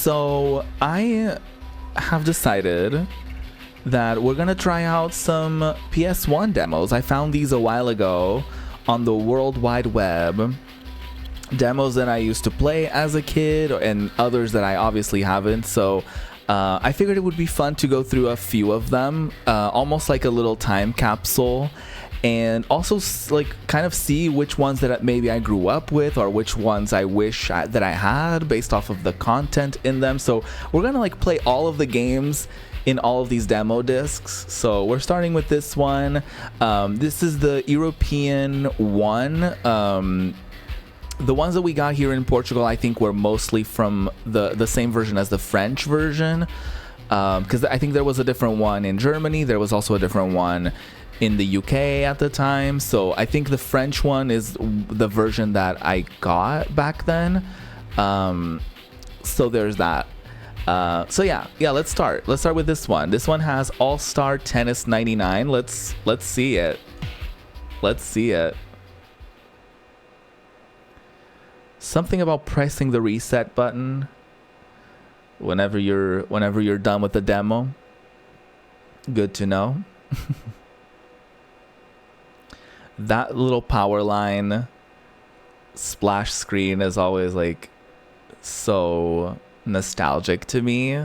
So I have decided that we're gonna try out some PS1 demos. I found these a while ago on the World Wide Web. Demos that I used to play as a kid and others that I obviously haven't. So I figured it would be fun to go through a few of them, almost like a little time capsule, and also like kind of see which ones that maybe I grew up with or which ones I wish that I had based off of the content in them. So we're gonna like play all of the games in all of these demo discs. So we're starting with this one. This is the European one. The ones that we got here in Portugal, I think, were mostly from the same version as the French version, because I think there was a different one in Germany. There was also a different one in the UK at the time. So I think the French one is the version that I got back then. So there's that. So yeah, let's start. Let's start with this one. This one has All-Star Tennis 99. Let's see it. Let's see it. Something about pressing the reset button whenever you're done with the demo. Good to know. That little power line splash screen is always like so nostalgic to me,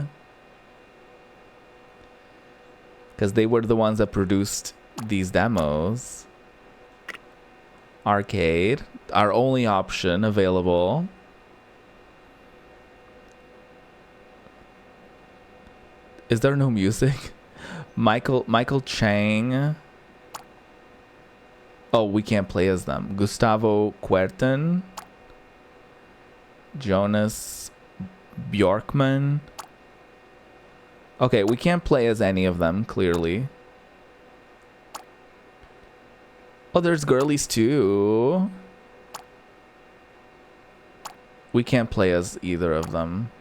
because they were the ones that produced these demos. Arcade, our only option available. Is there no music? Michael Chang. Oh, we can't play as them. Gustavo Kuerten. Jonas Bjorkman. Okay, we can't play as any of them, clearly. Oh, there's girlies too. We can't play as either of them,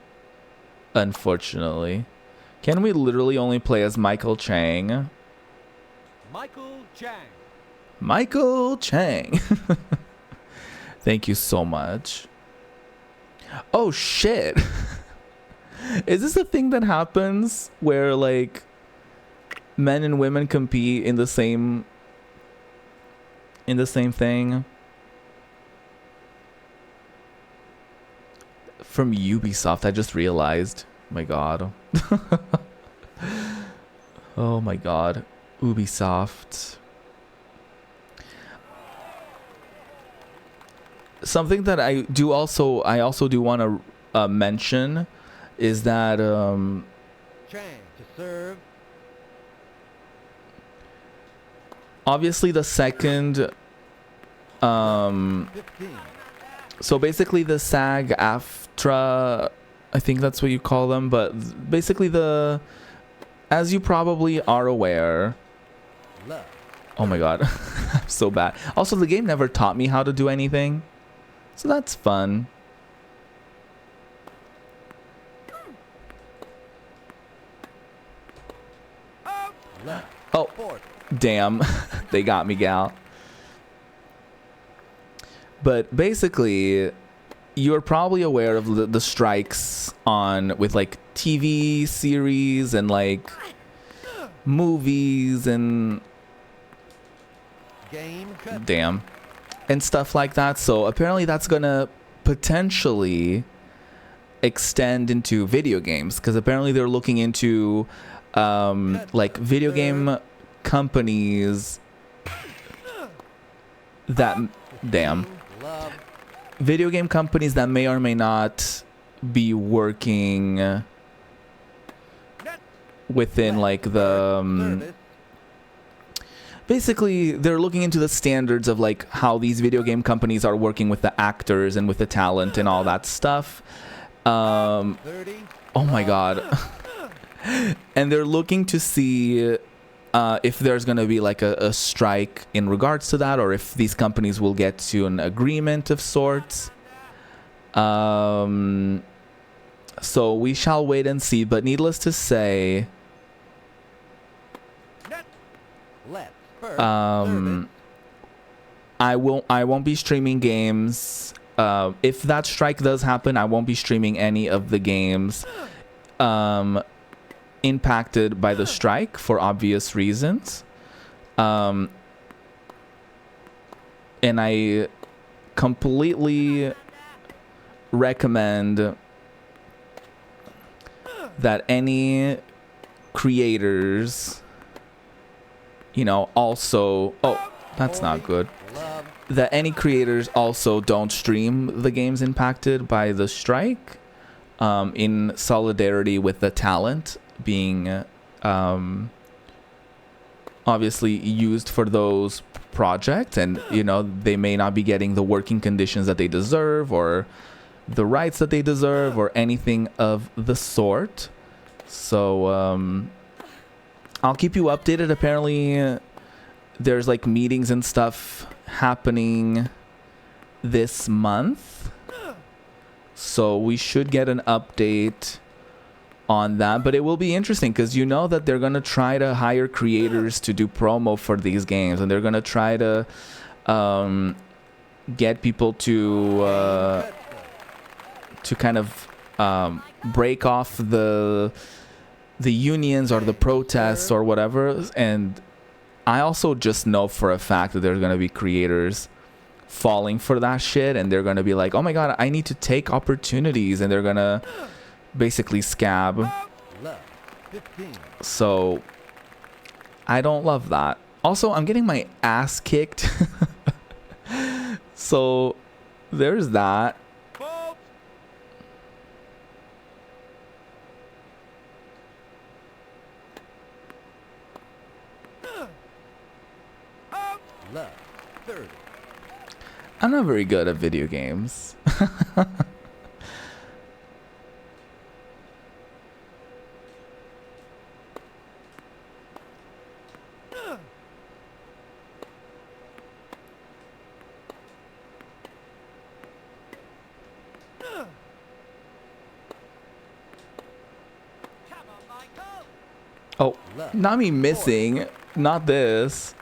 unfortunately. Can we literally only play as Michael Chang? Michael Chang. Michael Chang. Thank you so much. Oh shit. Is this a thing that happens where like men and women compete in the same thing? From Ubisoft, I just realized. My god. Oh my god. Ubisoft. Something that I also do want to mention is that Chang to serve. obviously the second 15. so basically the SAG-AFTRA, I think that's what you call them, but basically as you probably are aware, Love. oh my god, I'm so bad. Also, the game never taught me how to do anything, so that's fun. Love. Oh, Fourth. damn. They got me, gal. But basically, you're probably aware of the strikes with like TV series and like movies and Game cut. damn and stuff like that. So apparently that's gonna potentially extend into video games, because apparently they're looking into like video game companies that Love. video game companies that may or may not be working within like the Service. basically they're looking into the standards of like how these video game companies are working with the actors and with the talent and all that stuff. 30. Oh my god. And they're looking to see if there's going to be like a strike in regards to that, or if these companies will get to an agreement of sorts. So we shall wait and see, but needless to say, Left. First. Service. I won't be streaming games if that strike does happen, I won't be streaming any of the games impacted by the strike for obvious reasons. And I completely recommend that any creators, you know, also... Oh, that's not good. That any creators also don't stream the games impacted by the strike, in solidarity with the talent being obviously used for those projects, and you know, they may not be getting the working conditions that they deserve or the rights that they deserve or anything of the sort. So I'll keep you updated. Apparently there's like meetings and stuff happening this month, so we should get an update on that. But it will be interesting because you know that they're gonna try to hire creators to do promo for these games, and they're gonna try to get people to kind of break off the unions or the protests or whatever. And I also just know for a fact that there's gonna be creators falling for that shit, and they're gonna be like, oh my god, I need to take opportunities, and they're gonna basically scab. So I don't love that. Also, I'm getting my ass kicked. So there's that. I'm not very good at video games. Oh, not me missing. Not this.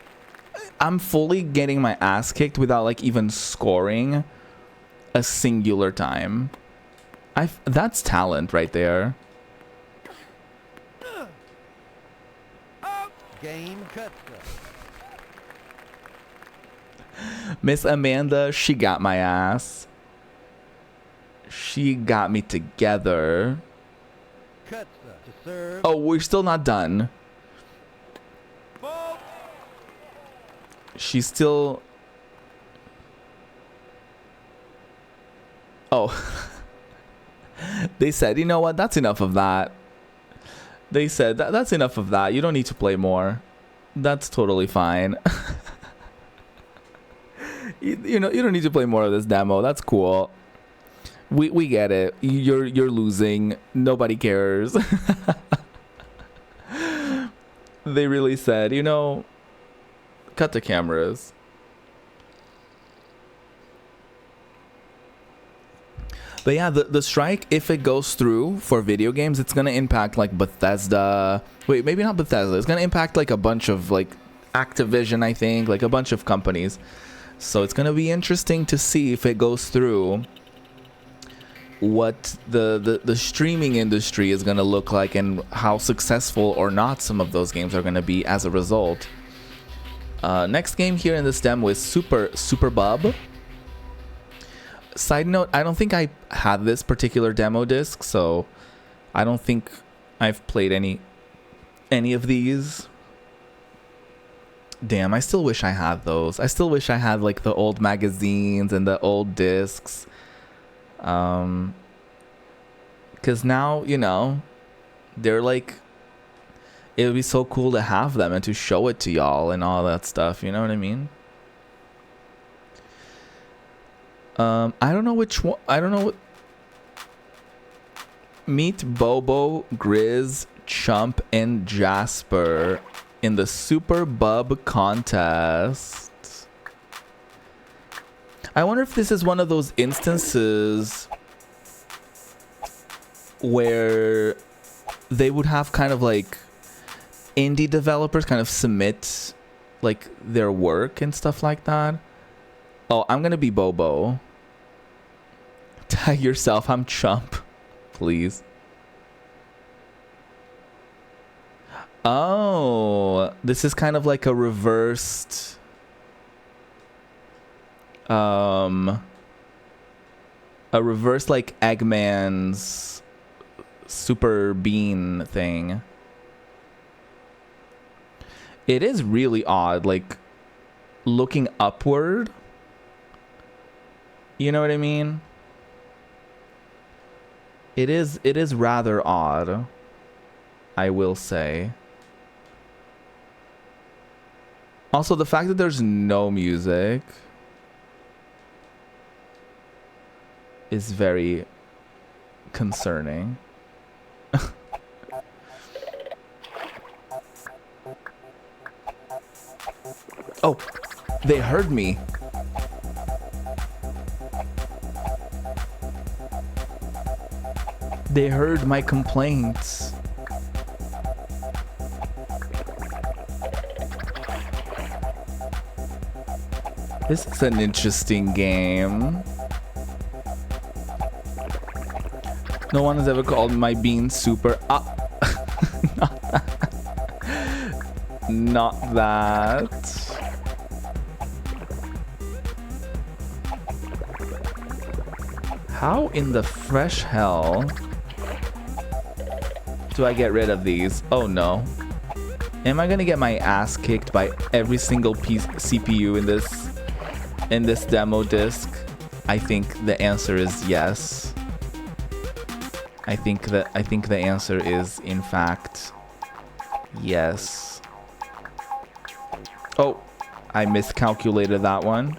I'm fully getting my ass kicked without like even scoring a singular time. That's talent right there. Game cut. Miss Amanda, she got my ass. She got me together. Cut to serve. Oh, we're still not done. She's still... Oh. They said, you know what? That's enough of that. They said, that's enough of that. You don't need to play more. That's totally fine. You know, you don't need to play more of this demo. That's cool. We get it. You're losing. Nobody cares. They really said, you know... Cut the cameras. But yeah, the strike, if it goes through for video games, it's gonna impact like Bethesda. Wait, maybe not Bethesda. It's gonna impact like a bunch of like Activision, I think, like a bunch of companies. So it's gonna be interesting to see if it goes through what the streaming industry is gonna look like, and how successful or not some of those games are gonna be as a result. Next game here in this demo is Super Bub. Side note, I don't think I had this particular demo disc, so I don't think I've played any of these. Damn, I still wish I had those. I still wish I had like the old magazines and the old discs. Because now, you know, they're like... It would be so cool to have them and to show it to y'all and all that stuff. You know what I mean? I don't know which one. I don't know what. Meet Bobo, Grizz, Chump, and Jasper in the Super Bub contest. I wonder if this is one of those instances where they would have kind of like indie developers kind of submit like their work and stuff like that. Oh, I'm gonna be Bobo. Tag yourself, I'm chump. Please. Oh, this is kind of like a reversed like Eggman's super bean thing. It is really odd, like looking upward. You know what I mean? It is rather odd, I will say. Also, the fact that there's no music is very concerning. Oh, they heard me. They heard my complaints. This is an interesting game. No one has ever called my bean super. Not that. Not that. How in the fresh hell do I get rid of these? Oh no. Am I gonna get my ass kicked by every single piece CPU in this demo disc? I think the answer is yes. I think the answer is in fact yes. Oh, I miscalculated that one.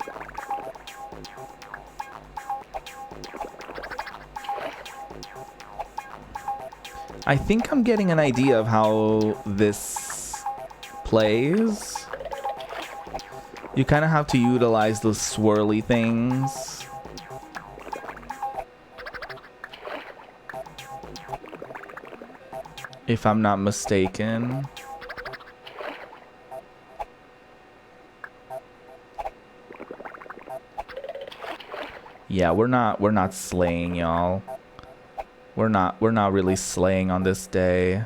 I think I'm getting an idea of how this plays. You kind of have to utilize those swirly things. If I'm not mistaken. Yeah, we're not slaying, y'all. We're not really slaying on this day.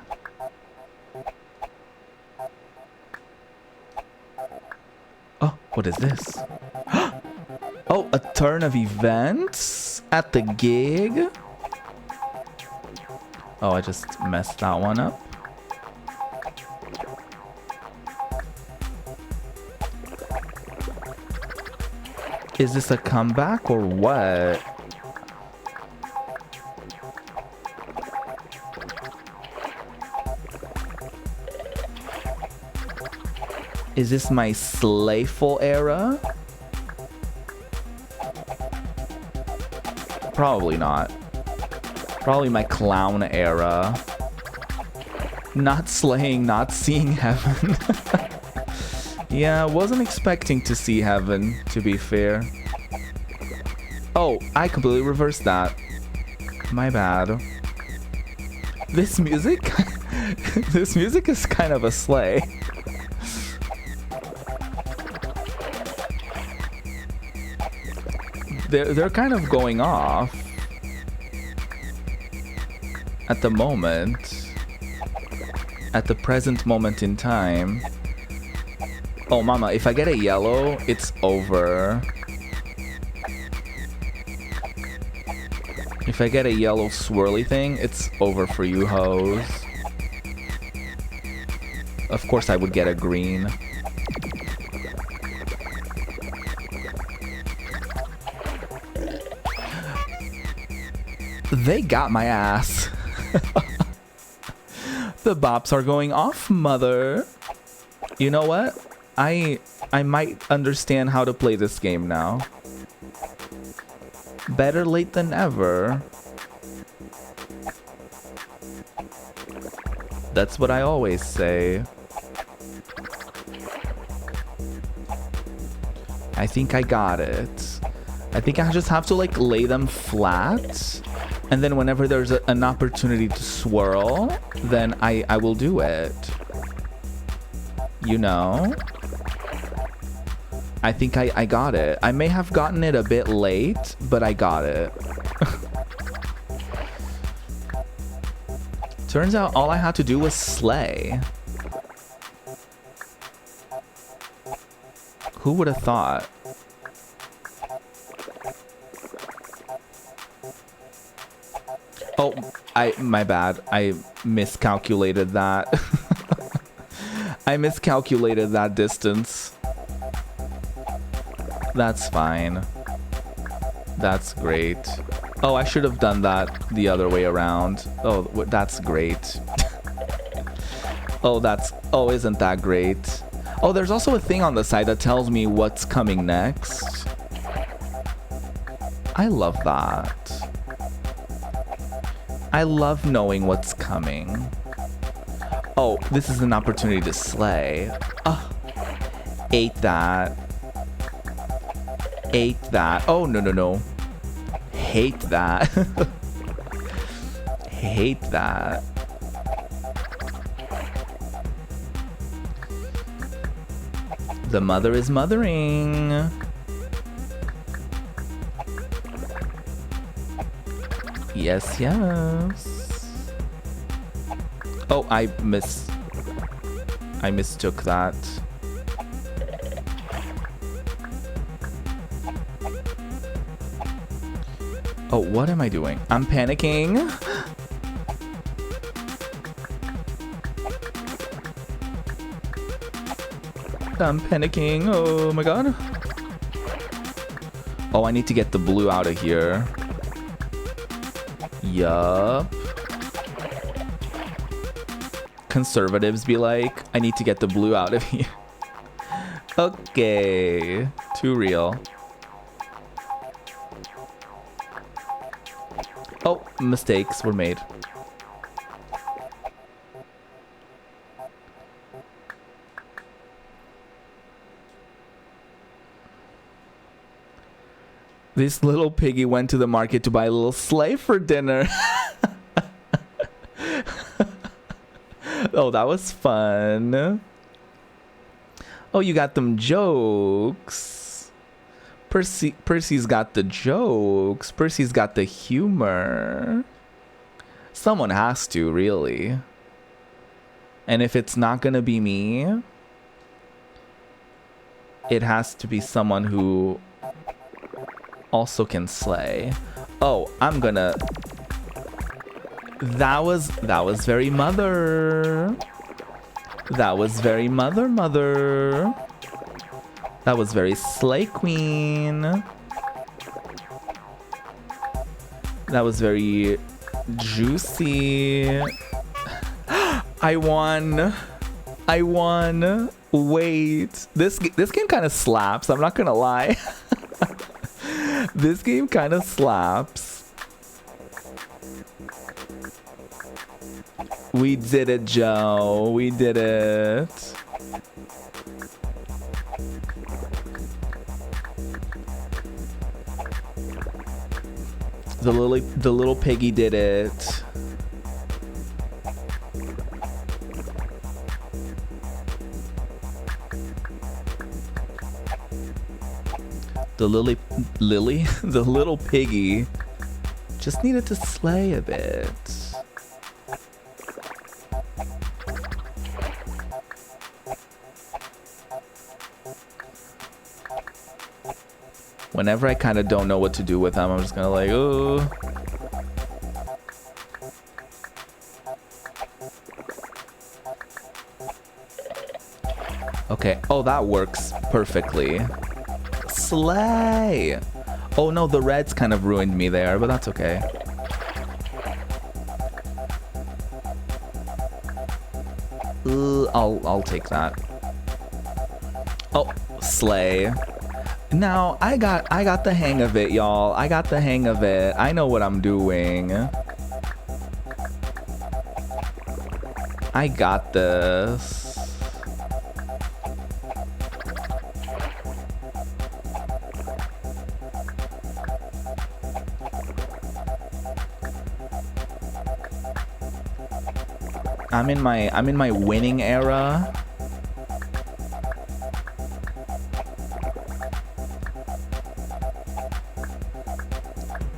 Oh, what is this? Oh, a turn of events at the gig. Oh, I just messed that one up. Is this a comeback or what? Is this my slayful era? Probably not. Probably my clown era. Not slaying, not seeing heaven. Yeah, I wasn't expecting to see heaven, to be fair. Oh, I completely reversed that. My bad. This music? This music is kind of a slay. They're kind of going off at the moment, at the present moment in time. Oh mama, if I get a yellow, it's over. If I get a yellow swirly thing, it's over for you hoes. Of course I would get a green. They got my ass. The bops are going off, mother. You know what? I might understand how to play this game now. Better late than ever. That's what I always say. I think I got it. I think I just have to like lay them flat. And then whenever there's an opportunity to swirl, then I will do it. You know? I think I got it. I may have gotten it a bit late, but I got it. Turns out all I had to do was slay. Who would have thought? Oh, my bad. I miscalculated that. I miscalculated that distance. That's fine. That's great. Oh, I should have done that the other way around. Oh, that's great. Oh, isn't that great? Oh, there's also a thing on the side that tells me what's coming next. I love that. I love knowing what's coming. Oh, this is an opportunity to slay. Oh, ate that. Ate that. Oh, no. Hate that. Hate that. The mother is mothering. Yes, yes. Oh, I mistook that. Oh, what am I doing? I'm panicking. I'm panicking. Oh my god. Oh, I need to get the blue out of here. Yup. Conservatives be like, I need to get the blue out of here. Okay. Too real. Oh, mistakes were made. This little piggy went to the market to buy a little sleigh for dinner. Oh, that was fun. Oh, you got them jokes. Percy's got the jokes. Percy's got the humor. Someone has to, really. And if it's not gonna be me, it has to be someone who also can slay. Oh, I'm gonna... That was very mother. That was very mother. That was very slay queen. That was very juicy. I won. Wait. This game kind of slaps. I'm not gonna lie. This game kind of slaps. We did it, Joe. We did it. The little piggy did it. The the little piggy just needed to slay a bit. Whenever I kind of don't know what to do with them, I'm just gonna like, oh. Okay. Oh, that works perfectly. Slay! Oh no, the reds kind of ruined me there, but that's okay. I'll take that. Oh, slay. Now, I got the hang of it, y'all. I got the hang of it. I know what I'm doing. I got this. I'm in my winning era.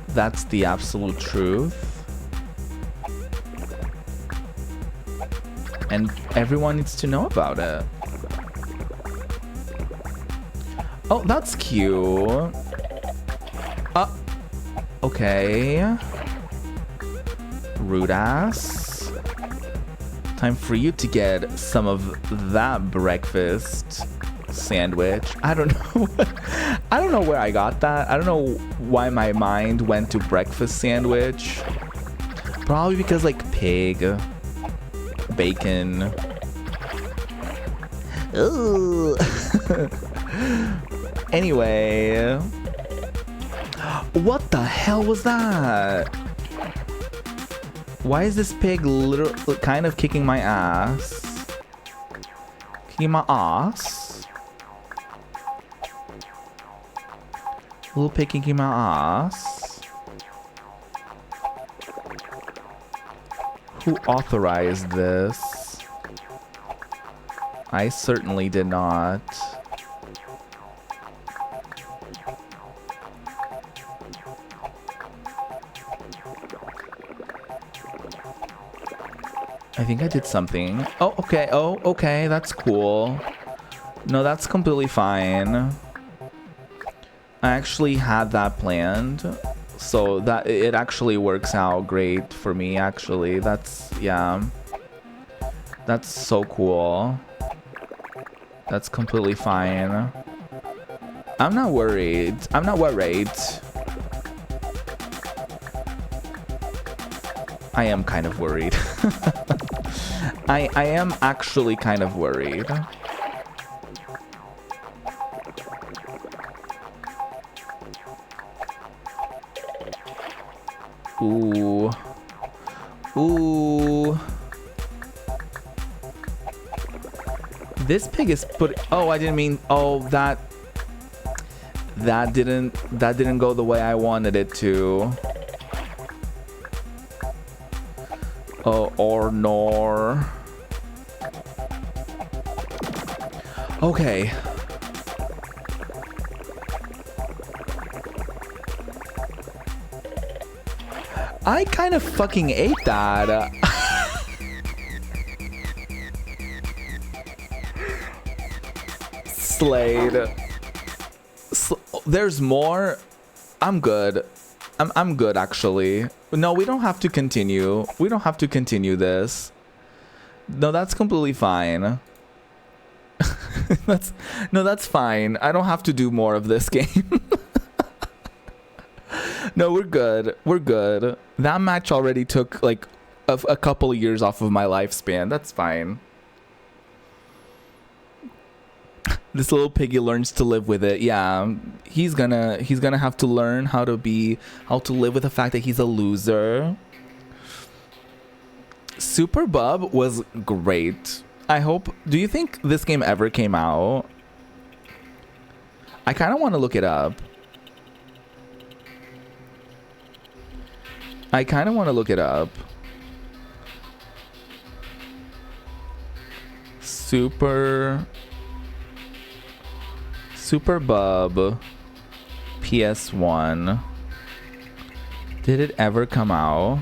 That's the absolute truth. and everyone needs to know about it. Oh, that's cute. Okay. Rude ass. Time for you to get some of that breakfast sandwich. I don't know. I don't know where I got that. I don't know why my mind went to breakfast sandwich. Probably because like pig, bacon. Ooh. Anyway, what the hell was that? Why is this pig literally kind of kicking my ass? Kicking my ass? Little pig kicking my ass? Who authorized this? I certainly did not. I think I did something. Oh, okay. Oh, okay. That's cool. No, that's completely fine. I actually had that planned. So that it actually works out great for me, actually. That's, yeah. That's so cool. That's completely fine. I'm not worried. I'm not worried. I am kind of worried. I am actually kind of worried. Ooh. Ooh. This pig is oh, I didn't mean, oh, that didn't go the way I wanted it to. Oh, or nor. Okay. I kind of fucking ate that. Slayed. There's more. I'm good. I'm good, actually. No, we don't have to continue. We don't have to continue this. No, that's completely fine. That's fine. I don't have to do more of this game. No, we're good. We're good. That match already took like a couple of years off of my lifespan. That's fine. This little piggy learns to live with it. Yeah, he's gonna have to learn how to live with the fact that he's a loser. Super Bub was great. I hope. Do you think this game ever came out? I kind of want to look it up. I kind of want to look it up. Super Bub PS1. Did it ever come out?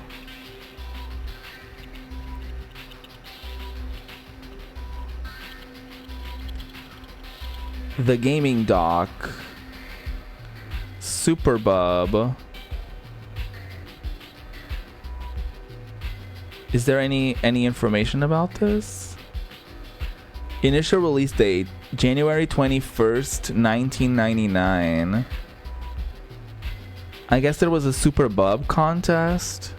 The gaming dock. Super Bub. Is there any information about this? Initial release date January 21st, 1999. I guess there was a Super Bub contest.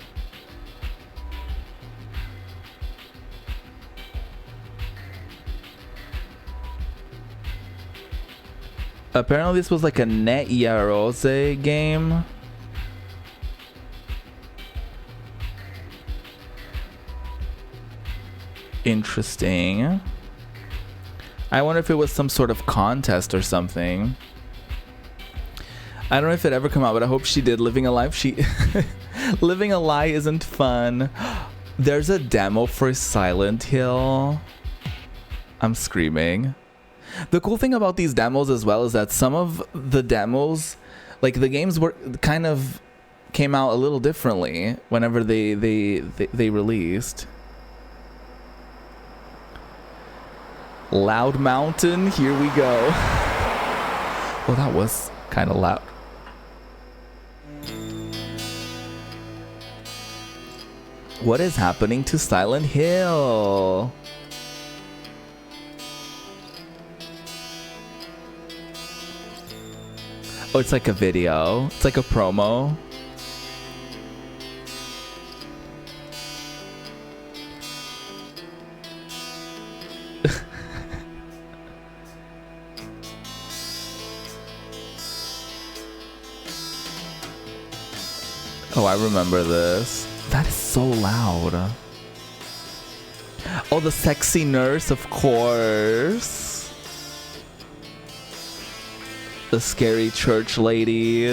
Apparently this was like a Net Yarose game. Interesting. I wonder if it was some sort of contest or something. I don't know if it ever come out, but I hope she did. Living a Life, Living a Lie isn't fun. There's a demo for Silent Hill. I'm screaming. The cool thing about these demos as well is that some of the demos, like the games were kind of came out a little differently whenever they released. Loud Mountain, here we go. Well, that was kind of loud. What is happening to Silent Hill? Oh, it's like a video. It's like a promo. Oh, I remember this. That is so loud. Oh, the sexy nurse, of course. The scary church lady.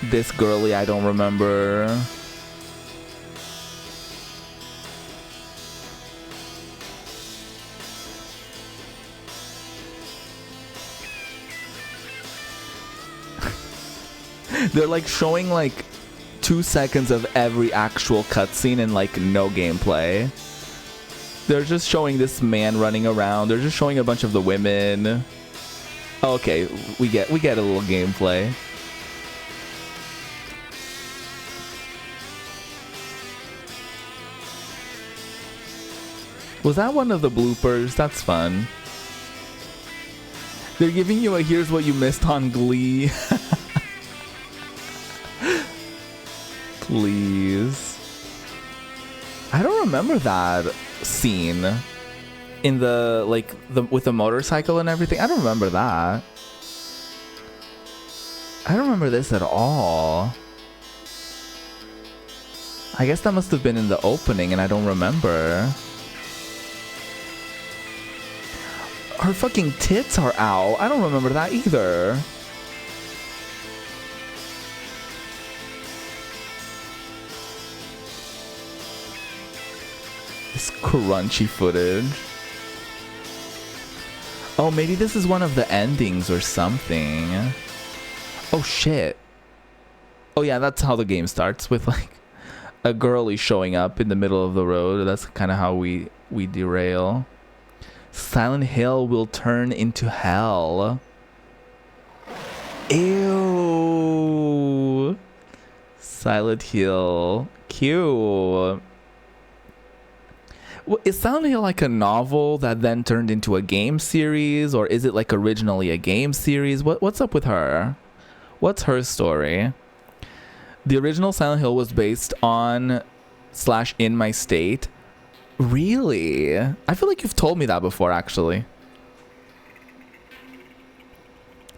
This girly I don't remember. They're like showing like 2 seconds of every actual cutscene and like no gameplay. They're just showing this man running around. They're just showing a bunch of the women. Okay, we get a little gameplay. Was that one of the bloopers? That's fun. They're giving you a here's what you missed on Glee. Please. I don't remember that scene in the like the with the motorcycle and everything. I don't remember that. I don't remember this at all. I guess that must have been in the opening and I don't remember. Her fucking tits are out. I don't remember that either. This crunchy footage. Oh, maybe this is one of the endings or something. Oh shit. Oh yeah, that's how the game starts, with like a girlie showing up in the middle of the road. That's kind of how we derail. Silent Hill will turn into hell. Ew. Silent Hill. Cute. Well, is Silent Hill like a novel that then turned into a game series, or is it like originally a game series? What's up with her? What's her story? The original Silent Hill was based on / In My State. Really? I feel like you've told me that before, actually.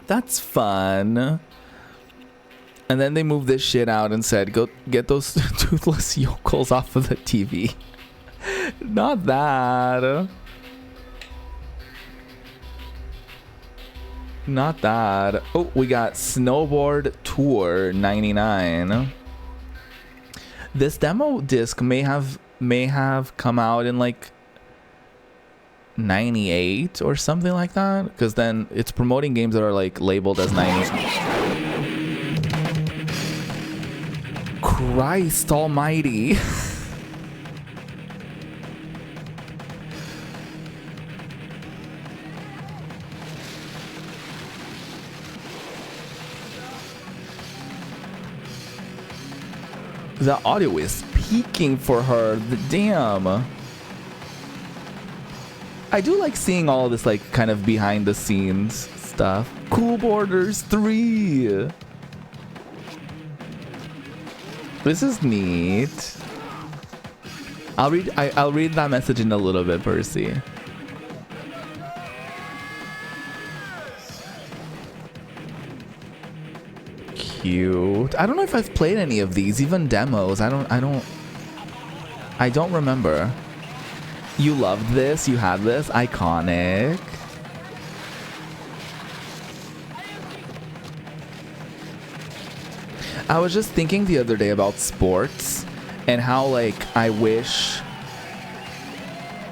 That's fun. And then they moved this shit out and said, go get those toothless yokels off of the TV. Not that. Not that. Oh, we got Snowboard Tour 99. This demo disc may have come out in like 98 or something like that, because then it's promoting games that are like labeled as 90. Christ almighty. The audio is peaking for her. Damn. I do like seeing all this like kind of behind the scenes stuff. Cool Borders 3. This is neat. I'll read that message in a little bit, Percy. Cute. I don't know if I've played any of these, even demos. I don't remember. You loved this? You had this? Iconic. I was just thinking the other day about sports and how like I wish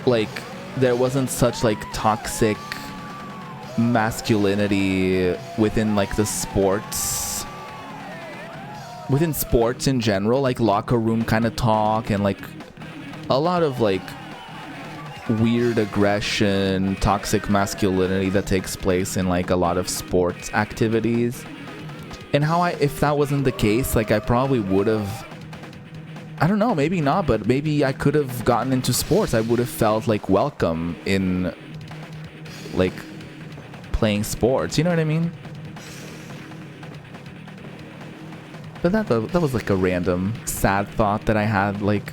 like there wasn't such like toxic masculinity within like the sports, within sports in general, like locker room kind of talk, and like a lot of like weird aggression, toxic masculinity that takes place in like a lot of sports activities. And how if that wasn't the case, like I probably would have, I don't know, maybe not, but maybe I could have gotten into sports. I would have felt like welcome in like playing sports, you know what I mean? But that was like a random sad thought that I had like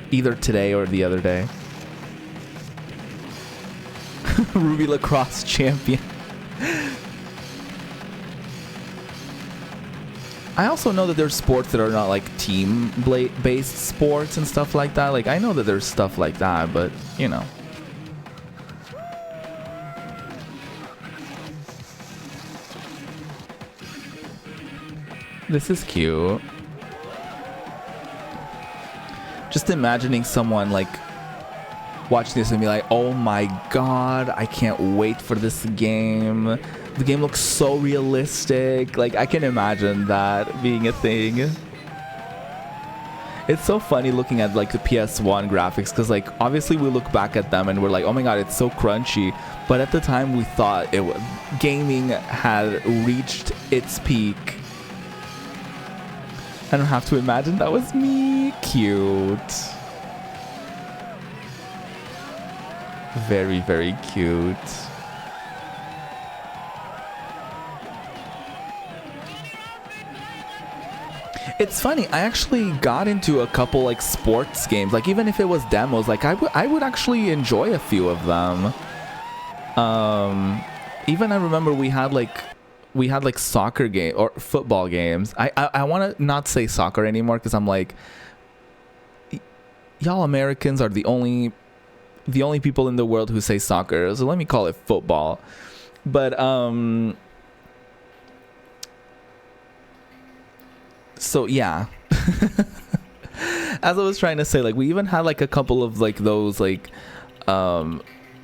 either today or the other day. Ruby lacrosse champion. I also know that there's sports that are not like team-based sports and stuff like that. Like I know that there's stuff like that, but you know. This is cute. Just imagining someone like watch this and be like, oh my god, I can't wait for this game. The game looks so realistic. Like I can imagine that being a thing. It's so funny looking at like the PS1 graphics, because like obviously we look back at them and we're like, oh my god, it's so crunchy. But at the time we thought gaming had reached its peak. I don't have to imagine that was me. Cute. Very, very cute. It's funny, I actually got into a couple like sports games, like even if it was demos, like I would actually enjoy a few of them. Even I remember we had like soccer game or football games. I want to not say soccer anymore because I'm like, y'all Americans are the only people in the world who say soccer, so let me call it football. But so yeah. As I was trying to say, like we even had like a couple of like those like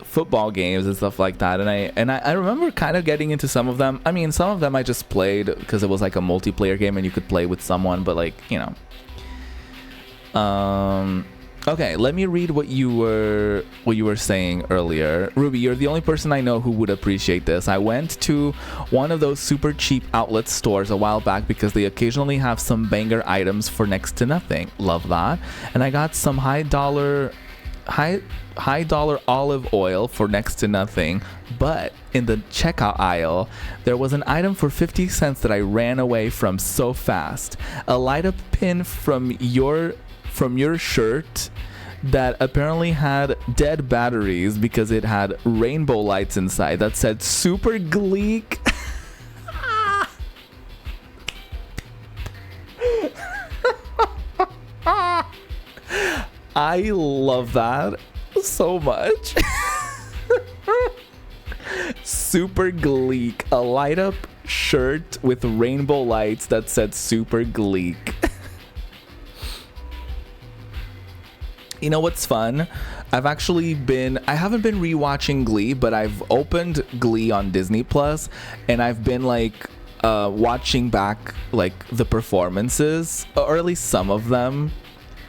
football games and stuff like that, and I remember kind of getting into some of them. I mean, some of them I just played because it was like a multiplayer game and you could play with someone, but like, you know. Okay, let me read what you were saying earlier. Ruby, you're the only person I know who would appreciate this. I went to one of those super cheap outlet stores a while back because they occasionally have some banger items for next to nothing. Love that. And I got some high dollar olive oil for next to nothing, but in the checkout aisle there was an item for 50 cents that I ran away from so fast. A light up pin from your shirt that apparently had dead batteries because it had rainbow lights inside that said super gleek. I love that so much. Super gleek, a light up shirt with rainbow lights that said super gleek. You know what's fun? I haven't been rewatching Glee, but I've opened Glee on Disney Plus, and I've been like watching back like the performances, or at least some of them.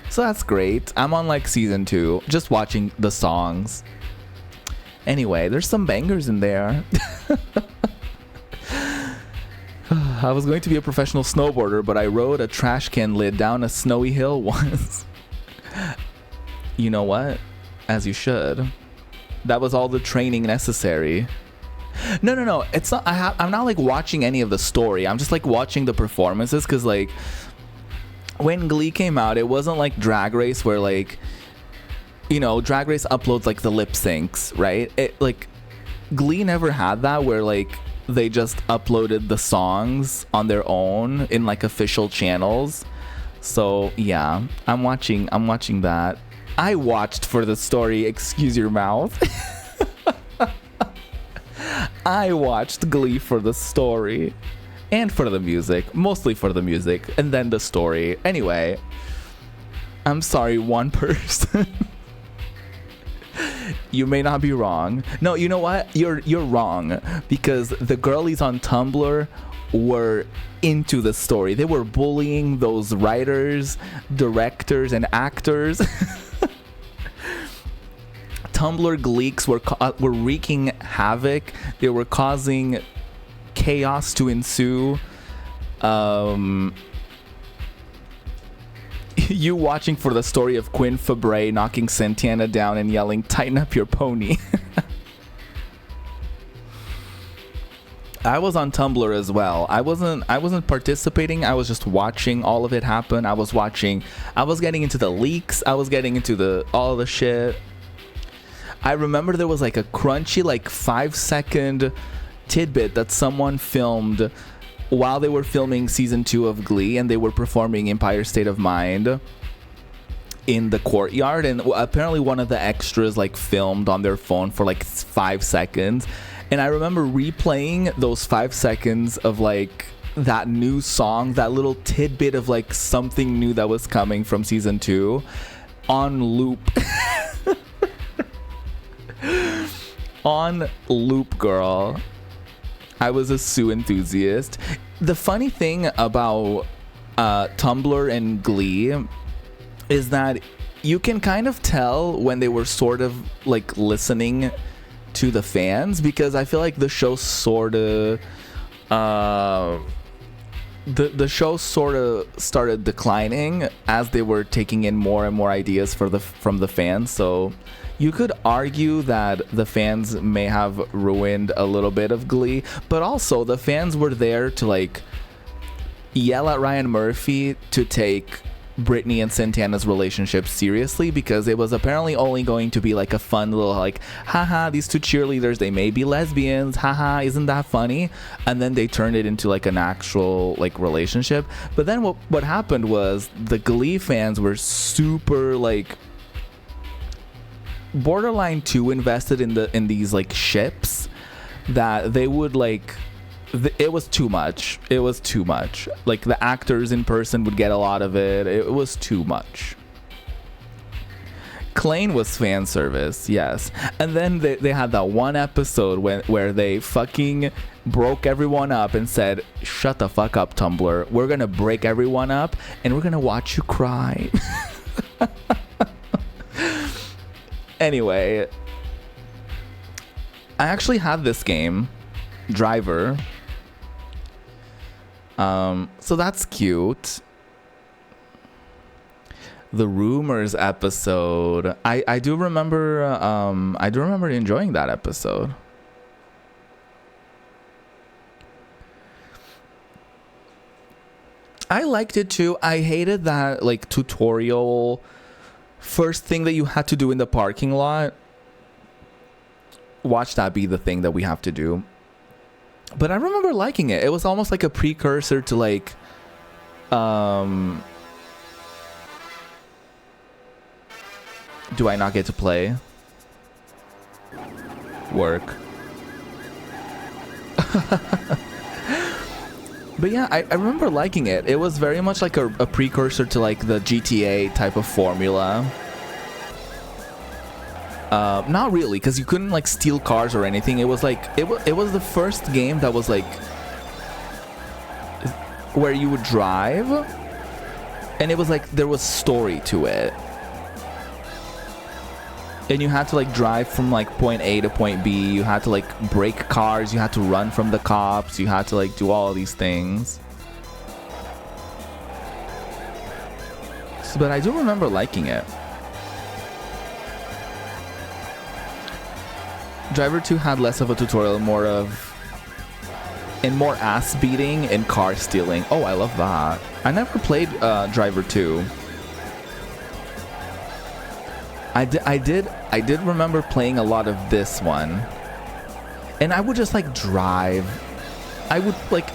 So that's great. I'm on like season 2, just watching the songs. Anyway, there's some bangers in there. I was going to be a professional snowboarder, but I rode a trash can lid down a snowy hill once. You know what? As you should. That was all the training necessary. No. It's not. I'm not like watching any of the story. I'm just like watching the performances, because like when Glee came out, it wasn't like Drag Race where like, you know, Drag Race uploads like the lip syncs, right? It like Glee never had that where like they just uploaded the songs on their own in like official channels. So yeah, I'm watching that. I watched for the story, excuse your mouth. I watched Glee for the story and for the music, mostly for the music, and then the story. Anyway, I'm sorry, one person. You may not be wrong. No, you know what? You're wrong, because the girlies on Tumblr were into the story. They were bullying those writers, directors, and actors. Tumblr gleeks were wreaking havoc. They were causing chaos to ensue. You watching for the story of Quinn Fabray knocking Santana down and yelling, "Tighten up your pony." I was on Tumblr as well. I wasn't participating. I was just watching all of it happen. I was getting into the leaks. I was getting into all of the shit. I remember there was like a crunchy 5-second tidbit that someone filmed while they were filming season 2 of Glee, and they were performing Empire State of Mind in the courtyard, and apparently one of the extras filmed on their phone for 5 seconds. And I remember replaying those 5 seconds of that new song, that little tidbit of something new that was coming from season 2 on loop. On loop, girl. I was a Sue enthusiast. The funny thing about Tumblr and Glee is that you can kind of tell when they were sort of listening to the fans, because I feel like the show sort of the show sort of started declining as they were taking in more and more ideas from the fans. So you could argue that the fans may have ruined a little bit of Glee, but also the fans were there to yell at Ryan Murphy to take Brittany and Santana's relationship seriously, because it was apparently only going to be a fun little haha, these two cheerleaders, they may be lesbians, haha, isn't that funny? And then they turned it into an actual relationship. But then what happened was the Glee fans were super borderline too invested in these ships, that they would it was too much. It was too much. The actors in person would get a lot of it. It was too much. Klain was fan service, yes. And then they had that one episode where they fucking broke everyone up and said, "Shut the fuck up, Tumblr. We're gonna break everyone up and we're gonna watch you cry." Anyway, I actually had this game, Driver. So that's cute. The Rumors episode. I do remember enjoying that episode. I liked it too. I hated that tutorial first thing that you had to do in the parking lot. Watch that be the thing that we have to do. But I remember liking it. It was almost like a precursor to do I not get to play? Work. But yeah, I remember liking it. It was very much like a precursor to the GTA type of formula. Not really, because you couldn't steal cars or anything. It was it was the first game that was where you would drive, and it was there was story to it, and you had to drive from point A to point B. You had to break cars. You had to run from the cops. You had to do all of these things. But I do remember liking it. Driver 2 had less of a tutorial, more ass beating and car stealing. Oh, I love that. I never played Driver 2. I did remember playing a lot of this one, and I would just drive. I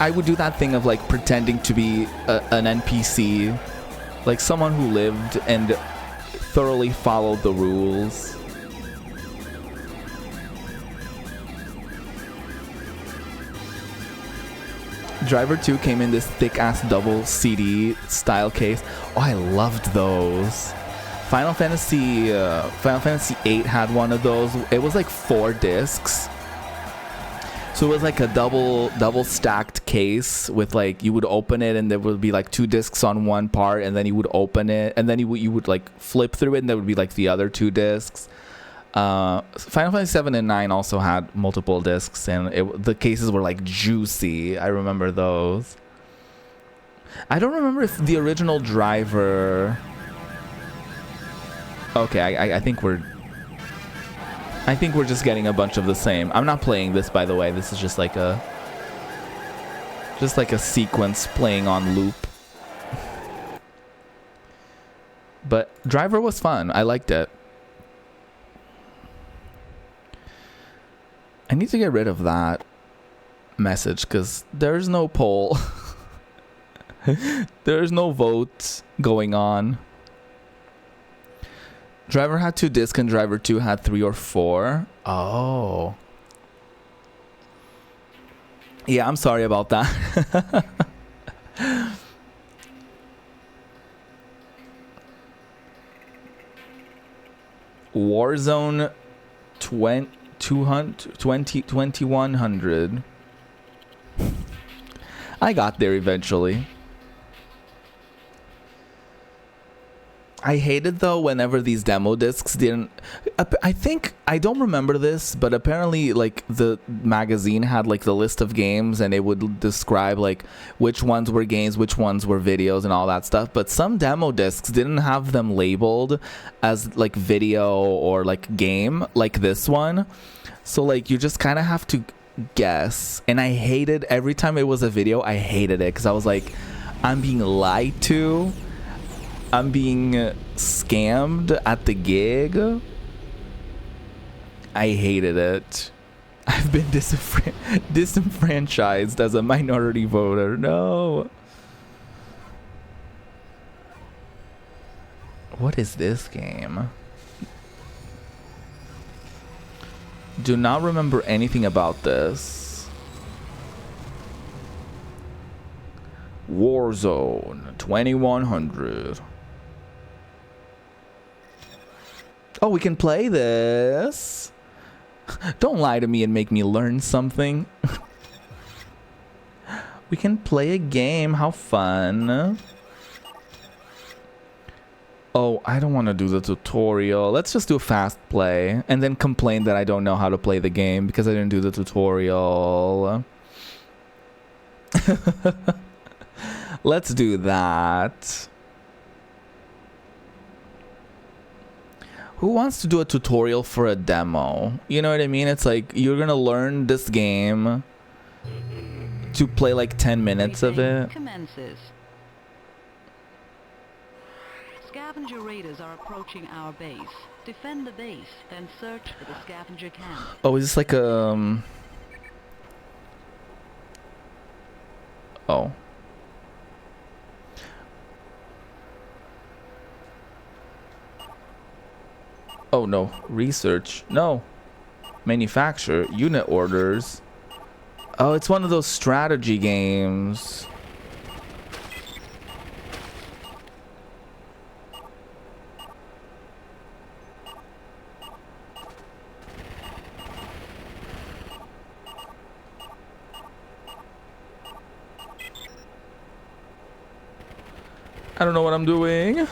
would do that thing of pretending to be an NPC, someone who lived and thoroughly followed the rules. Driver 2 came in this thick-ass double CD style case. Oh, I loved those. Final Fantasy VIII had one of those. It was 4 discs. So it was a double stacked case with you would open it and there would be 2 discs on one part, and then you would open it and then you would flip through it and there would be the other 2 discs. Final Fantasy 7 and 9 also had multiple discs, and the cases were like juicy. I remember those. I don't remember if the original driver... Okay, I think we're just getting a bunch of the same. I'm not playing this, by the way. This is just like a sequence playing on loop. But driver was fun. I liked it. I need to get rid of that message because there's no poll. There's no vote going on. Driver had 2 discs and Driver 2 had 3 or 4. Oh. Yeah, I'm sorry about that. Warzone 2100. I got there eventually. I hated though whenever these demo discs didn't... I don't remember this, but apparently like the magazine had like the list of games and it would describe like which ones were games, which ones were videos and all that stuff. But some demo discs didn't have them labeled as like video or like game like this one. So like you just kind of have to guess. And I hated every time it was a video, I hated it because I was like, I'm being lied to. I'm being scammed at the gig. I hated it. I've been disenfranchised as a minority voter. No. What is this game? Do not remember anything about this. Warzone 2100. Oh, we can play this. Don't lie to me and make me learn something. We can play a game. How fun. Oh, I don't want to do the tutorial. Let's just do a fast play and then complain that I don't know how to play the game because I didn't do the tutorial. Let's do that. Who wants to do a tutorial for a demo? You know what I mean? It's like you're gonna learn this game to play like 10 minutes of it. Commences. Scavenger raiders are approaching our base. Defend the base, then search for the scavenger camp. Oh, is this like a... Oh. Oh no, research. No. Manufacture, unit orders. Oh, it's one of those strategy games. I don't know what I'm doing.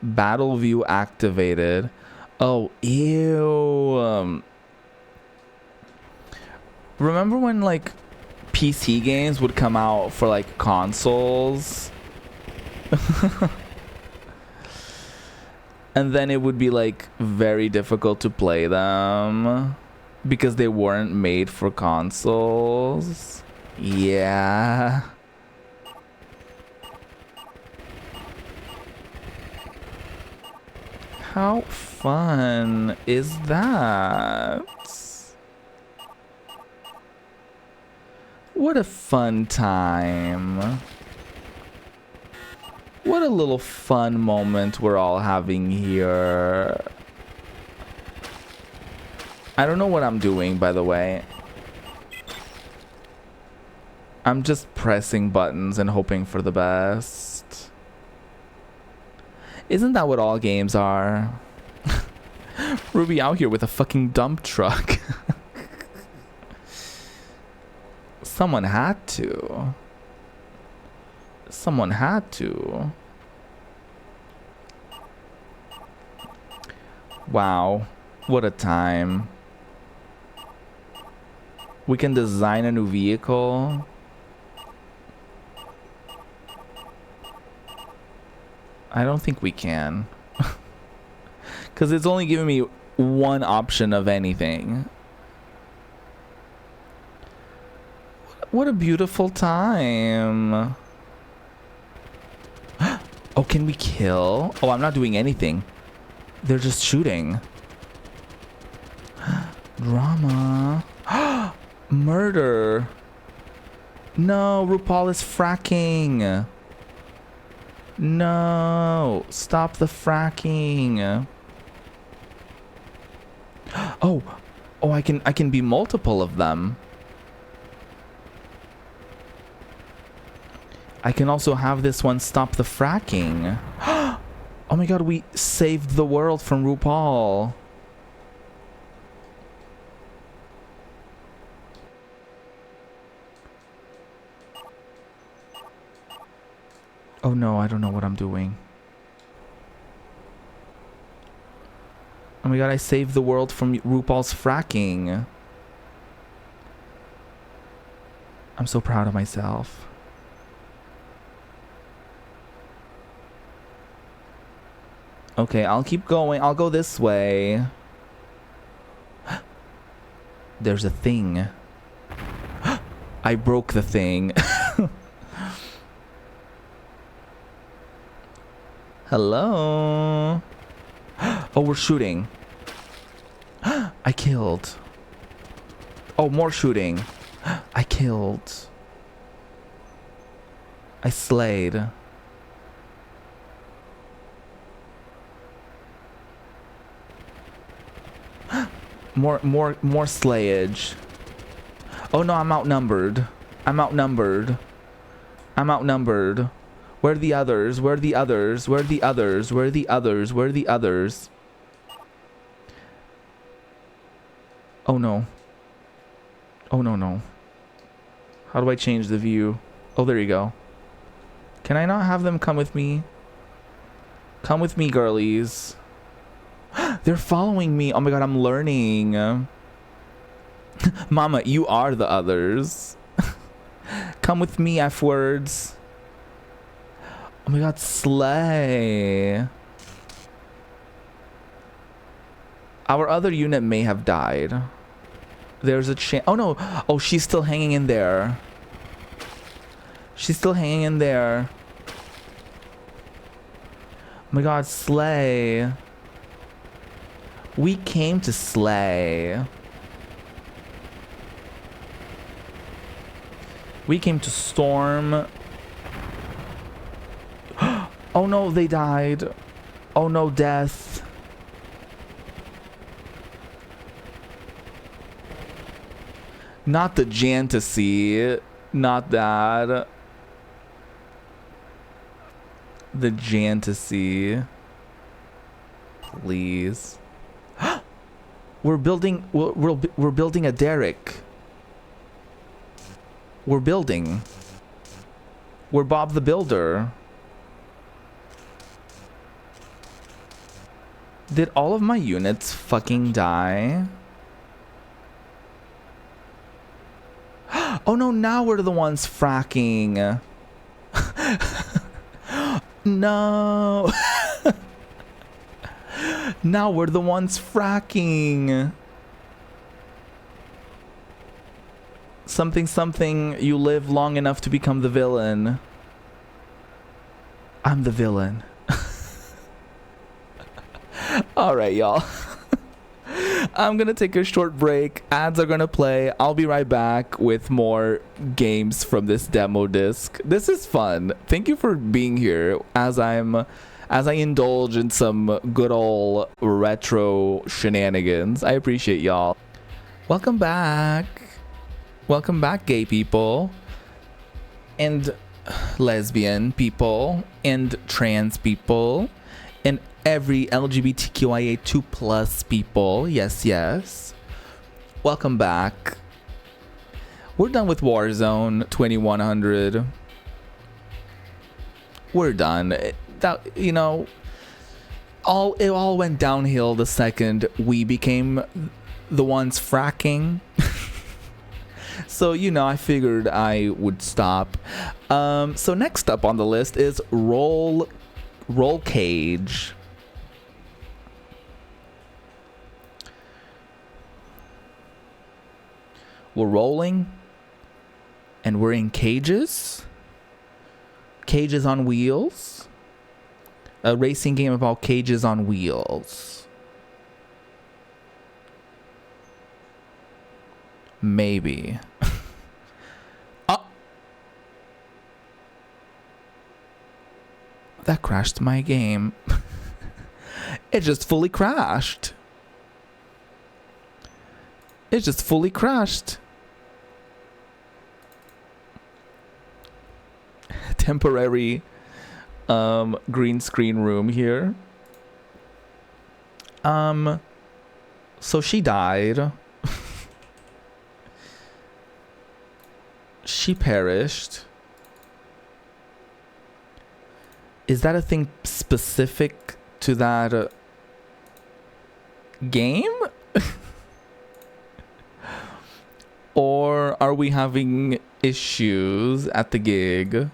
Battle view activated. Oh, ew. Remember when like PC games would come out for like consoles? And then it would be like very difficult to play them because they weren't made for consoles. Yeah. How fun is that? What a fun time. What a little fun moment we're all having here. I don't know what I'm doing, by the way. I'm just pressing buttons and hoping for the best. Isn't that what all games are? Ruby out here with a fucking dump truck. Someone had to. Someone had to. Wow, what a time. We can design a new vehicle. I don't think we can. Because it's only giving me one option of anything. What a beautiful time. Oh, can we kill? Oh, I'm not doing anything. They're just shooting. Drama. Murder. No, RuPaul is fracking. No, stop the fracking. Oh, I can be multiple of them. I can also have this one stop the fracking. Oh my god, we saved the world from RuPaul. Oh no, I don't know what I'm doing. Oh my god, I saved the world from RuPaul's fracking. I'm so proud of myself. Okay, I'll keep going. I'll go this way. There's a thing. I broke the thing. Hello? Oh, we're shooting. I killed. Oh, more shooting. I killed. I slayed. More slayage. Oh no, I'm outnumbered. I'm outnumbered. I'm outnumbered. Where are the others? Where are the others? Where are the others? Where are the others? Where are the others? Oh no. Oh no, no. How do I change the view? Oh, there you go. Can I not have them come with me? Come with me, girlies. They're following me. Oh my god, I'm learning. Mama, you are the others. Come with me, F words. Oh my god, slay. Our other unit may have died. There's a chance. Oh no. Oh, she's still hanging in there. She's still hanging in there. Oh my god, slay. We came to slay. We came to storm. Oh no, they died. Oh no, death. Not the Jantasy. Not that. The Jantasy. Please. We're building a derrick. We're building. We're Bob the Builder. Did all of my units fucking die? Oh no, now we're the ones fracking. No. Now we're the ones fracking. Something, something, you live long enough to become the villain. I'm the villain. Alright, y'all. I'm gonna take a short break. Ads are gonna play. I'll be right back with more games from this demo disc. This is fun. Thank you for being here as I indulge in some good old retro shenanigans. I appreciate y'all. Welcome back. Welcome back, gay people and lesbian people and trans people and every LGBTQIA2 plus people. Yes, yes. Welcome back. We're done with Warzone 2100. We're done. That, you know, it all went downhill the second we became the ones fracking. So, you know, I figured I would stop. So next up on the list is roll cage. We're rolling and we're in cages. Cages on wheels. A racing game about cages on wheels. Maybe. Oh! That crashed my game. It just fully crashed. It just fully crashed. Temporary green screen room here. So she died. She perished. Is that a thing specific to that game? Or are we having issues at the gig?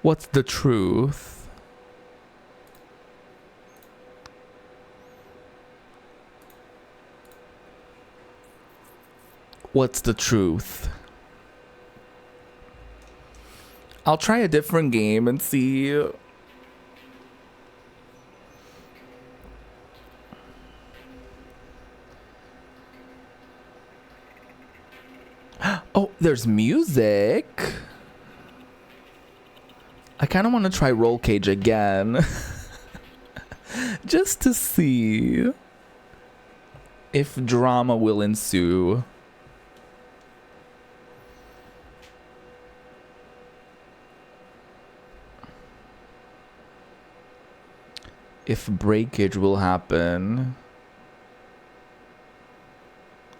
What's the truth? What's the truth? I'll try a different game and see. Oh, there's music. I kind of want to try roll cage again. Just to see if drama will ensue. If breakage will happen.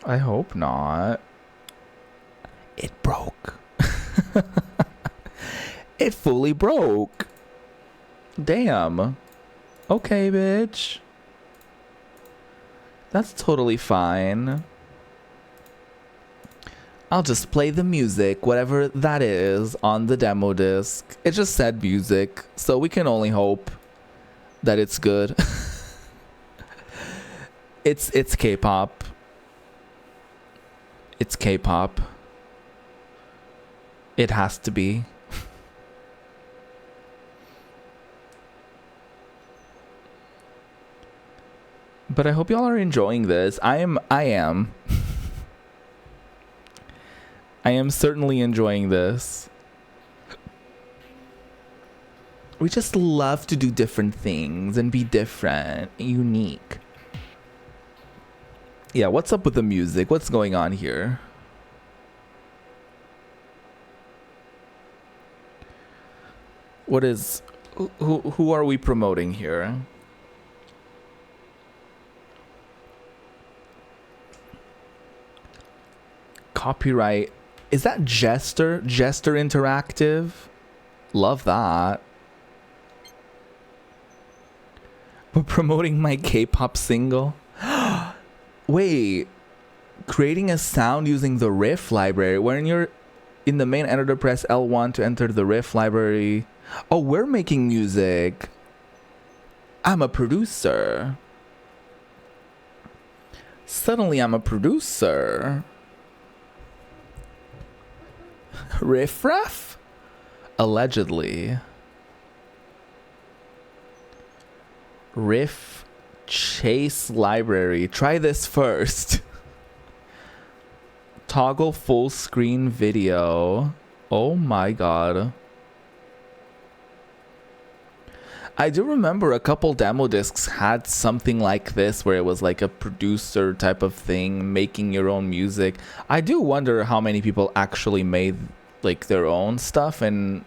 I hope not. It broke. It fully broke. Damn. Okay, bitch. That's totally fine. I'll just play the music, whatever that is, on the demo disc. It just said music, so we can only hope that it's good. It's K-pop. It's K-pop. It has to be. But I hope y'all are enjoying this. I am. I am certainly enjoying this. We just love to do different things and be different, unique. Yeah, what's up with the music? What's going on here? What is... Who are we promoting here? Copyright. Is that Jester Interactive? Love that. We're promoting my K-pop single. Wait, creating a sound using the riff library. When you're in the main editor, press L1 to enter the riff library. Oh, we're making music. I'm a producer. Suddenly I'm a producer. Riff raff? Allegedly. Riff chase library. Try this first. Toggle full screen video. Oh my god. I do remember a couple demo discs had something like this where it was like a producer type of thing, making your own music. I do wonder how many people actually made like their own stuff and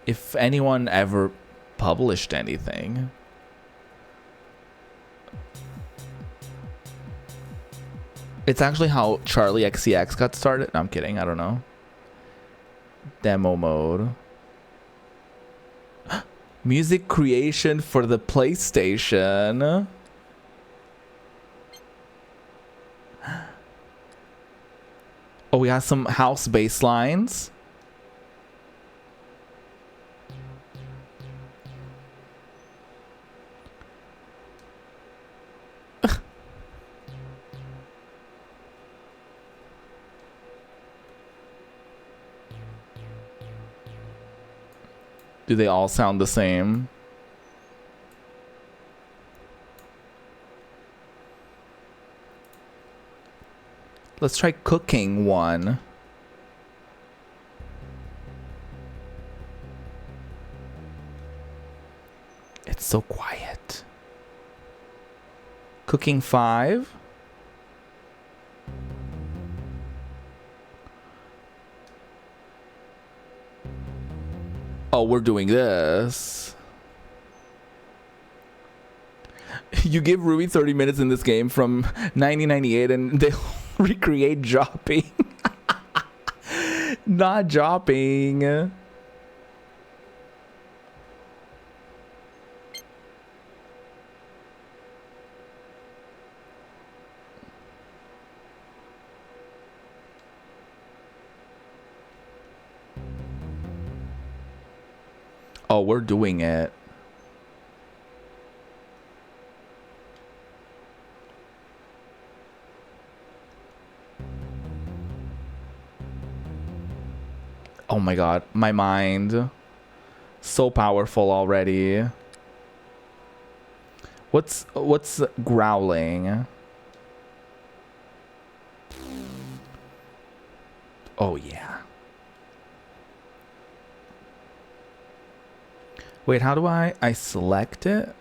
if anyone ever published anything. It's actually how Charlie XCX got started. No, I'm kidding. I don't know. Demo mode. Music creation for the PlayStation. Oh, we have some house bass lines. Do they all sound the same? Let's try cooking one. It's so quiet. Cooking 5. Oh, we're doing this. You give Ruby 30 minutes in this game from 1998 and they'll recreate jopping. Not jopping. Oh, we're doing it. Oh my god, my mind. So powerful already. What's growling? Oh yeah. Wait, how do I select it?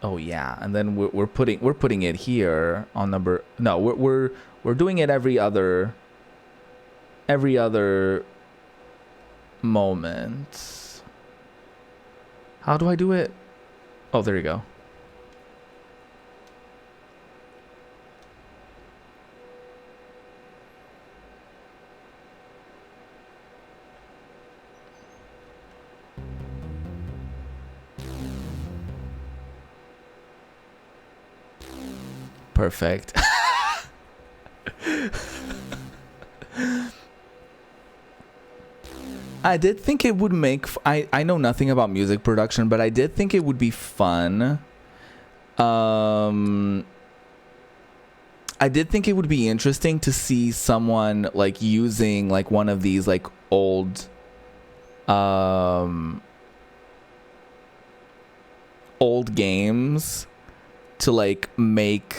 Oh yeah, and then we're putting it here on number. No, we're doing it every other moment. How do I do it? Oh, there you go. Perfect. I did think it would make I know nothing about music production, but I did think it would be fun. I did think it would be interesting to see someone like using like one of these like old games to like make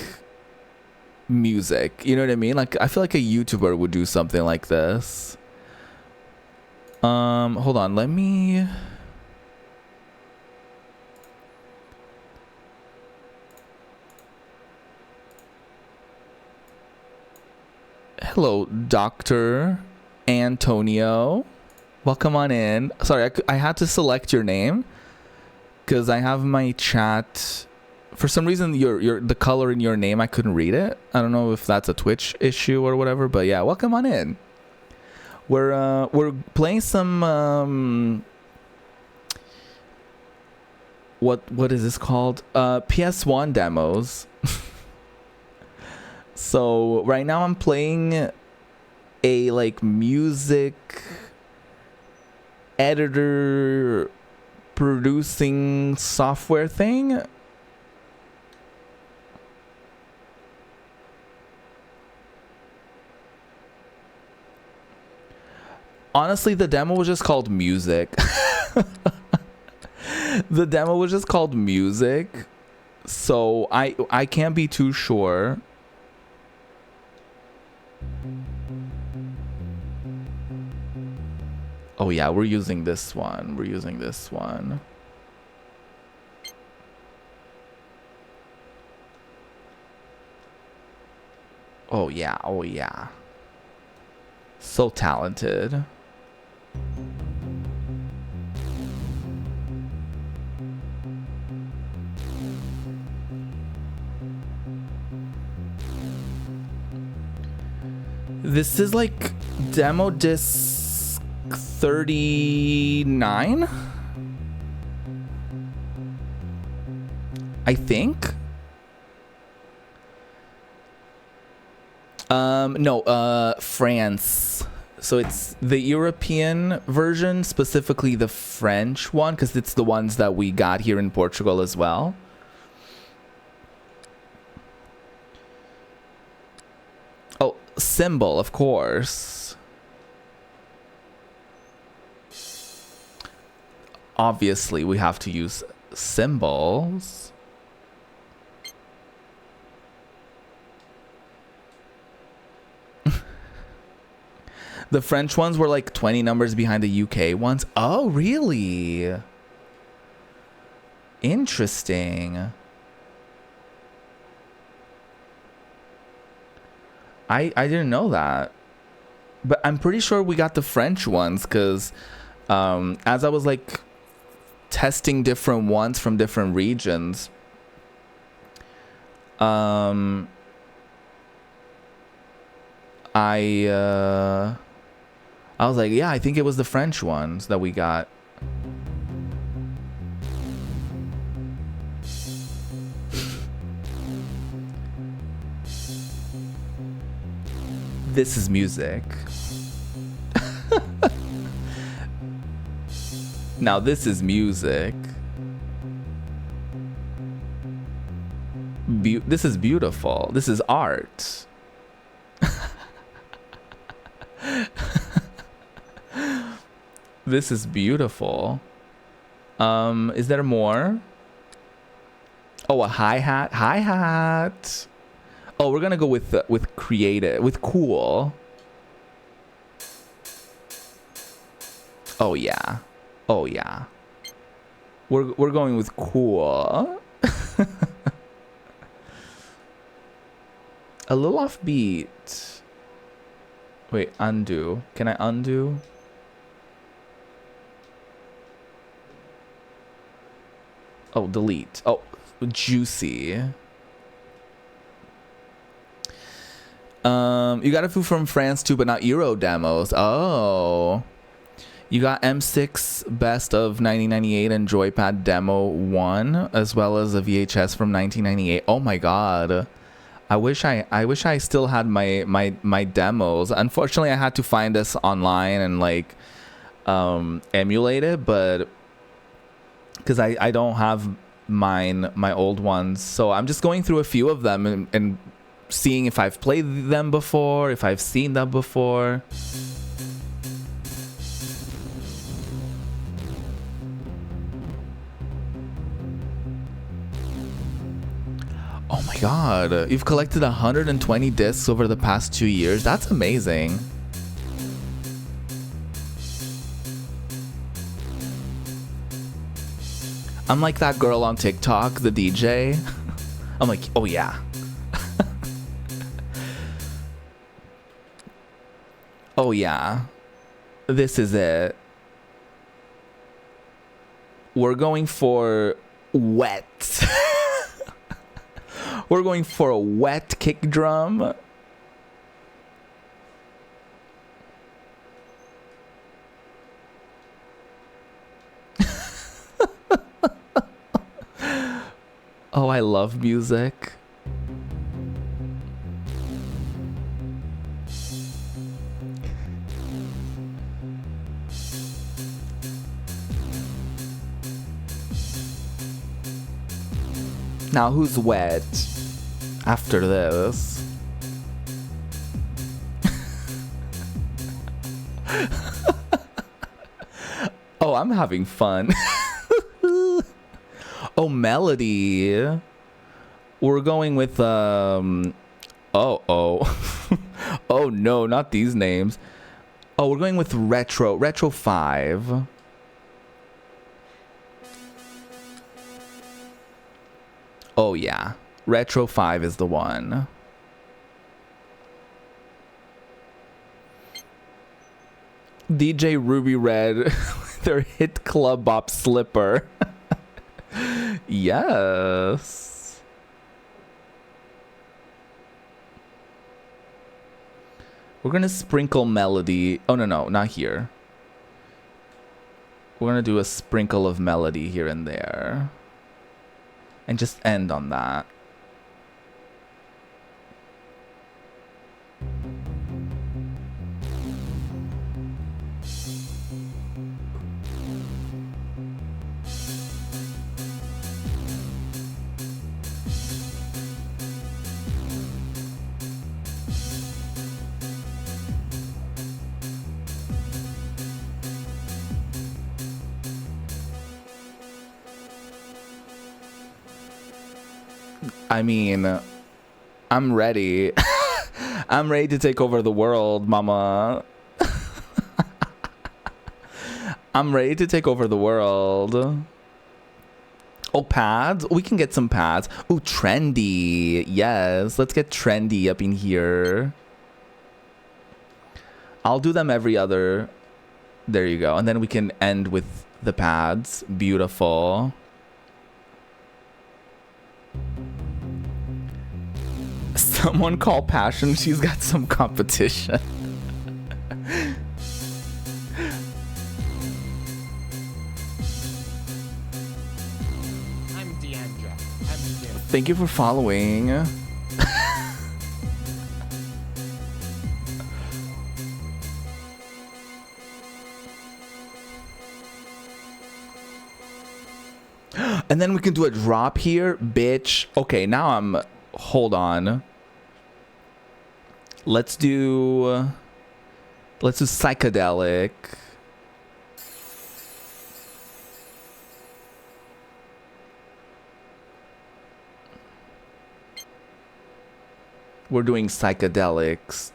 music. You know what I mean? Like I feel like a YouTuber would do something like this. Hold on, let me Hello, Dr. Antonio. Welcome on in. Sorry, I had to select your name because I have my chat. For some reason, the color in your name, I couldn't read it. I don't know if that's a Twitch issue or whatever, but yeah, welcome on in. We're playing some what is this called? PS1 demos. So right now I'm playing a like music editor producing software thing. Honestly, the demo was just called music. The demo was just called music. So I can't be too sure. Oh yeah, we're using this one. We're using this one. Oh yeah, oh yeah. So talented. This is like demo disc 39, I think. No, France. So it's the European version, specifically the French one, because it's the ones that we got here in Portugal as well. Oh, symbol, of course. Obviously, we have to use symbols. The French ones were like 20 numbers behind the UK ones. Oh, really? Interesting. I didn't know that. But I'm pretty sure we got the French ones because as I was like testing different ones from different regions, I was like, yeah, I think it was the French ones that we got. This is music. Now this is music. This is beautiful. This is art. This is beautiful. Is there more? Oh, a hi-hat. Hi-hat. Oh, we're gonna go with creative, with cool. Oh yeah. Oh yeah. We're going with cool. A little offbeat. Wait, undo. Can I undo? Oh, delete. Oh, juicy. You got a few from France too, but not Euro demos. Oh. You got M6 Best of 1998 and Joypad Demo 1, as well as a VHS from 1998. Oh my god. I wish I still had my demos. Unfortunately, I had to find this online and like emulate it, but because I don't have my old ones. So I'm just going through a few of them and seeing if I've played them before, if I've seen them before. Oh my god, you've collected 120 discs over the past 2 years. That's amazing. I'm like that girl on TikTok, the DJ. I'm like, oh yeah. Oh yeah. This is it. We're going for wet. We're going for a wet kick drum. Oh, I love music. Now who's wet after this? Oh, I'm having fun. Oh, melody. We're going with oh. Oh no, not these names. Oh, we're going with Retro 5. Oh yeah, Retro 5 is the one. DJ Ruby Red, their hit club bop slipper. Yes. We're gonna sprinkle melody. Oh no, not here. We're gonna do a sprinkle of melody here and there. And just end on that. I mean, I'm ready. I'm ready to take over the world, mama. I'm ready to take over the world. Oh, pads? We can get some pads. Ooh, trendy. Yes, let's get trendy up in here. I'll do them every other. There you go. And then we can end with the pads. Beautiful. Someone call Passion. She's got some competition. I'm Deandra. Thank you for following. And then we can do a drop here, bitch. Okay, now I'm... Hold on. Let's do psychedelic. We're doing psychedelics.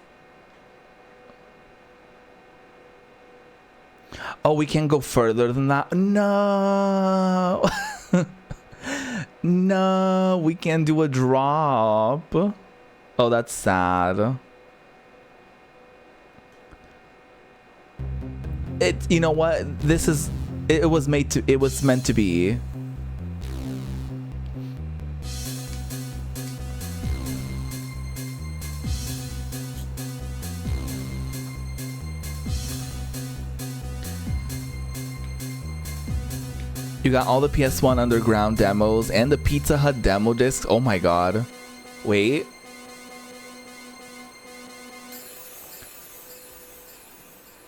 Oh, we can't go further than that. No. No, we can't do a drop. Oh, that's sad. You know what? It was meant to be. You got all the PS1 Underground demos and the Pizza Hut demo discs. Oh my god. Wait.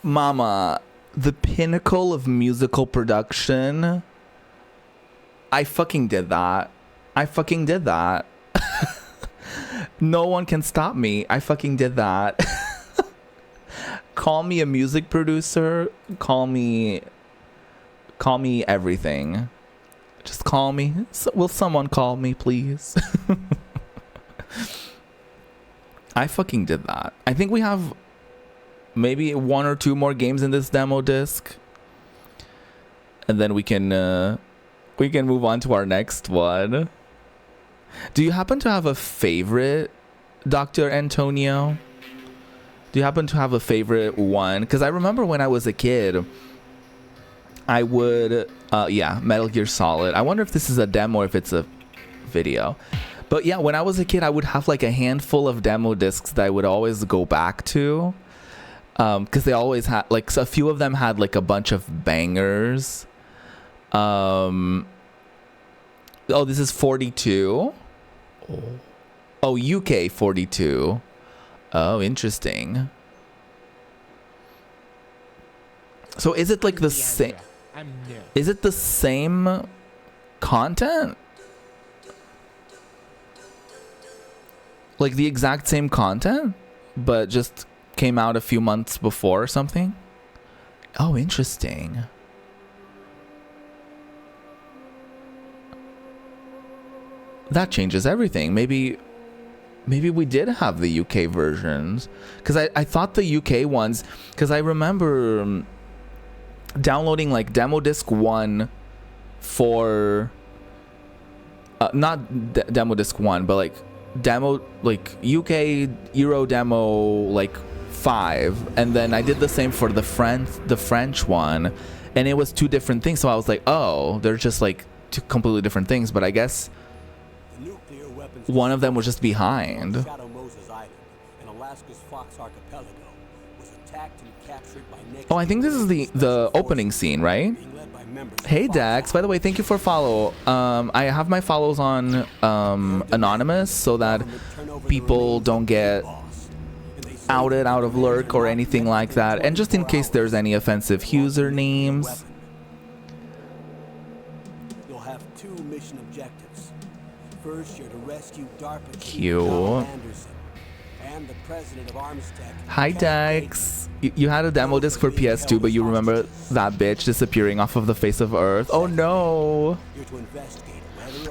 Mama, the pinnacle of musical production. I fucking did that. I fucking did that. No one can stop me. I fucking did that. Call me a music producer. Call me everything. Just call me. Will someone call me, please? I fucking did that. I think we have maybe 1 or 2 more games in this demo disc, and then we can move on to our next one. Do you happen to have a favorite, Dr. Antonio? Do you happen to have a favorite one? Because I remember when I was a kid, I would, yeah, Metal Gear Solid. I wonder if this is a demo or if it's a video. But yeah, when I was a kid, I would have like a handful of demo discs that I would always go back to. Because they always had, like, so a few of them had like a bunch of bangers. Oh, this is 42. Oh, UK 42. Oh, interesting. So is it like the same? Is it the same content? Like the exact same content, but just came out a few months before or something? Oh, interesting. That changes everything. Maybe we did have the UK versions, because I thought the UK ones, because I remember downloading like demo disc 1 for not demo disc 1, but like demo, like UK Euro Demo like 5, and then I did the same for the French one, and it was 2 different things. So I was like, oh, they're just like 2 completely different things. But I guess one of them was just behind. Oh, I think this is the opening scene, right? Hey Dax, by the way, thank you for follow. I have my follows on anonymous so that people don't get outed out of lurk or anything like that, and just in case there's any offensive usernames. You'll have 2 mission objectives. First, you're to rescue DARPA Cute. Anderson and the president of Armstead. Hi Dax. You had a demo disc for PS2, but you remember that bitch disappearing off of the face of Earth? Oh no!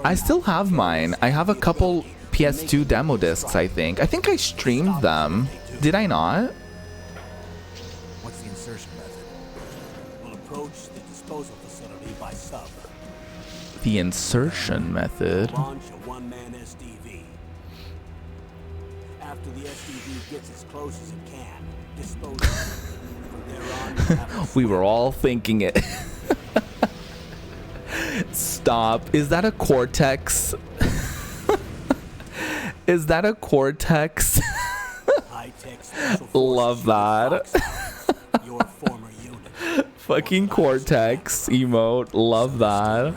I still have mine. I have a couple PS2 demo discs, I think. I think I streamed them. Did I not? What's the insertion method? We'll approach the disposal facility by sub. The insertion method? Launch a 1-man SDV. After the SDV gets as close as it can, dispose of it. From there on, you have to We were all thinking it. Stop. Is that a Cortex? Is that a Cortex? high-tech special Love forces that. Foxhound, your former unit. Fucking Cortex emote. Love that.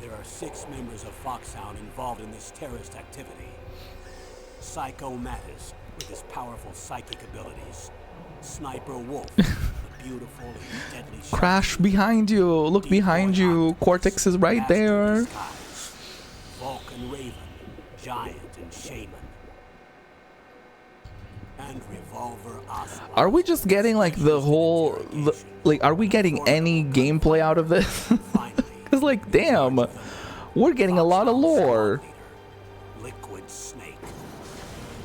There are 6 members of Foxhound involved in this terrorist activity. Psycho Mattis, with his powerful psychic abilities. Sniper Wolf, the beautiful and deadly shot. Crash behind you. Look behind you. Cortex is right there. Vulcan Raven, Giant and Shaman. And Revolver Oswald. Are we just getting like the whole... Like, are we getting any gameplay out of this? Because like, damn. We're getting a lot of lore. Liquid Snake.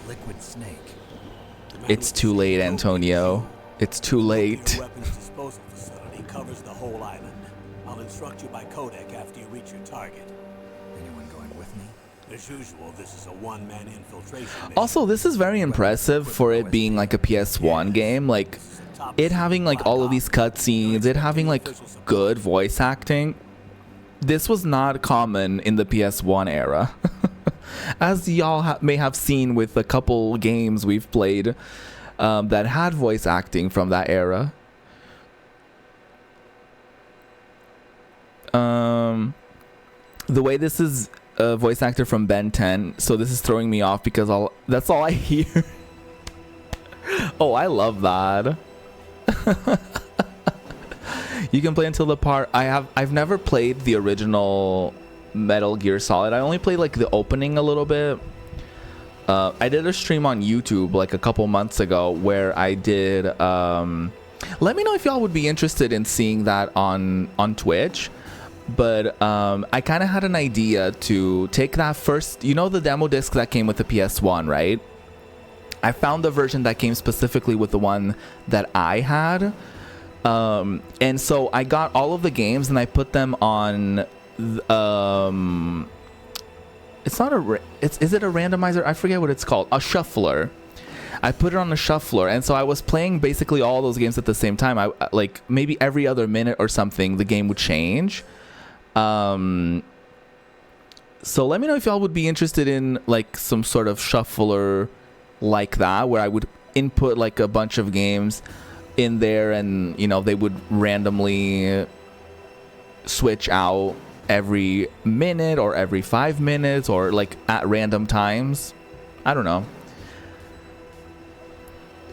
Liquid Snake. It's too late, Antonio. It's too late. Your weapons disposal facility covers the whole island. I'll instruct you by codec after you reach your target. Anyone going with me? As usual, this is a 1-man infiltration mission. Also, this is very impressive for it being like a PS1 game. Like, it having like all of these cutscenes, it having like good voice acting. This was not common in the PS1 era. As y'all may have seen with a couple games we've played that had voice acting from that era. The way this is a voice actor from Ben 10, so this is throwing me off because that's all I hear. Oh, I love that. You can play until the part I've never played the original Metal Gear Solid. I only played like the opening a little bit. I did a stream on YouTube like a couple months ago where I did let me know if y'all would be interested in seeing that on Twitch. But I kind of had an idea to take that first, you know, the demo disc that came with the PS1, right? I found the version that came specifically with the one that I had. And so I got all of the games and I put them on it's not a is it a randomizer? I forget what it's called. A shuffler. I put it on a shuffler, and so I was playing basically all those games at the same time. I like maybe every other minute or something the game would change. So let me know if y'all would be interested in like some sort of shuffler like that, where I would input like a bunch of games in there, and you know they would randomly switch out every minute or every 5 minutes or like at random times. I don't know.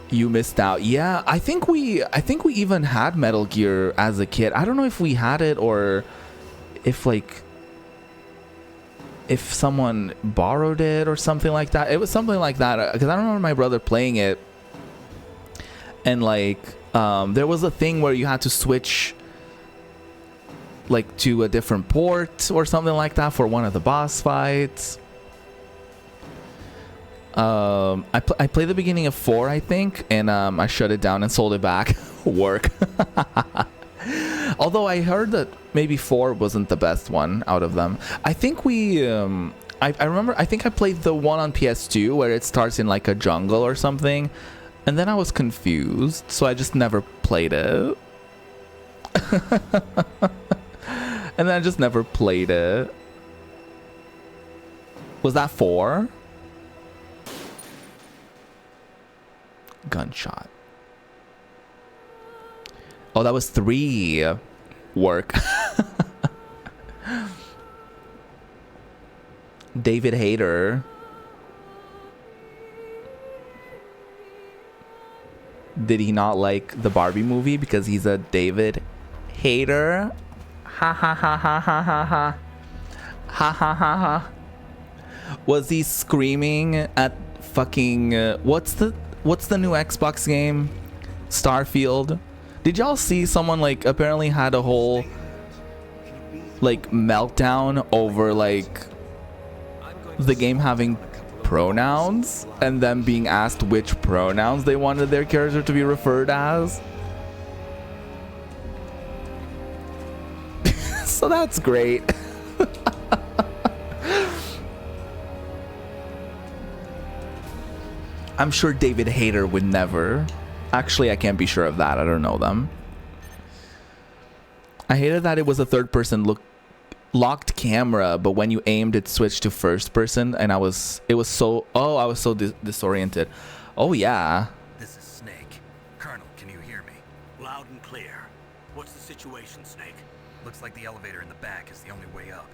You missed out. Yeah, I think we even had Metal Gear as a kid. I don't know if we had it or if someone borrowed it or something like that. It was something like that because I remember my brother playing it, and like there was a thing where you had to switch like to a different port or something like that for one of the boss fights. I played the beginning of 4, I think, and I shut it down and sold it back. Work. Although I heard that maybe 4 wasn't the best one out of them. I think we I remember, I think I played the one on PS2 where it starts in like a jungle or something, and then I was confused, so I just never played it. And then I just never played it. Was that 4? Gunshot. Oh, that was 3. Work. David Hayter. Did he not like the Barbie movie because he's a David Hayter? Ha ha ha ha ha ha ha. Ha ha ha ha. Was he screaming at fucking what's the new Xbox game? Starfield. Did y'all see someone like apparently had a whole like meltdown over like the game having pronouns and them being asked which pronouns they wanted their character to be referred as? So that's great. I'm sure David Hayter would never. Actually, I can't be sure of that. I don't know them. I hated that it was a third person locked camera, but when you aimed it switched to first person, and I was so disoriented. Oh yeah. This is Snake. Colonel, can you hear me? Loud and clear. What's the situation, Snake? Looks like the elevator in the back is the only way up.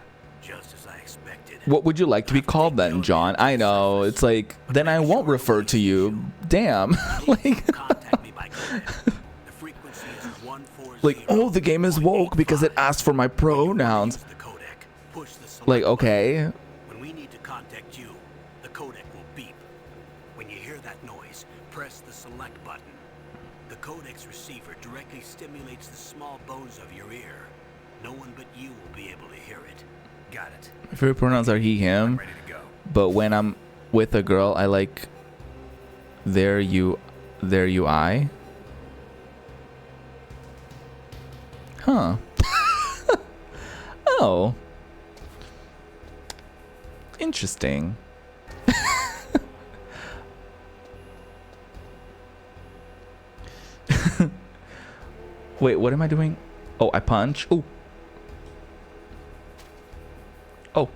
Just as I expected. What would you like to be called then, John? I know, it's like, then I won't refer to you. Damn. Like, Contact me by codec. The frequency is 140. like, oh, the game is woke because it asked for my pronouns. The codec. Push the select Like, okay. button. When we need to contact you, the codec will beep. When you hear that noise, press the select button. The codec's receiver directly stimulates the small bones of your ear. No one but you will be able to hear it. Got it. My favorite pronouns are he, him. Ready to go. But when I'm with a girl, I like there you I. Huh. Oh. Interesting. Wait, what am I doing? Oh, I punch. Ooh. Oh.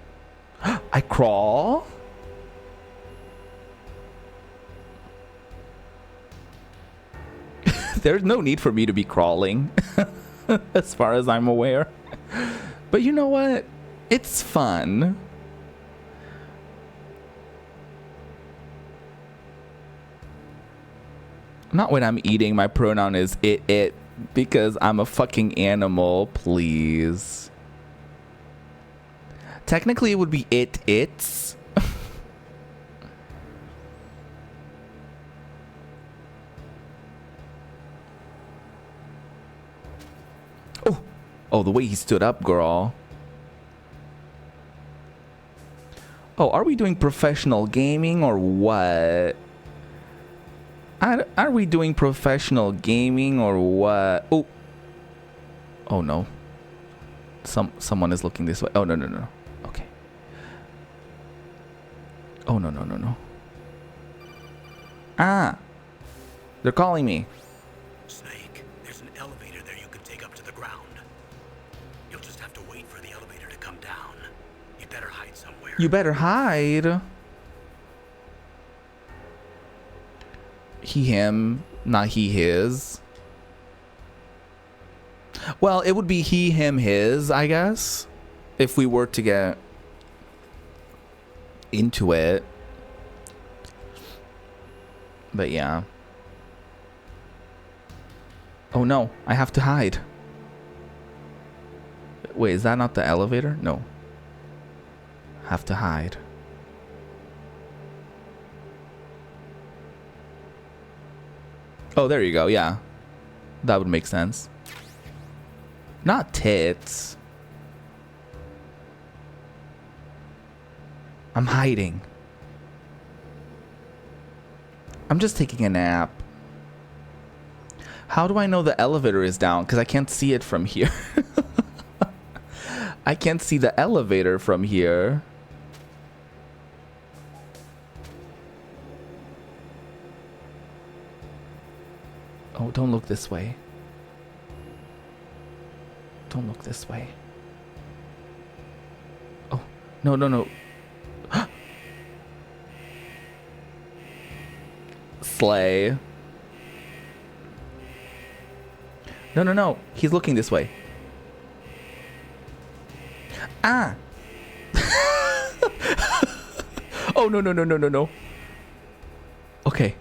I crawl? There's no need for me to be crawling. As far as I'm aware. But you know what? It's fun. Not when I'm eating. My pronoun is it, because I'm a fucking animal, please. Technically, it would be it's. Oh, the way he stood up, girl. Oh, are we doing professional gaming or what? Are we doing professional gaming or what? Oh. Oh no. Someone is looking this way. Oh no. Okay. Oh no. Ah. They're calling me. Snake, there's an elevator there you can take up to the ground. You'll just have to wait for the elevator to come down. You better hide somewhere. You better hide. He, him, not he, his. Well, it would be he, him, his, I guess. If we were to get into it. But yeah. Oh no, I have to hide. Wait, is that not the elevator? No. Have to hide. Oh, there you go. Yeah. That would make sense. Not tits. I'm hiding. I'm just taking a nap. How do I know the elevator is down? Because I can't see it from here. I can't see the elevator from here. Oh, don't look this way. Don't look this way. Oh, no. Slay. No, no, no. He's looking this way. Ah. Oh, no, no, no, no, no, no. Okay.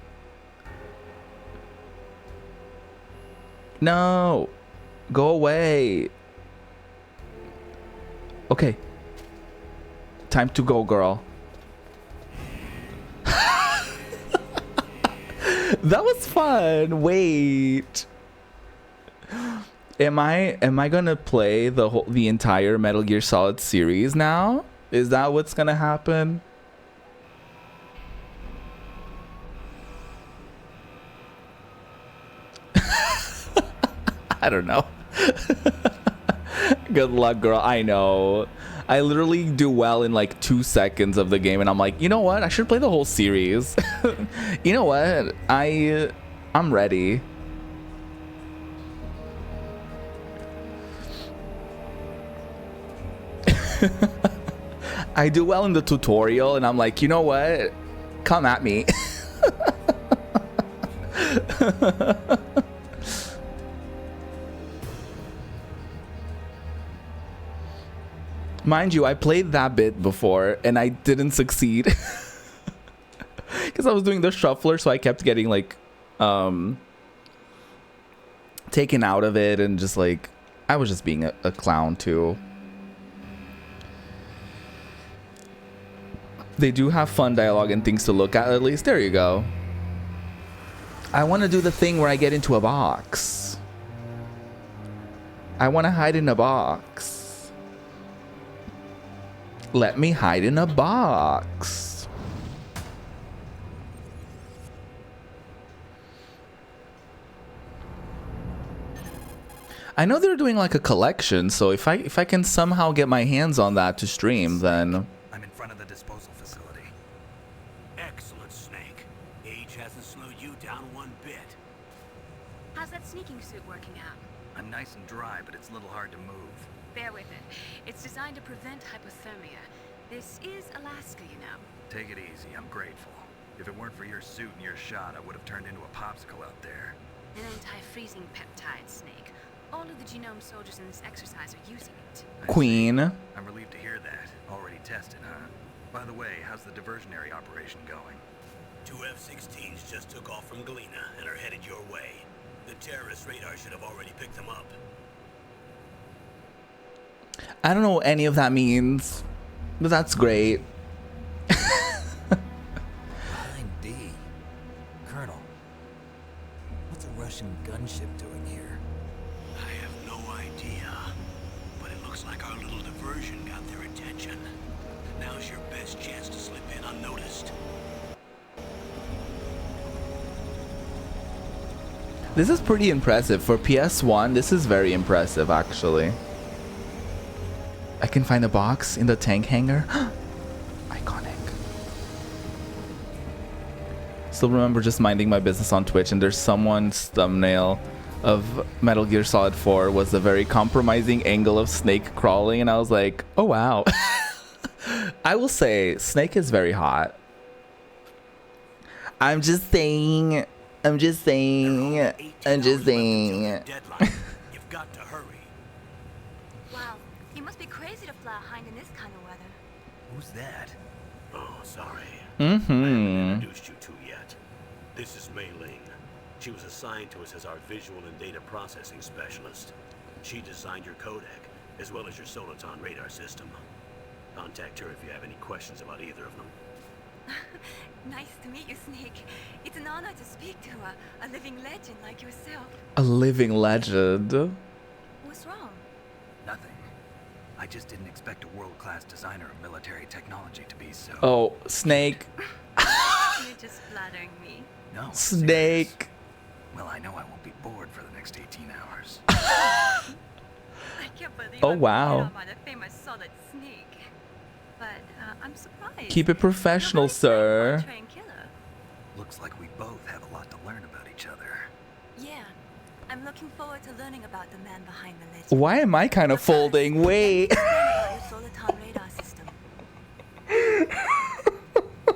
No. Go away. Okay. Time to go, girl. That was fun. Wait. Am I gonna play the entire Metal Gear Solid series now? Is that what's gonna happen? I don't know. Good luck, girl. I know. I literally do well in like 2 seconds of the game, and I'm like, you know what? I should play the whole series. You know what? I'm ready. I do well in the tutorial, and I'm like, you know what? Come at me. Mind you, I played that bit before and I didn't succeed. Because I was doing the shuffler, so I kept getting like taken out of it, and just like I was just being a clown too. They do have fun dialogue and things to look at least. There you go. I want to do the thing where I get into a box. I want to hide in a box. Let me hide in a box. I know they're doing like a collection, so if I can somehow get my hands on that to stream, then I'm in front of the disposal facility. Excellent, Snake. Age hasn't slowed you down one bit. How's that sneaking suit working out? I'm nice and dry, but it's a little hard to move. Bear with it. It's designed to prevent hypothermia. This is Alaska, you know. Take it easy, I'm grateful. If it weren't for your suit and your shot, I would have turned into a popsicle out there. An anti-freezing peptide, Snake. All of the genome soldiers in this exercise are using it. I Queen. see. I'm relieved to hear that. Already tested, huh? By the way, how's the diversionary operation going? 2 F-16s just took off from Galena and are headed your way. The terrorist radar should have already picked them up. I don't know what any of that means, but that's great. Line D. Colonel, what's a Russian gunship doing here? I have no idea, but it looks like our little diversion got their attention. Now's your best chance to slip in unnoticed. This is pretty impressive. For PS1, this is very impressive, actually. I can find a box in the tank hangar. Iconic. Still remember just minding my business on Twitch, and there's someone's thumbnail of Metal Gear Solid 4 was a very compromising angle of Snake crawling, and I was like, oh wow. I will say, Snake is very hot. I'm just saying. I'm just saying. I'm just saying. Deadline. You've got to hurry. Wow, you must be crazy to fly a hind in this kind of weather. Who's that? Oh, sorry. I Mm-hmm. haven't introduced you to yet. This is Mei Ling. She was assigned to us as our visual and data processing specialist. She designed your codec, as well as your Soliton radar system. Contact her if you have any questions about either of them. Nice to meet you, Snake. It's an honor to speak to a living legend like yourself. A living legend. What's wrong? Nothing. I just didn't expect a world-class designer of military technology to be so... Oh, Snake. You're just flattering me. No, serious. Snake. Well, I know I won't be bored for the next 18 hours. I can't believe Oh, I'm wow. put on by the famous Solid Snake. But I'm surprised. Keep it professional, You're very sir. trained killer. Looks like we both have a lot to learn about each other. Yeah, I'm looking forward to learning about the man behind the legend. Why am I kind of folding? Wait. Learn about your Soliton radar system.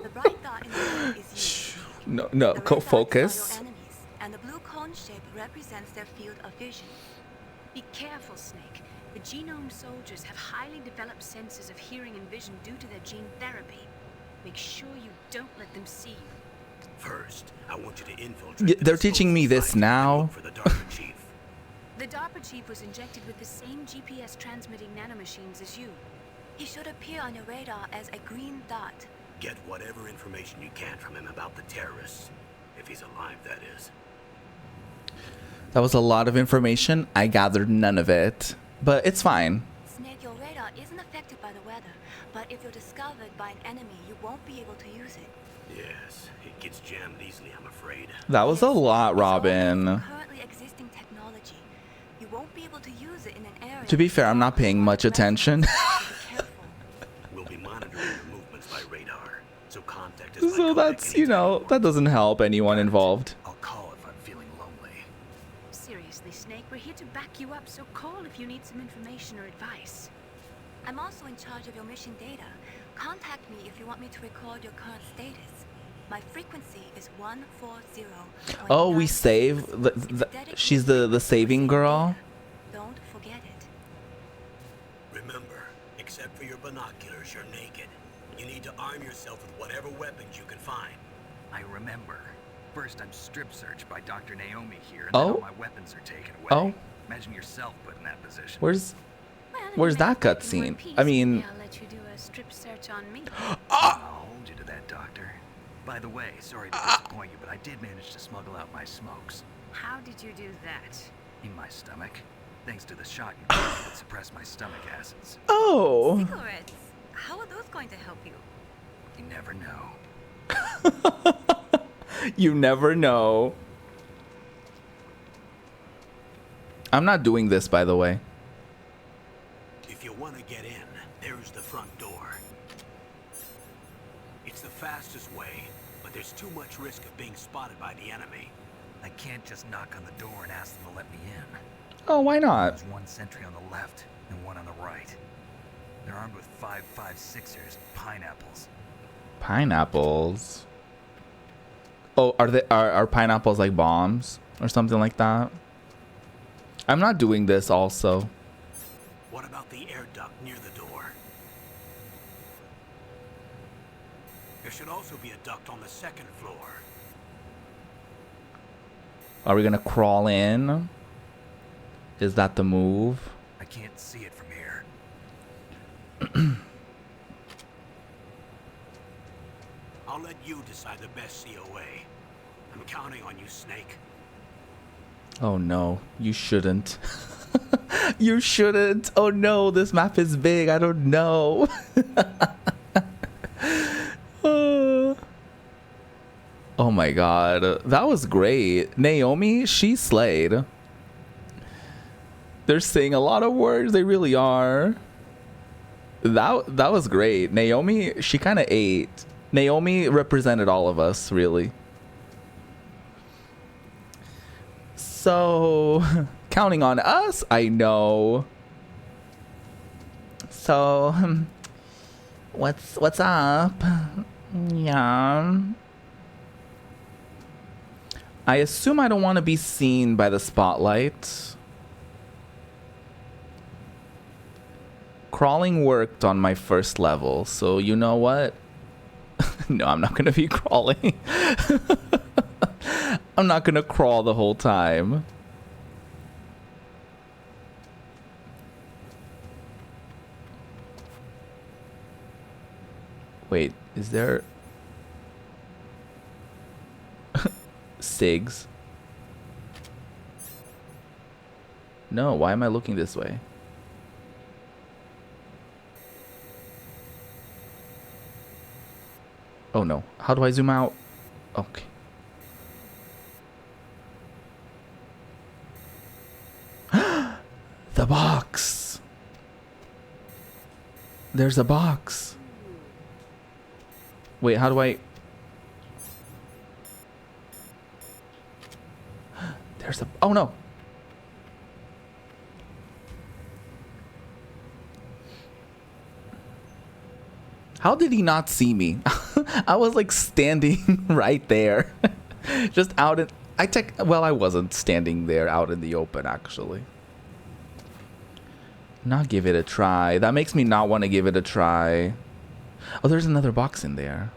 The bright dot in the middle is you. No, The red co dots are focus. your enemies, and the blue cone cone shape represents their field of vision. Be careful, Snake. The genome soldiers have highly developed senses of hearing and vision due to their gene therapy. Make sure you don't let them see you. First, I want you to infiltrate. They're teaching me this now. For the DARPA chief. The DARPA chief was injected with the same GPS transmitting nanomachines as you. He should appear on your radar as a green dot. Get whatever information you can from him about the terrorists. If he's alive, that is. That was a lot of information. I gathered none of it, but it's fine. Snake, your radar isn't affected by the weather, but if you're discovered by an enemy, you won't be able to use it. Yes, it gets jammed easily, I'm afraid. That was a lot, It's all Robin. currently existing technology. You won't be able to use it in an area. To be fair, I'm not paying much attention. Be careful. We'll be monitoring your movements by radar, so contact us. So that's, you know, that doesn't help anyone involved. I'll call if I'm feeling lonely. Seriously, Snake, we're here to back you up, so call if you need some information or advice. I'm also in charge of your mission data. Contact me if you want me to record your current status. My frequency is 140. Oh, we save. She's the saving girl. Don't forget it. Remember, except for your binoculars, you're naked. You need to arm yourself with whatever weapons you can find. I remember. First, I'm strip searched by Dr. Naomi here, and Oh. then all my weapons are taken away. Oh. Imagine yourself put in that position. Where's Well, Where's you that may have taken cutscene? one piece, I mean- maybe I'll let you do a strip search on me. I'll hold you to that, Doctor. By the way, sorry to disappoint you, but I did manage to smuggle out my smokes. How did you do that? In my stomach. Thanks to the shot you gave me that suppressed my stomach acids. Oh. Cigarettes. How are those going to help you? You never know. You never know. I'm not doing this, by the way. If you want to get in, there's the front door. It's the fastest way, but there's too much risk of being spotted by the enemy. I can't just knock on the door and ask them to let me in. Oh, why not? There's one sentry on the left and one on the right. They're armed with 5.56ers, pineapples. Pineapples. Oh, are pineapples like bombs or something like that? I'm not doing this also. What about the air duct near the door? There should also be a duct on the second floor. Are we gonna crawl in? Is that the move? I can't see it from here. I'll let you decide the best COA. I'm counting on you, Snake. Oh no, you shouldn't. You shouldn't. Oh no, this map is big. I don't know. Oh my god, that was great. Naomi, she slayed. They're saying a lot of words. They really are. That was great. Naomi, she kind of ate. Naomi represented all of us, really. So, counting on us, I know. So, what's up? Yeah. I assume I don't want to be seen by the spotlight. Crawling worked on my first level, so you know what? No, I'm not gonna be crawling. I'm not gonna crawl the whole time. Wait, is there SIGs? No, why am I looking this way? Oh no, how do I zoom out? Okay. The box. There's a box. Wait, how do I? There's a. Oh no. How did he not see me? I was like standing right there. Just out in. Well, I wasn't standing there out in the open, actually. Not give it a try. That makes me not want to give it a try. Oh, there's another box in there.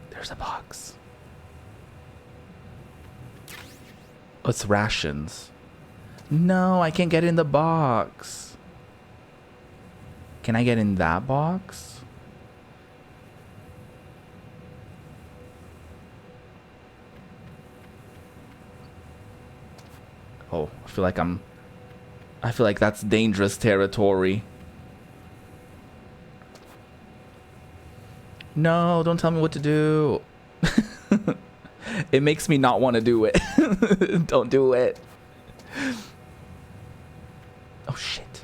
There's a box. Oh, it's rations. No, I can't get in the box. Can I get in that box? Oh, I feel like that's dangerous territory. No, don't tell me what to do. It makes me not want to do it. Don't do it. Oh, shit.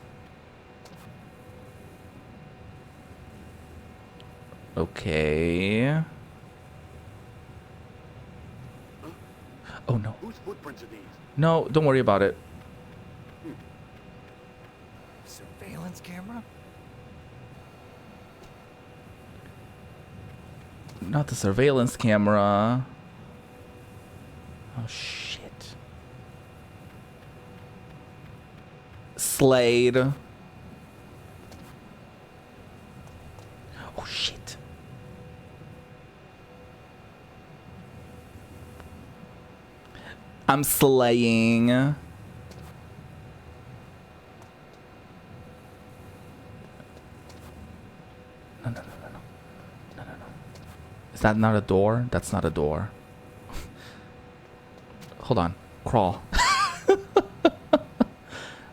Okay. Oh, no. Whose footprints are these? No, don't worry about it. Surveillance camera? Not the surveillance camera. Oh, shit. Slade. Oh, shit. I'm slaying. No, no, no, no, no. No, no, no. Is that not a door? That's not a door. Hold on. Crawl.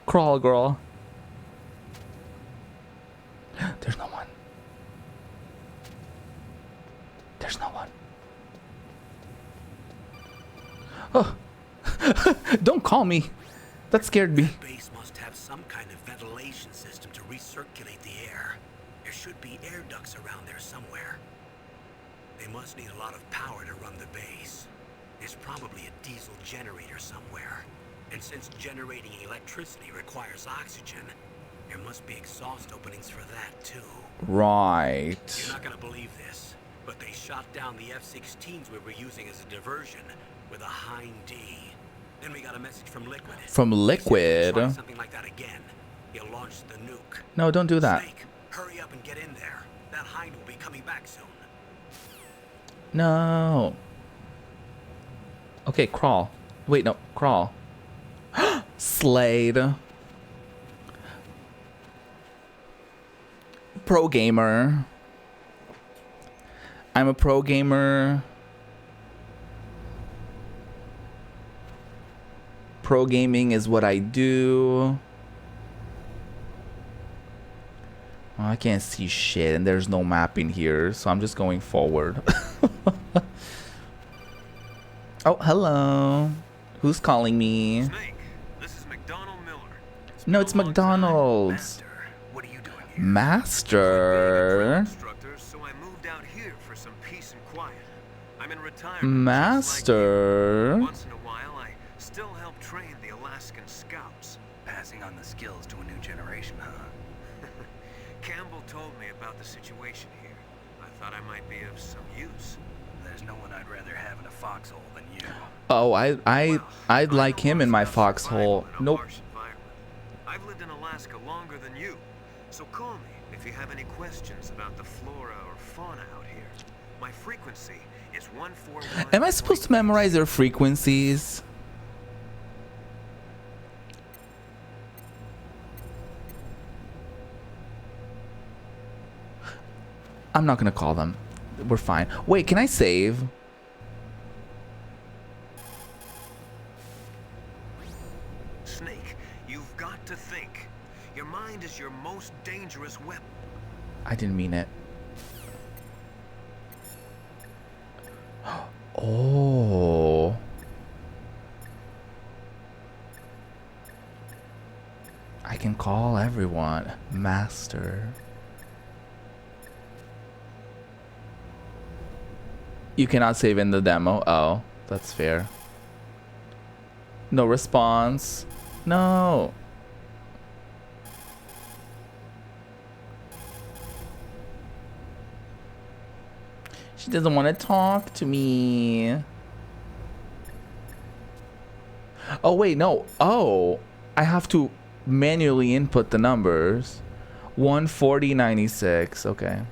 Crawl, girl. There's no one. There's no one. Oh. Don't call me. That scared me. The base must have some kind of ventilation system to recirculate the air. There should be air ducts around there somewhere. They must need a lot of power to run the base. There's probably a diesel generator somewhere. And since generating electricity requires oxygen, there must be exhaust openings for that too. Right. You're not gonna believe this, but they shot down the F-16s we were using as a diversion with a Hind D. Then we got a message from Liquid. From He said if we Liquid? try something like that again, he'll launch the nuke. No, don't do that. Snake, hurry up and get in there. That Hind will be coming back soon. No. Okay, crawl. Wait, no, crawl. Slade. Pro gamer. I'm a pro gamer. Pro gaming is what I do. Well, I can't see shit, and there's no map in here, so I'm just going forward. Oh, hello. Who's calling me? Snake, this is McDonald Miller. No, it's McDonald's. Master, what are you doing here? Master? Instructors, so I moved out here for some peace and quiet. I'm in retirement. Master? Once in a while, I still help train the Alaskan Scouts. Passing on the skills to a new generation, huh? Campbell told me about the situation here. I thought I might be of some use. There's no one I'd rather have in a foxhole than you. Oh, I'd I like know him in my about foxhole. survival in a Nope. harsh environment. I've lived in Alaska longer than you, so call me if you have any questions about the flora or fauna out here. My frequency is 141. Am I supposed to memorize their frequencies? I'm not gonna call them. We're fine. Wait, can I save? Snake, you've got to think. Your mind is your most dangerous weapon. I didn't mean it. Oh. I can call everyone Master. You cannot save in the demo. Oh, that's fair. No response. No. She doesn't want to talk to me. Oh, wait, no. Oh, I have to manually input the numbers. 140.96. Okay.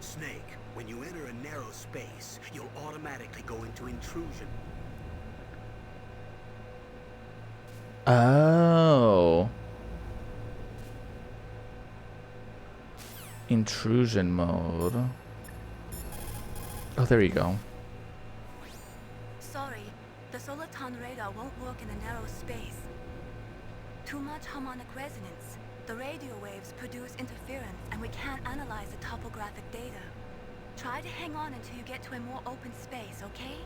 Snake, when you enter a narrow space, you'll automatically go into intrusion. Oh. Intrusion mode. Oh, there you go. Sorry, the Soliton radar won't work in a narrow space. Too much harmonic resonance. The radio waves produce interference, and we can't analyze the topographic data. Try to hang on until you get to a more open space, okay?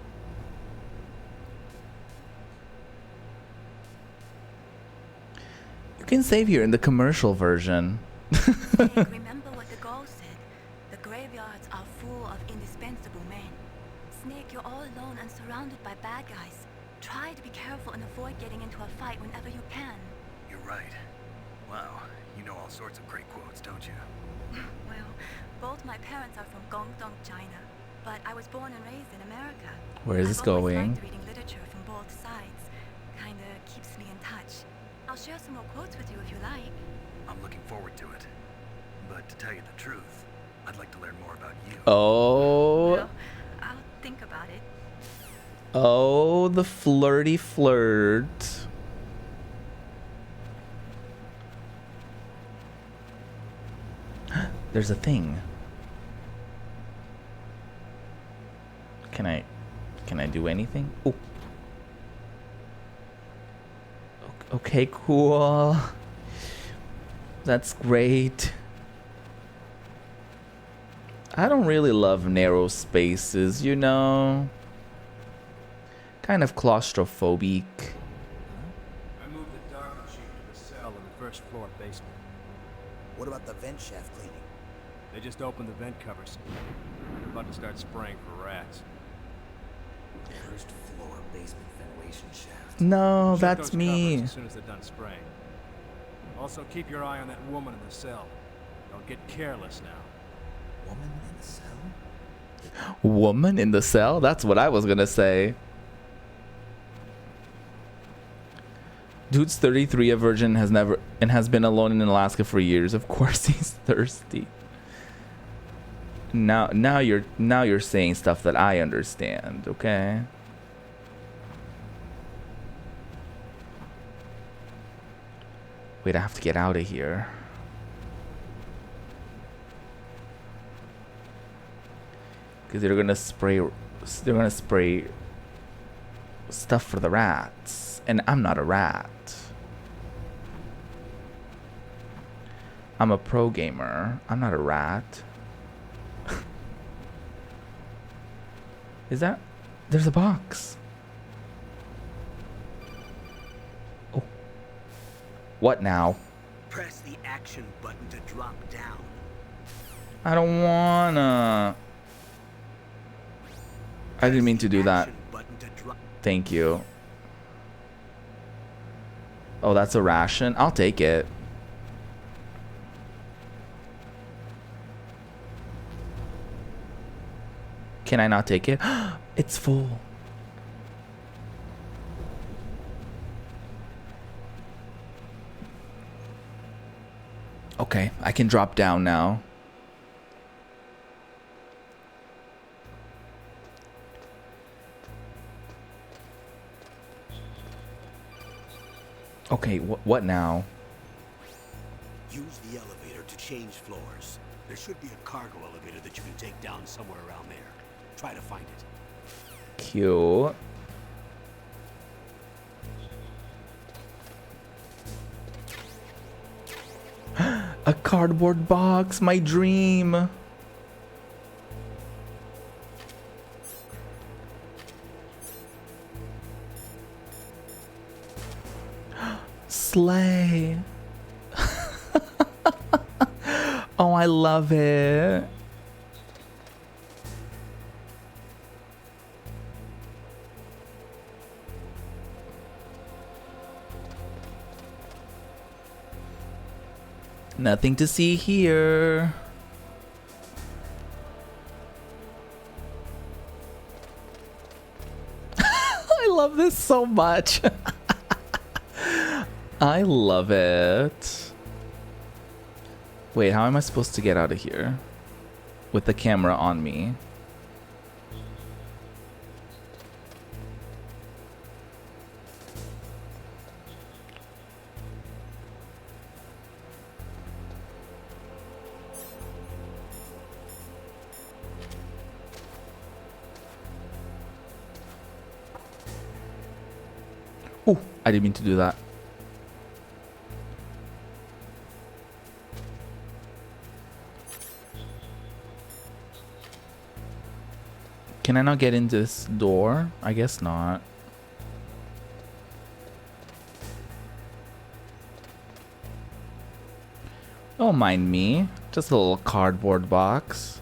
You can save here in the commercial version. Snake, remember what the girl said. The graveyards are full of indispensable men. Snake, you're all alone and surrounded by bad guys. Try to be careful and avoid getting into a fight whenever you can. You're right. Wow, you know all sorts of great quotes, don't you? Well, both my parents are from Guangdong, China, but I was born and raised in America. Where is this I've always going? liked reading literature from both sides. Kinda keeps me in touch. I'll share some more quotes with you if you like. I'm looking forward to it. But to tell you the truth, I'd like to learn more about you. Oh. Well, I'll think about it. Oh, the flirty flirt. There's a thing. Can I do anything? Oh. Okay, cool. That's great. I don't really love narrow spaces, you know. Kind of claustrophobic. I moved the dark machine to the cell in the first floor basement. What about the vent shaft cleaning? They just opened the vent covers. They're about to start spraying for rats. First floor basement ventilation shaft. No, Shoot that's those me. covers as soon as they're done spraying. Also, keep your eye on that woman in the cell. Don't get careless now. Woman in the cell? Woman in the cell? That's what I was gonna say. Dude's 33, a virgin, has been alone in Alaska for years. Of course he's thirsty. Now you're saying stuff that I understand, okay? Wait, I have to get out of here. Because they're gonna spray stuff for the rats. And I'm not a rat. I'm a pro gamer. I'm not a rat. Is that? There's a box. Oh. What now? Press the action button to drop down. I don't wanna. I didn't mean to do that. Action button to drop. Thank you. Oh, that's a ration. I'll take it. Can I not take it? It's full. Okay, I can drop down now. Okay, what now? Use the elevator to change floors. There should be a cargo elevator that you can take down somewhere around there. Try to find it. Cute. A cardboard box, my dream. Slay. Oh, I love it. Nothing to see here. I love this so much. I love it. Wait, how am I supposed to get out of here? With the camera on me. Ooh, I didn't mean to do that. Can I not get in this door? I guess not. Don't mind me. Just a little cardboard box.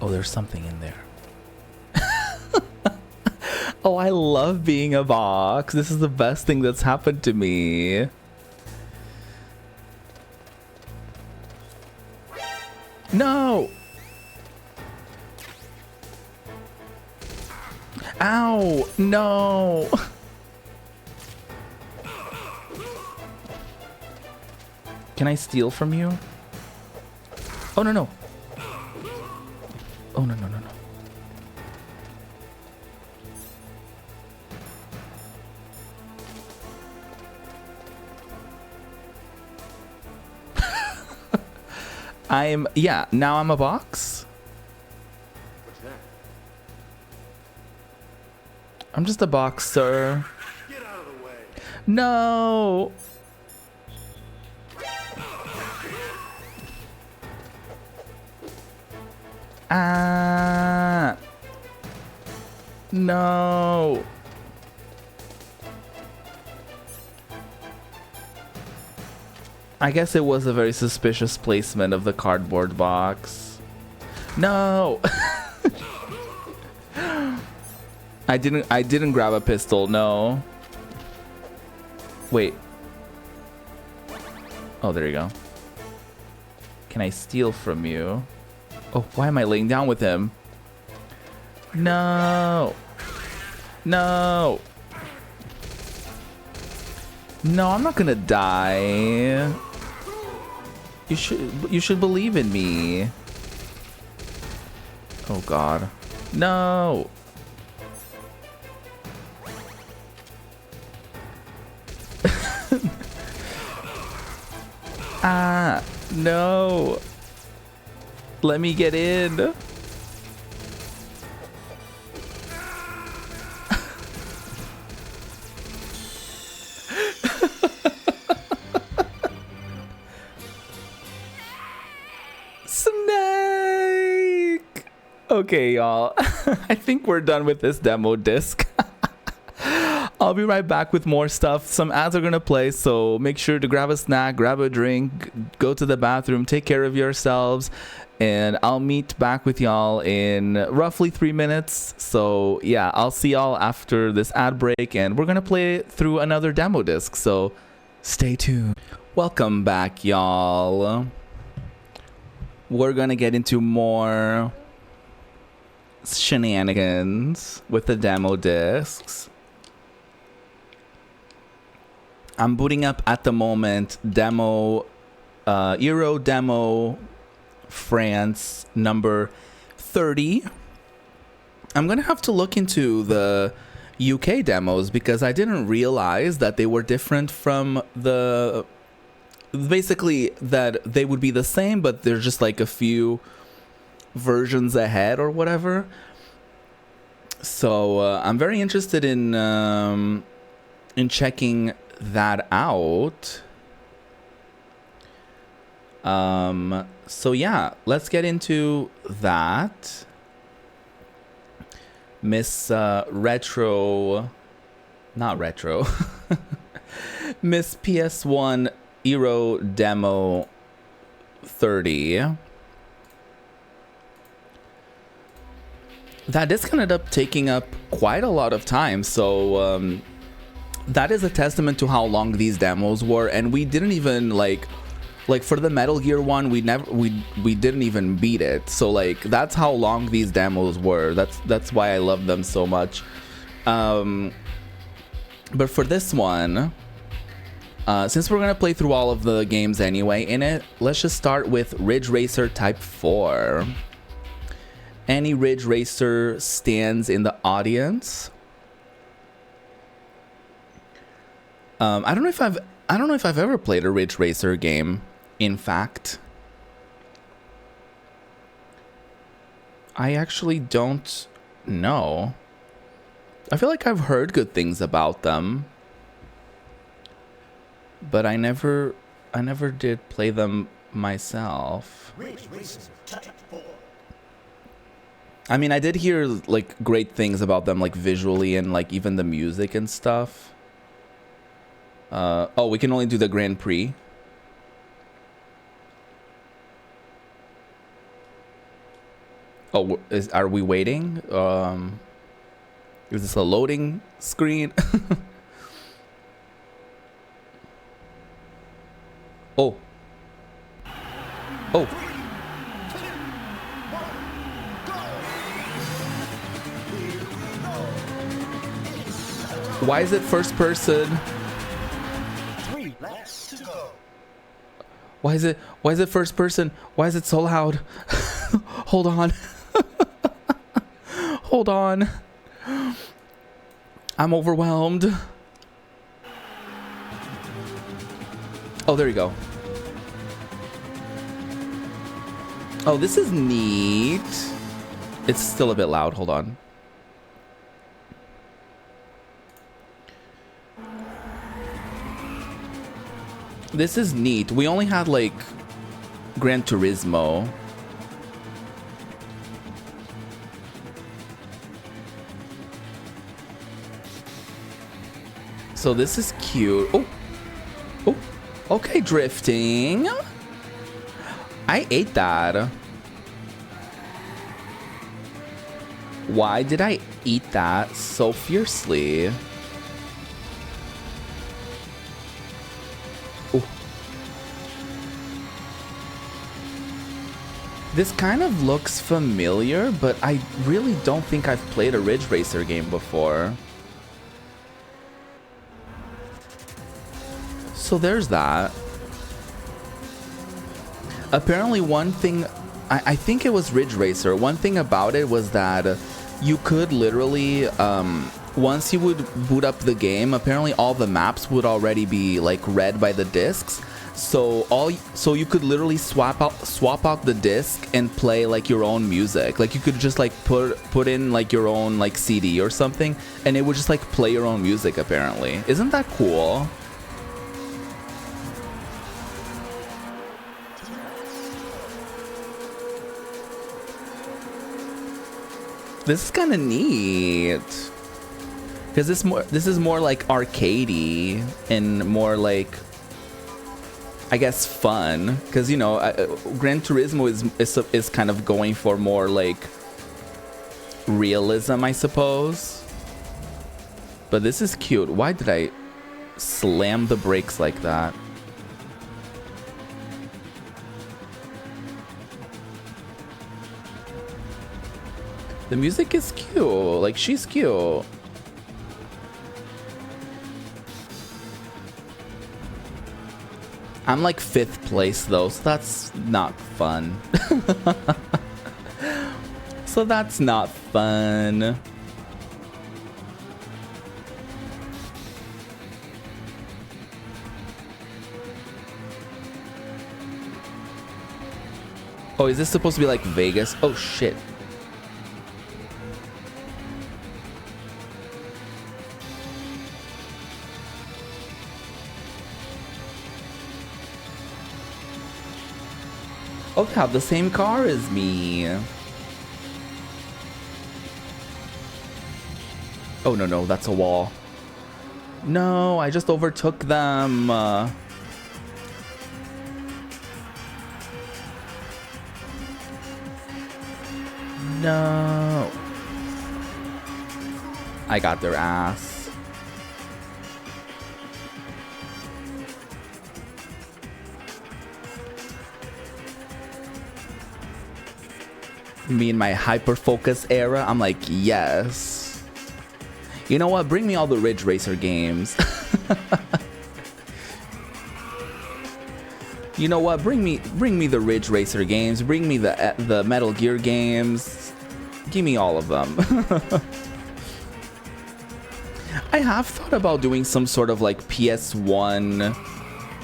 Oh, there's something in there. Oh, I love being a box. This is the best thing that's happened to me. No! Ow! No! Can I steal from you? Oh, no, no. Oh, no, no, no, no. Yeah, now I'm a box. What's that? I'm just a box, sir. Get out of the way. No. Ah. No. I guess it was a very suspicious placement of the cardboard box. No. I didn't grab a pistol, no. Wait. Oh, there you go. Can I steal from you? Oh, why am I laying down with him? No. No. No, I'm not gonna die. You should believe in me. Oh God. No. Ah, no. Let me get in. Snake. Okay, y'all. I think we're done with this demo disc. I'll be right back with more stuff. Some ads are gonna play, so make sure to grab a snack, grab a drink, go to the bathroom, take care of yourselves, and I'll meet back with y'all in roughly 3 minutes. So yeah, I'll see y'all after this ad break, and we're gonna play through another demo disc, so stay tuned. Welcome back, y'all. We're gonna get into more shenanigans with the demo discs. I'm booting up at the moment demo Euro Demo France number 30. I'm gonna have to look into the UK demos because I didn't realize that they were different from the, basically that they would be the same, but they're just like a few versions ahead or whatever. So I'm very interested in checking that out. So yeah, let's get into that. Miss Retro, not Retro, Miss PS1 Euro Demo 30. That disc ended up taking up quite a lot of time, so that is a testament to how long these demos were, and we didn't even like for the Metal Gear one, we didn't even beat it. So like that's how long these demos were. That's why I love them so much. But for this one, since we're gonna play through all of the games anyway in it, let's just start with Ridge Racer Type 4. Any Ridge Racer stands in the audience? I don't know if I've ever played a Ridge Racer game. In fact, I actually don't know. I feel like I've heard good things about them, but I never did play them myself. Ridge Racer Type 4. I mean, I did hear like great things about them, like visually and like even the music and stuff. Oh, we can only do the Grand Prix. Oh, are we waiting? Is this a loading screen? Oh. Oh. Why is it first person? 3 laps to go. Why is it first person? Why is it so loud? Hold on. Hold on. I'm overwhelmed. Oh, there you go. Oh, this is neat. It's still a bit loud. Hold on. This is neat. We only had like Gran Turismo. So this is cute. Oh. Oh. Okay, drifting. I ate that. Why did I eat that so fiercely? This kind of looks familiar, but I really don't think I've played a Ridge Racer game before. So there's that. Apparently one thing, I think it was Ridge Racer, one thing about it was that you could literally, once you would boot up the game, apparently all the maps would already be like read by the discs. So you could literally swap out the disc and play like your own music. Like you could just like put in like your own like CD or something, and it would just like play your own music apparently. Isn't that cool? This is kind of neat. Because this is more like arcadey and more like, I guess, fun. Because, you know, Gran Turismo is kind of going for more like realism, I suppose. But this is cute. Why did I slam the brakes like that? The music is cute. Like, she's cute. I'm like 5th place though, so that's not fun. So that's not fun. Oh, is this supposed to be like Vegas? Oh shit. Oh, they have the same car as me. Oh, no, that's a wall. No, I just overtook them. No. I got their ass. Me in my hyper-focus era, I'm like, yes. You know what? Bring me all the Ridge Racer games. You know what? Bring me the Ridge Racer games. Bring me the Metal Gear games. Give me all of them. I have thought about doing some sort of like PS1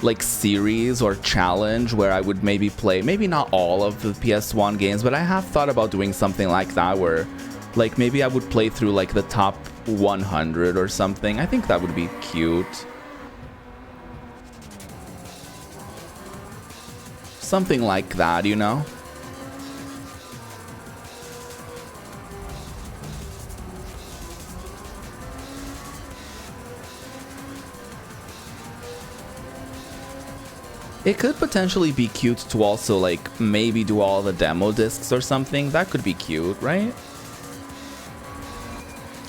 like series or challenge where I would maybe play, maybe not all of the PS1 games, but I have thought about doing something like that where like maybe I would play through like the top 100 or something. I think that would be cute. Something like that, you know? It could potentially be cute to also like maybe do all the demo discs or something. That could be cute, right?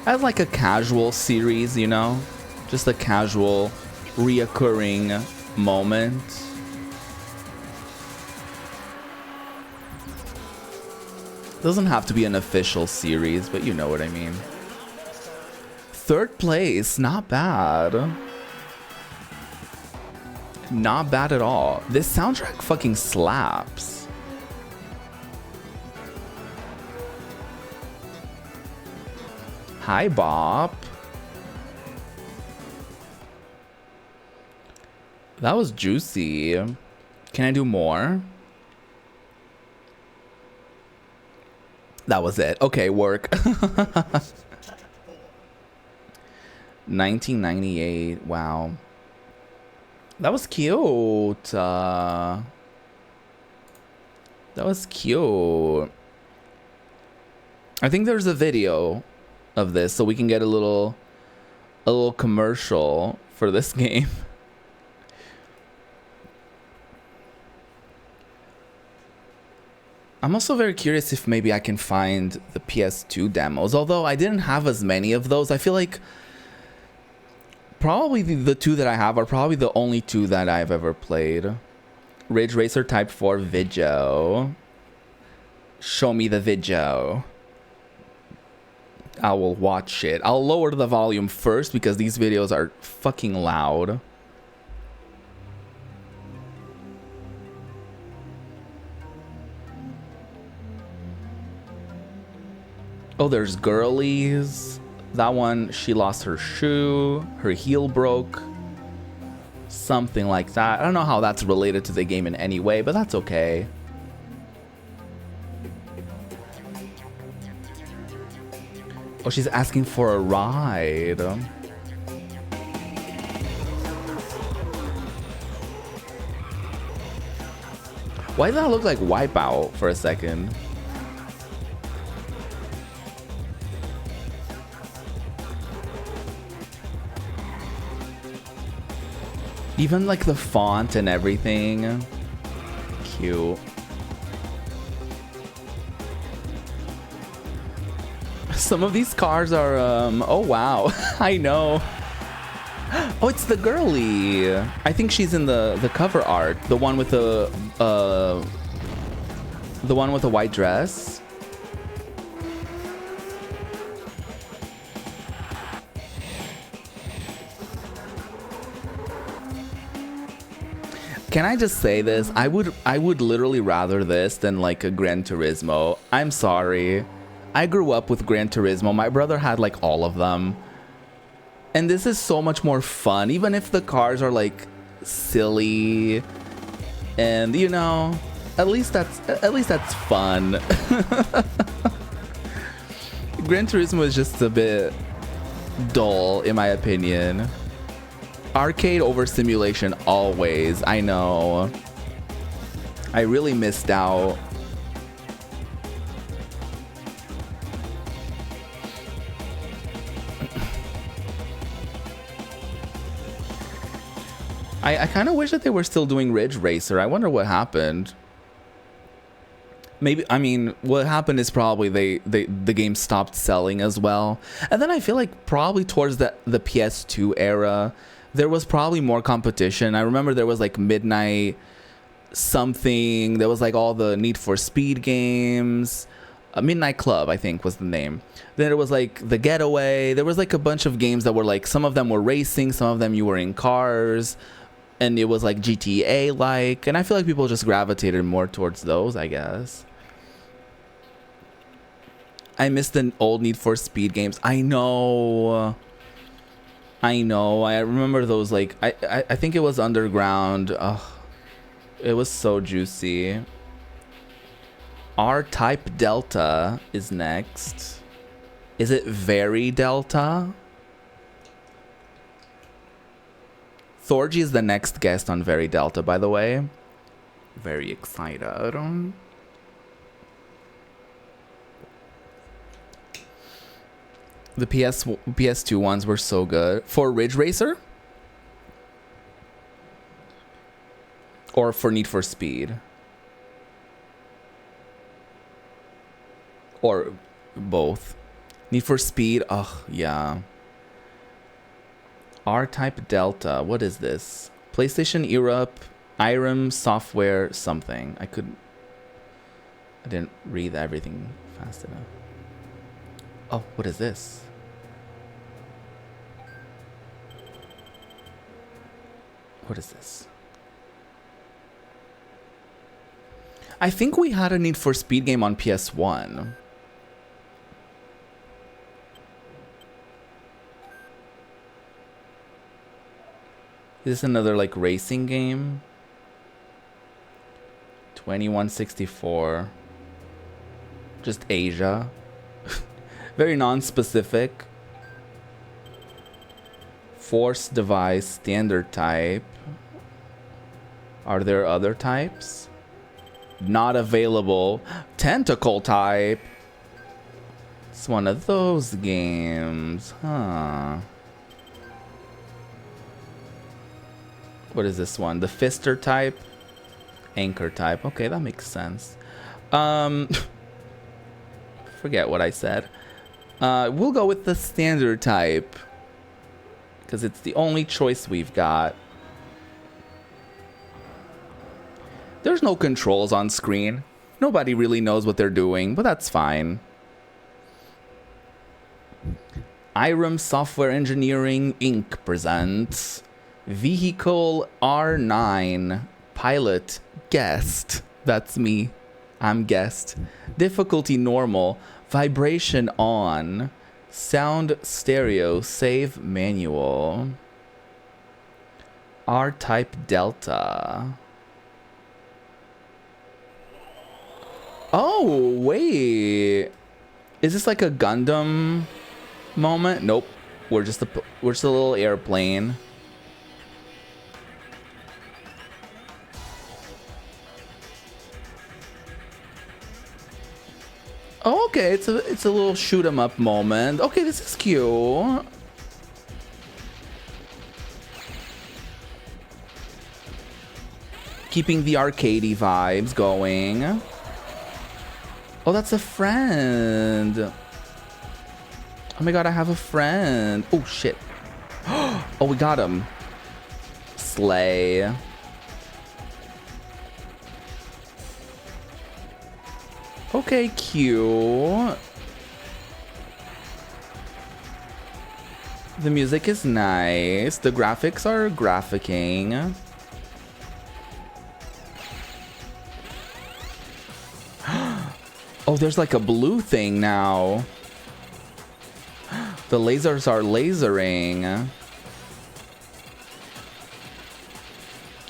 As like a casual series, you know? Just a casual, reoccurring moment. Doesn't have to be an official series, but you know what I mean. 3rd place, not bad. Not bad at all. This soundtrack fucking slaps. Hi, Bop. That was juicy. Can I do more? That was it. Okay, work. 1998. Wow. That was cute. That was cute. I think there's a video of this, so we can get a little commercial for this game. I'm also very curious if maybe I can find the PS2 demos, although I didn't have as many of those. I feel like probably the 2 that I have are probably the only 2 that I've ever played. Ridge Racer Type 4 video. Show me the video. I will watch it. I'll lower the volume first because these videos are fucking loud. Oh, there's girlies. That one, she lost her shoe. Her heel broke. Something like that. I don't know how that's related to the game in any way, but that's okay. Oh, she's asking for a ride. Why did that look like Wipeout for a second? Even like the font and everything. Cute. Some of these cars are, oh wow, I know. Oh, it's the girly. I think she's in the cover art. The one with the white dress. Can I just say this? I would literally rather this than like a Gran Turismo. I'm sorry. I grew up with Gran Turismo. My brother had like all of them. And this is so much more fun, even if the cars are like silly. And you know, at least that's fun. Gran Turismo is just a bit dull in my opinion. Arcade over simulation always. I know. I really missed out. I kind of wish that they were still doing Ridge Racer. I wonder what happened. Maybe, I mean, what happened is probably the game stopped selling as well. And then I feel like probably towards the PS2 era, there was probably more competition. I remember there was like Midnight something. There was like all the Need for Speed games. Midnight Club, I think, was the name. Then it was like The Getaway. There was like a bunch of games that were like, some of them were racing, some of them you were in cars. And it was like GTA-like. And I feel like people just gravitated more towards those, I guess. I miss the old Need for Speed games. I know. I remember those, like, I think it was Underground. Ugh. It was so juicy. R-Type Delta is next. Is it Very Delta? Thorgy is the next guest on Very Delta, by the way. Very excited. The PS2 ones were so good. For Ridge Racer? Or for Need for Speed? Or both? Need for Speed? Oh, yeah. R-Type Delta. What is this? PlayStation Europe, IREM software, something. I didn't read everything fast enough. Oh, what is this? What is this? I think we had a Need for Speed game on PS1. Is this another like racing game? 2164. Just Asia. Very non-specific. Force device, standard type. Are there other types? Not available. Tentacle type. It's one of those games. Huh. What is this one? The Fister type? Anchor type. Okay, that makes sense. Forget what I said. We'll go with the standard type. Because it's the only choice we've got. There's no controls on screen. Nobody really knows what they're doing, but that's fine. IREM Software Engineering Inc. presents Vehicle R9 Pilot Guest. That's me. I'm guest. Difficulty normal. Vibration on. Sound stereo. Save manual. R-Type Delta. Oh, wait. Is this like a Gundam moment? Nope. We're just a little airplane. Oh, okay, it's a little shoot 'em up moment. Okay, this is cute. Keeping the arcadey vibes going. Oh, that's a friend. Oh my god, I have a friend. Oh shit. Oh, we got him. Slay. Okay, cute. The music is nice. The graphics are graphicking. Oh, there's like a blue thing now. The lasers are lasering.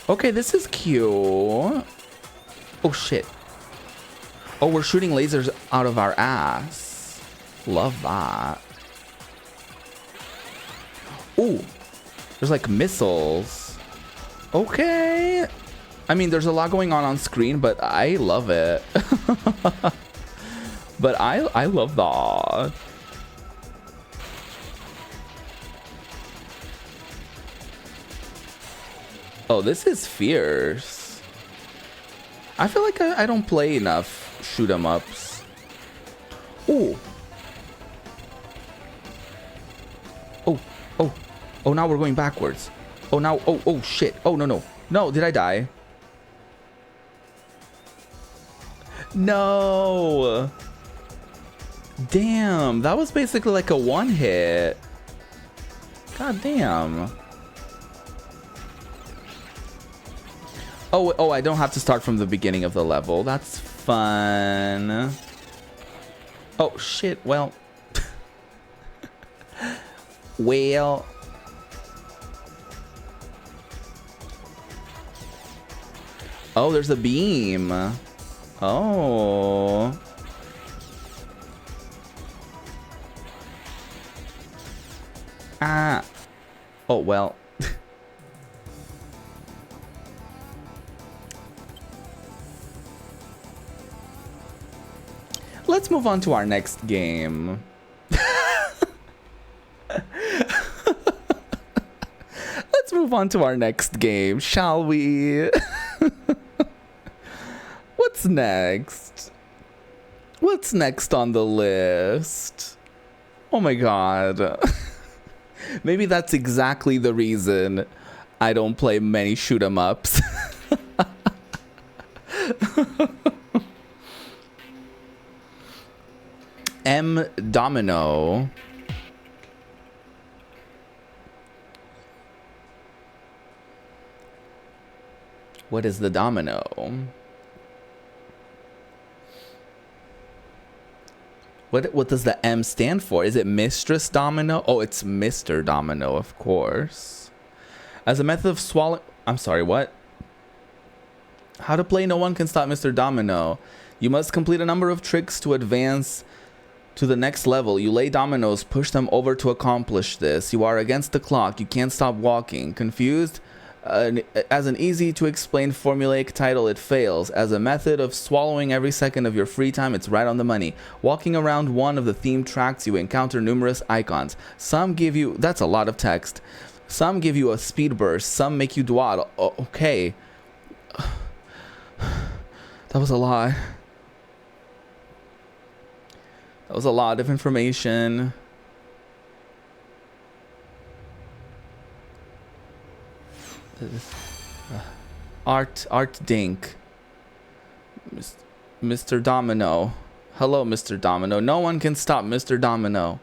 Okay, this is cute. Oh shit. Oh, we're shooting lasers out of our ass. Love that. Ooh, there's like missiles. Okay. I mean, there's a lot going on screen, but I love it. But I love that. Oh, this is fierce. I feel like I don't play enough shoot 'em ups. Ooh. Oh, oh, oh, now we're going backwards. Oh, now, oh, shit. Oh, no. No, did I die? No. Damn, that was basically like a one hit. God damn. Oh, I don't have to start from the beginning of the level. That's fun. Oh, shit. Well. Well. Oh, there's a beam. Oh. Ah. Oh, well. Let's move on to our next game. Let's move on to our next game, shall we? What's next? What's next on the list? Oh my god. Maybe that's exactly the reason I don't play many shoot 'em ups. M Domino. What is the domino? What does the M stand for? Is it Mistress Domino? Oh, it's Mr. Domino, of course. As a method of swallowing... I'm sorry, what? How to play No One Can Stop Mr. Domino. You must complete a number of tricks to advance to the next level. You lay dominoes, push them over to accomplish this. You are against the clock. You can't stop walking. Confused? As an easy to explain formulaic title, it fails. As a method of swallowing every second of your free time, it's right on the money. Walking around one of the themed tracks, you encounter numerous icons. Some give you... That's a lot of text. Some give you a speed burst. Some make you dawdle. Oh, okay. That was a lot. That was a lot of information. Art Dink. Mr. Domino. Hello, Mr. Domino. No one can stop Mr. Domino.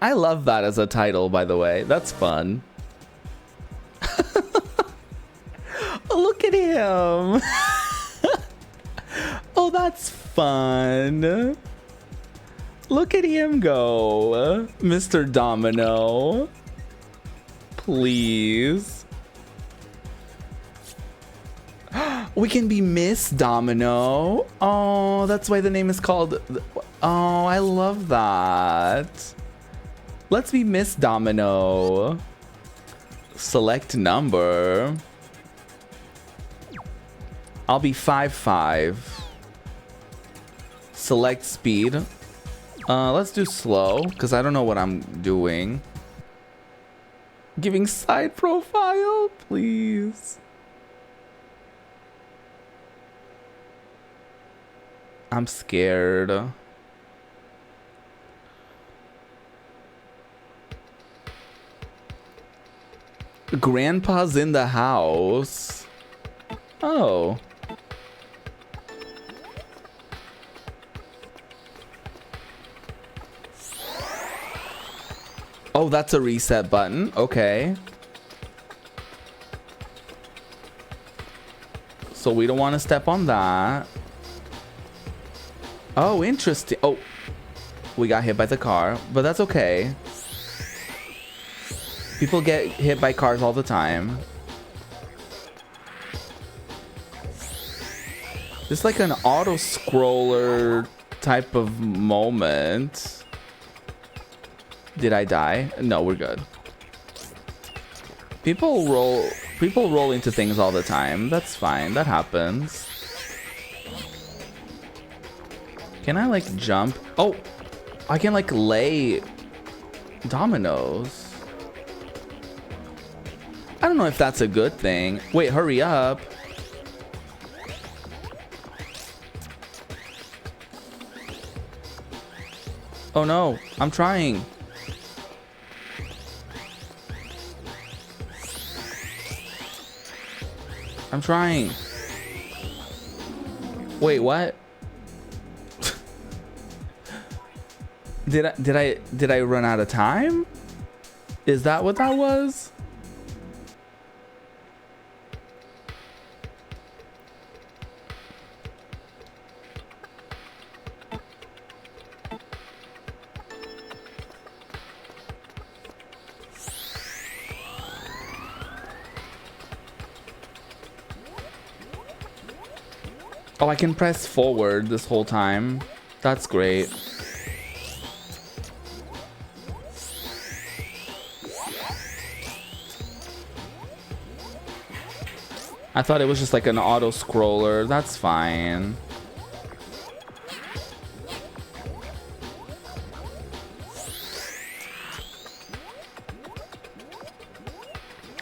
I love that as a title, by the way. That's fun. Look at him. Oh, that's fun. Look at him go. Mr. Domino. Please. We can be Miss Domino. Oh, that's why the name is called... Oh, I love that. Let's be Miss Domino. Select number. I'll be 5'5". Select speed. Let's do slow, because I don't know what I'm doing. Giving side profile, please. I'm scared. Grandpa's in the house. Oh. Oh, that's a reset button. Okay. So we don't want to step on that. Oh, interesting. Oh, we got hit by the car, but that's okay. People get hit by cars all the time. It's like an auto-scroller type of moment. Did I die? No, we're good. People roll into things all the time. That's fine. That happens. Can I like jump? Oh, I can like lay dominoes. I don't know if that's a good thing. Wait, hurry up. Oh no, I'm trying. I'm trying. Wait, what? Did I run out of time? Is that what that was? Oh, I can press forward this whole time. That's great. I thought it was just like an auto scroller. That's fine.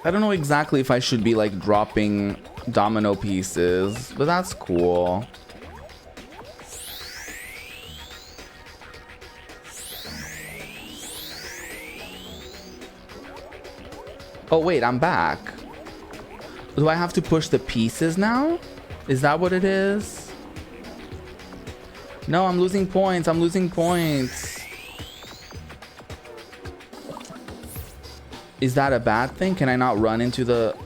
I don't know exactly if I should be like dropping domino pieces, but that's cool. Oh wait, I'm back. Do I have to push the pieces now? Is that what it is? No, I'm losing points. I'm losing points. Is that a bad thing? Can I not run into the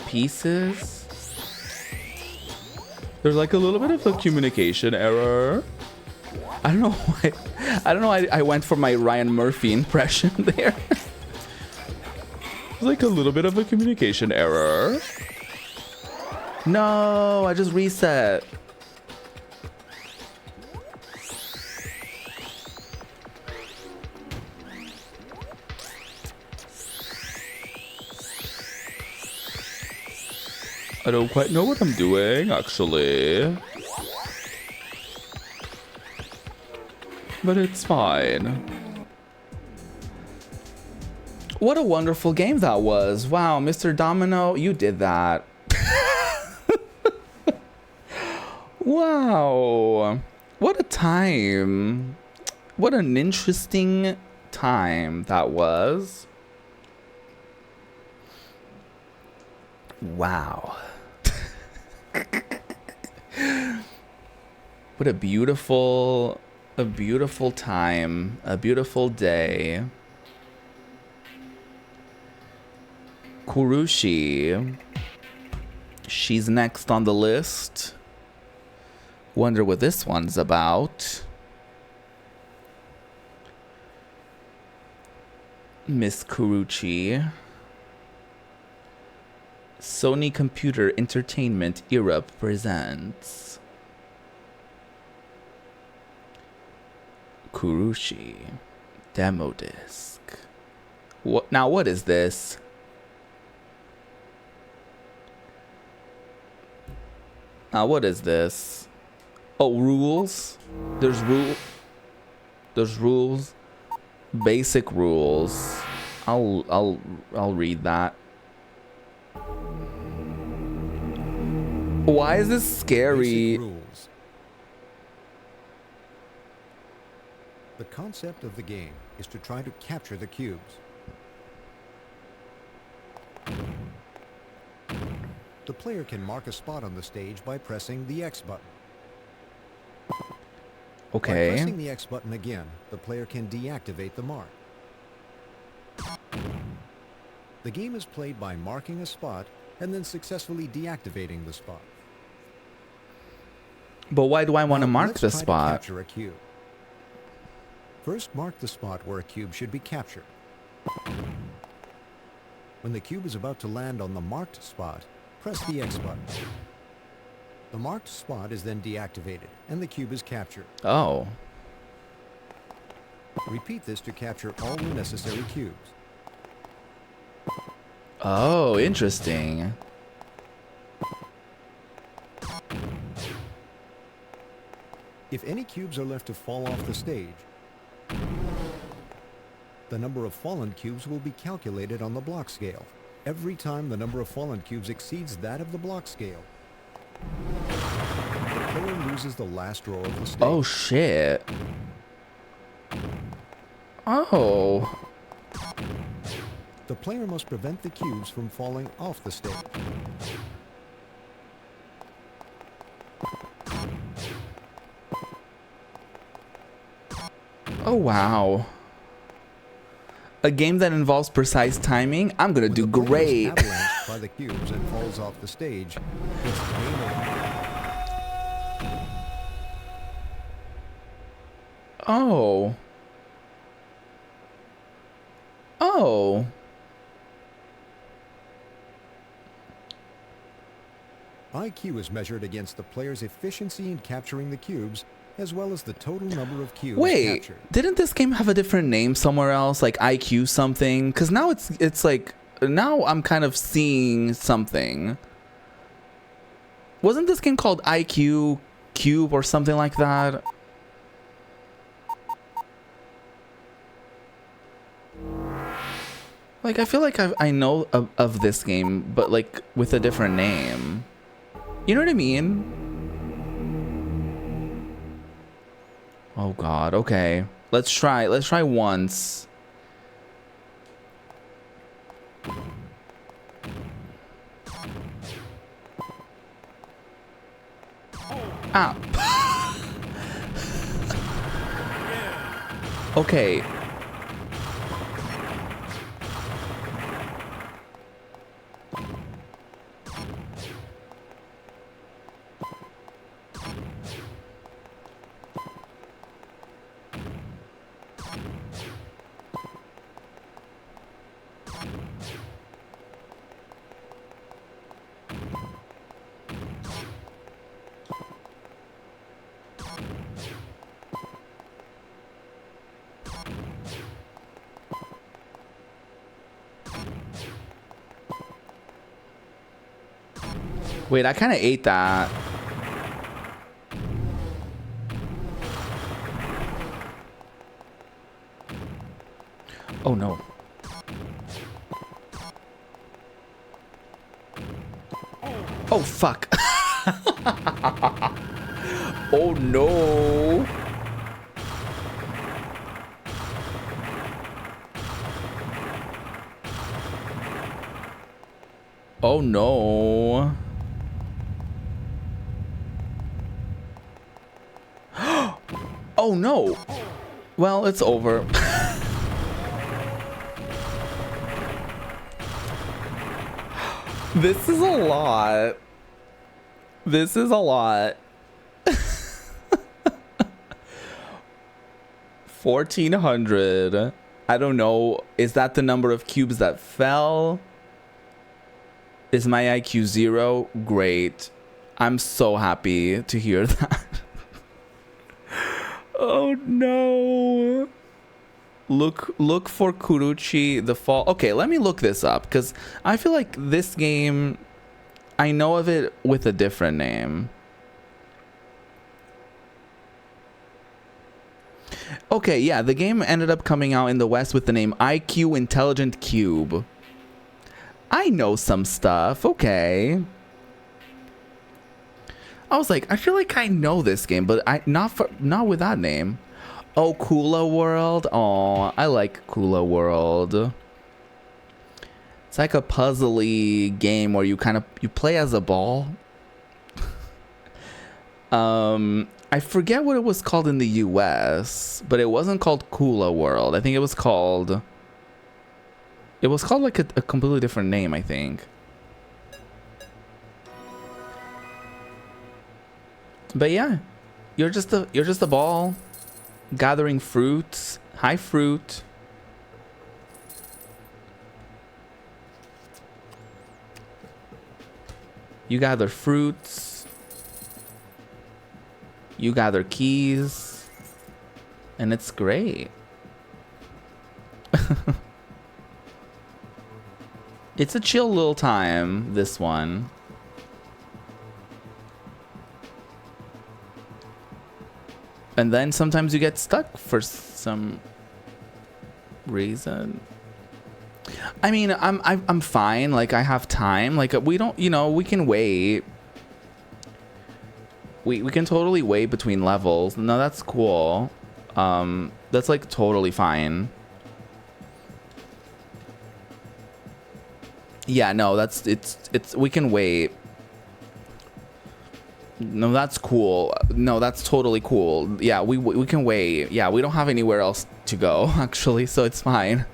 pieces? There's like a little bit of a communication error. I don't know why. I don't know. I went for my Ryan Murphy impression there. Like a little bit of a communication error. No, I just reset. I don't quite know what I'm doing, actually. But it's fine. What a wonderful game that was. Wow, Mr. Domino, you did that. Wow. What a time. What an interesting time that was. Wow. What a beautiful time, a beautiful day. Kurushi. She's next on the list. Wonder what this one's about. Miss Kuruchi. Sony Computer Entertainment Europe presents Kurushi Demo Disc. What now? What is this? Now what is this? Oh, rules. There's rules. Basic rules. I'll read that. Why is this scary? Basic rules. The concept of the game is to try to capture the cubes. The player can mark a spot on the stage by pressing the X button. Okay. By pressing the X button again, the player can deactivate the mark. The game is played by marking a spot and then successfully deactivating the spot. But why do I want to Now, mark let's the try to spot? capture a cube. First, mark the spot where a cube should be captured. When the cube is about to land on the marked spot, press the X button. The marked spot is then deactivated, and the cube is captured. Oh. Repeat this to capture all the necessary cubes. Oh, interesting. If any cubes are left to fall off the stage, the number of fallen cubes will be calculated on the block scale. Every time the number of fallen cubes exceeds that of the block scale, the player loses the last row of the stage. Oh, shit. Oh. The player must prevent the cubes from falling off the stage. Oh, wow. A game that involves precise timing? I'm gonna do great. Avalanched by the cubes and falls off the stage. It's game over. Oh. Oh. IQ is measured against the player's efficiency in capturing the cubes, as well as the total number of cubes Wait, captured. didn't this game have a different name somewhere else, like IQ something? Because now it's like, now I'm kind of seeing something. Wasn't this game called IQ Cube or something like that? Like, I feel like I know of this game, but like with a different name. You know what I mean? Oh God, okay. Let's try once. Ah. Okay. Wait, I kind of ate that. Oh no. Oh fuck. Oh no. Oh no. Oh no. Well, it's over. This is a lot. This is a lot. 1400. I don't know. Is that the number of cubes that fell? Is my IQ 0? Great. I'm so happy to hear that. Oh no. Look for Kuruchi the fall. Okay, let me look this up because I feel like this game, I know of it with a different name. Okay, yeah, the game ended up coming out in the West with the name IQ Intelligent Cube. I know some stuff. Okay. I was like, I feel like I know this game, but not with that name. Oh, Kula World. Oh, I like Kula World. It's like a puzzly game where you play as a ball. I forget what it was called in the US, but it wasn't called Kula World. I think it was called like a completely different name, I think. But yeah, you're just a ball gathering fruits, high fruit. You gather fruits. You gather keys. And it's great. It's a chill little time, this one. And then sometimes you get stuck for some reason. I mean, I'm fine. Like, I have time. Like, we don't, we can wait. We can totally wait between levels. No, that's cool. That's like totally fine. Yeah, no, it's we can wait. No, that's cool. No, that's totally cool. Yeah, we can wait. Yeah, we don't have anywhere else to go actually, so it's fine.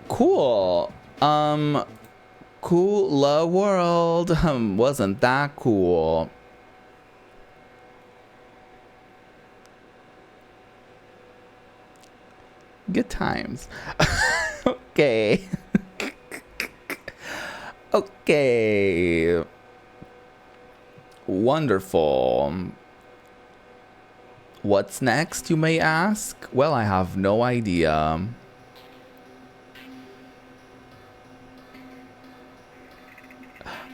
Cool. Cool world. Wasn't that cool? Good times. Okay. Okay. Wonderful. What's next, you may ask? Well, I have no idea.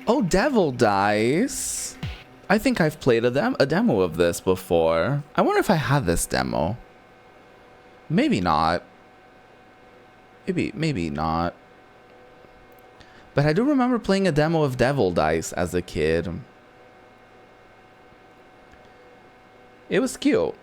Oh, Devil Dice. I think I've played a demo of this before. I wonder if I had this demo. Maybe not. Maybe not. But I do remember playing a demo of Devil Dice as a kid. It was cute.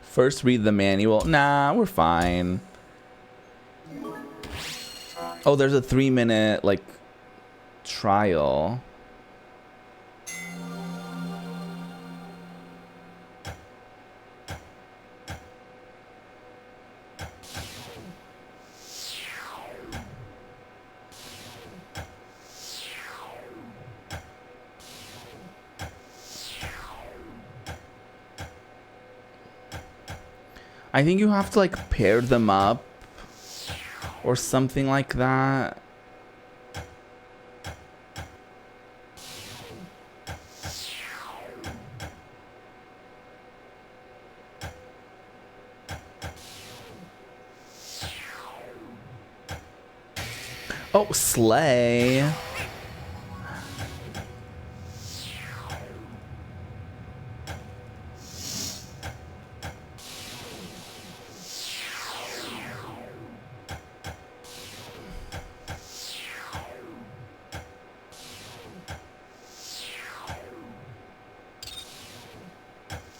First read the manual. Nah, we're fine. Oh, there's a 3-minute like trial. I think you have to like pair them up or something like that. Oh, slay.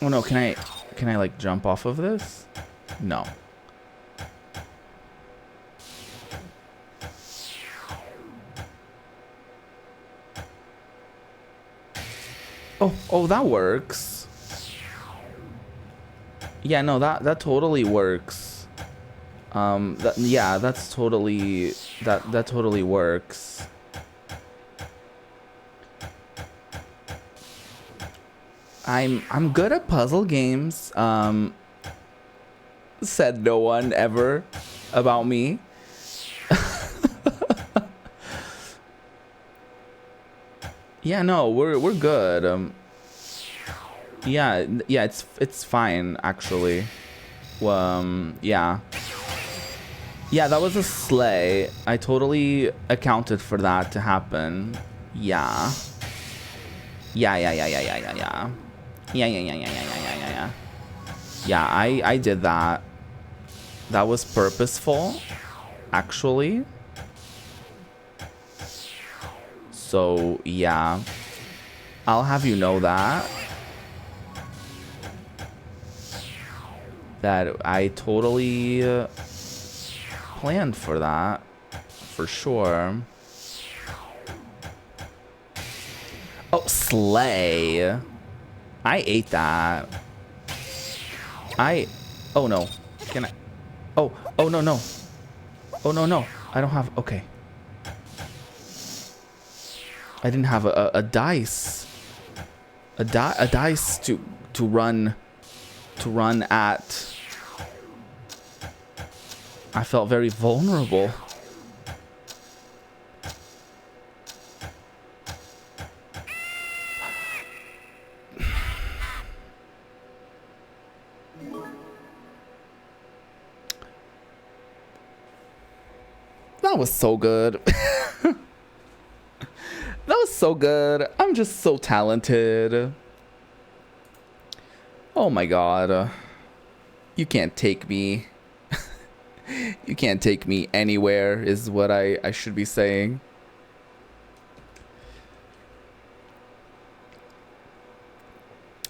Oh no, can I like jump off of this? No. Oh, that works. Yeah, no, that totally works. Yeah, that's totally that totally works. I'm good at puzzle games. Said no one ever about me. Yeah, no, we're good. Yeah, it's fine actually. Yeah. Yeah, that was a slay. I totally accounted for that to happen. Yeah. Yeah. Yeah, I did that. That was purposeful, actually. So, yeah. I'll have you know that. That I totally planned for that. For sure. Oh, slay. I ate that. Oh no. Can I? Oh no. Oh no. I don't have, okay. I didn't have a dice. A dice to run at. I felt very vulnerable. That was so good. That was so good. I'm just so talented. Oh my god. You can't take me. You can't take me anywhere is what I should be saying.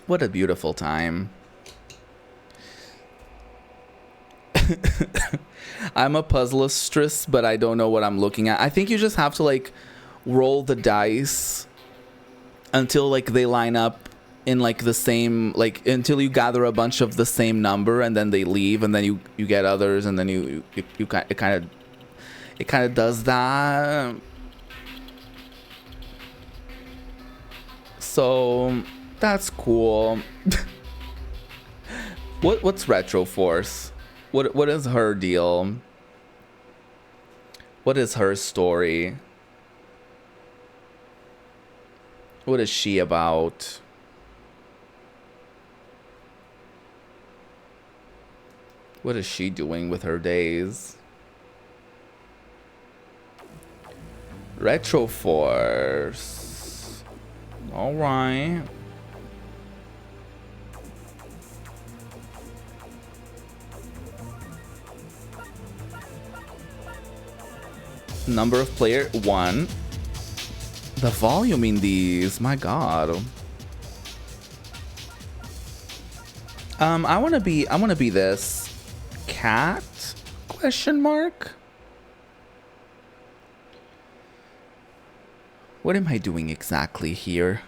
What a beautiful time. I'm a puzzlestress, but I don't know what I'm looking at. I think you just have to like roll the dice until like they line up in like the same, like until you gather a bunch of the same number, and then they leave, and then you get others, and then it kind of does that. So that's cool. What's Retro Force? What is her deal? What is her story? What is she about? What is she doing with her days? Retro Force. All right. Number of player 1. The volume in these, my god. I wanna be this cat? Question mark? What am I doing exactly here?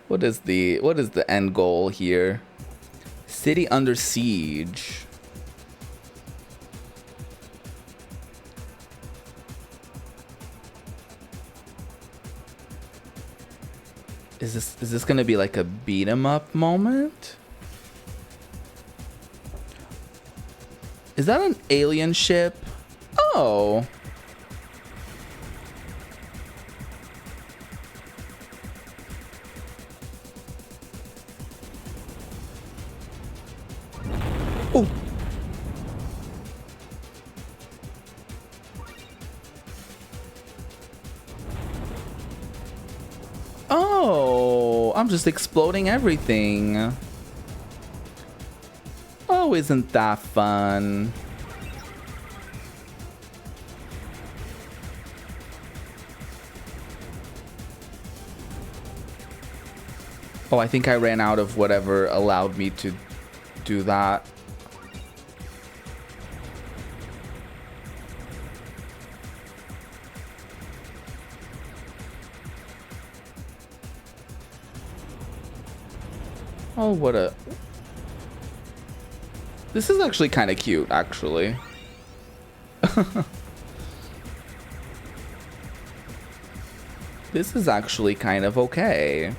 What is the end goal here? City under siege. Is this gonna be like a beat 'em up moment? Is that an alien ship? Oh. Oh. Oh, I'm just exploding everything. Oh, isn't that fun? Oh, I think I ran out of whatever allowed me to do that. Oh, what a... This is actually kind of cute, actually. This is actually kind of okay.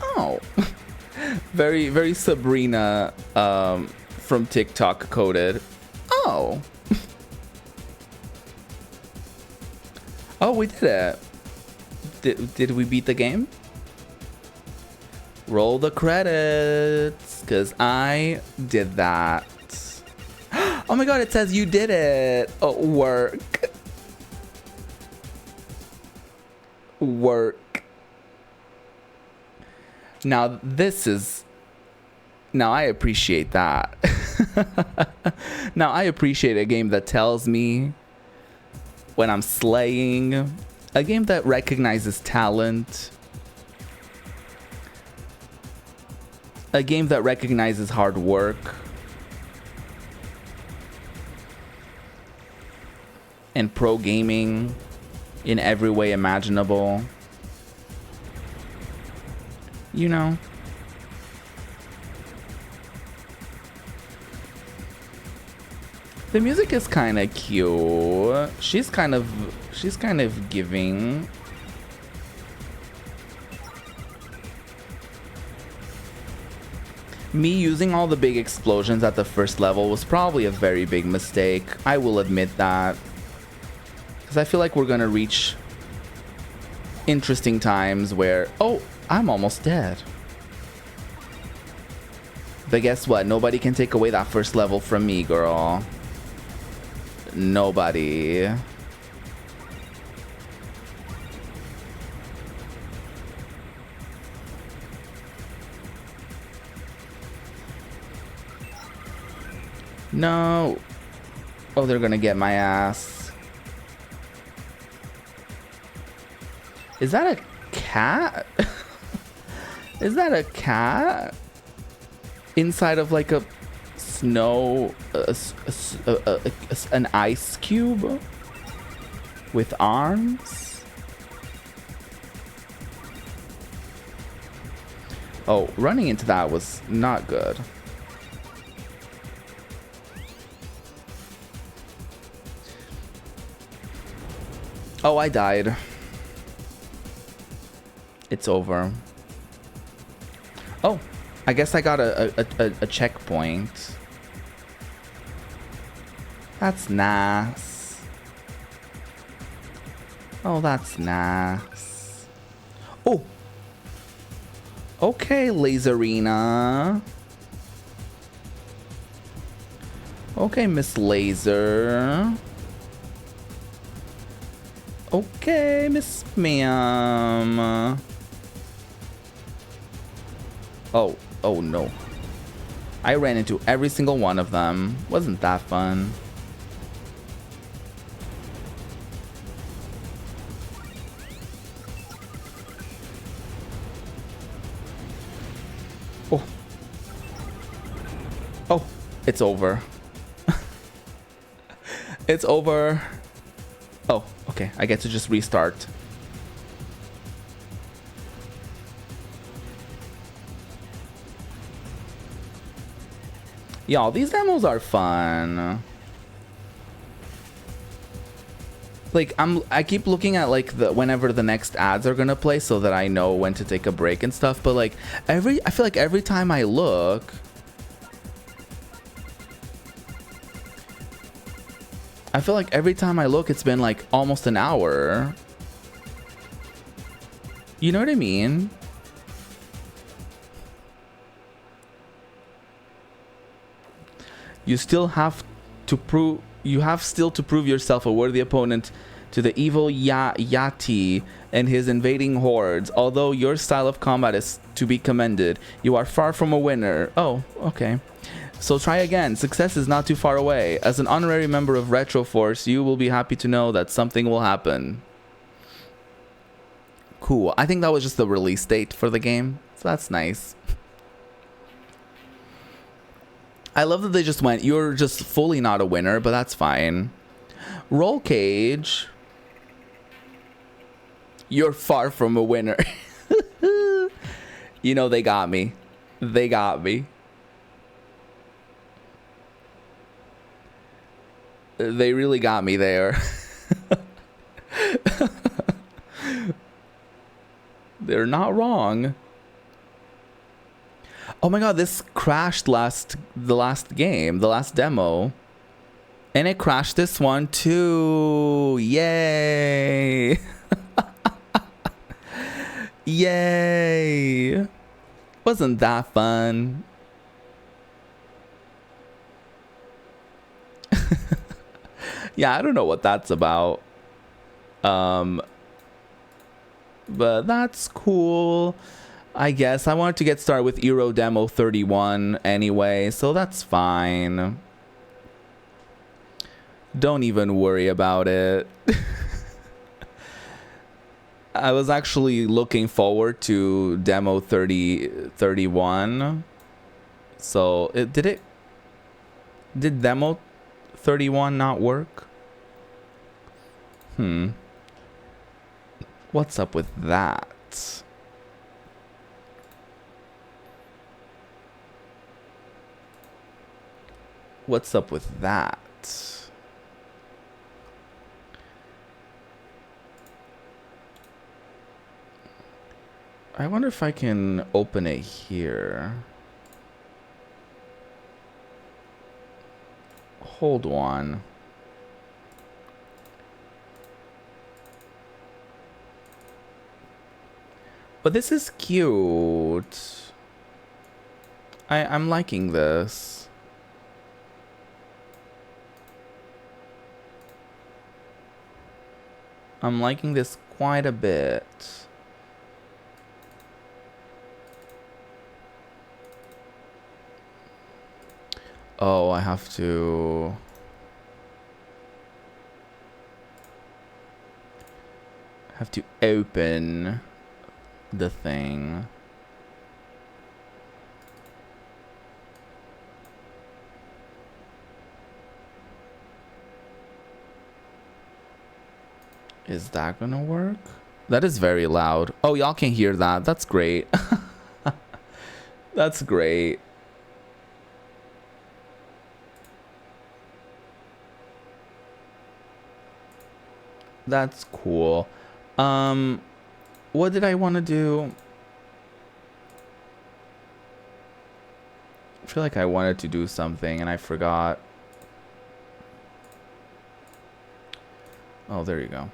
Oh. Very, very Sabrina from TikTok coded. Oh. Oh, we did it. Did we beat the game? Roll the credits, because I did that. Oh my god, it says you did it. Oh, work. Work. Now this is... Now I appreciate that. Now I appreciate a game that tells me when I'm slaying, a game that recognizes talent, a game that recognizes hard work, and pro gaming in every way imaginable. You know. The music is kind of cute. She's kind of giving. Me using all the big explosions at the first level was probably a very big mistake. I will admit that. Because I feel like we're gonna reach interesting times where... Oh, I'm almost dead. But guess what? Nobody can take away that first level from me, girl. Nobody. No. Oh, they're gonna get my ass. Is that a cat? Is that a cat? Inside of like a snow, an ice cube with arms? Oh, running into that was not good. Oh, I died. It's over. Oh, I guess I got a checkpoint. That's nice. Oh, that's nice. Oh. Okay, Laserina. Okay, Miss Laser. Okay, Miss Ma'am. Oh no. I ran into every single one of them. Wasn't that fun? Oh. Oh, it's over. It's over. Oh, okay. I get to just restart. Y'all, these demos are fun. Like, I keep looking at like whenever the next ads are gonna play so that I know when to take a break and stuff, but like I feel like every time I look, it's been like almost an hour. You know what I mean? You still have to prove yourself a worthy opponent to the evil Yati and his invading hordes. Although your style of combat is to be commended, you are far from a winner. Oh, okay. So try again. Success is not too far away. As an honorary member of Retro Force, you will be happy to know that something will happen. Cool. I think that was just the release date for the game, so that's nice. I love that they just went, you're just fully not a winner, but that's fine. Roll Cage. You're far from a winner. You know, they got me. They got me. They really got me there. They're not wrong. Oh my god, this crashed the last demo. And it crashed this one too. Yay. Yay. Wasn't that fun? Yeah, I don't know what that's about. But that's cool. I guess I wanted to get started with Euro Demo 31 anyway, so that's fine. Don't even worry about it. I was actually looking forward to Demo 31. So, did Demo 31 not work? What's up with that? What's up with that? I wonder if I can open it here. Hold on. But this is cute. I'm liking this. I'm liking this quite a bit. Oh, I have to open the thing. Is that gonna work? That is very loud. Oh, y'all can hear that. That's great. That's great. That's cool. What did I want to do? I feel like I wanted to do something and I forgot. Oh, there you go.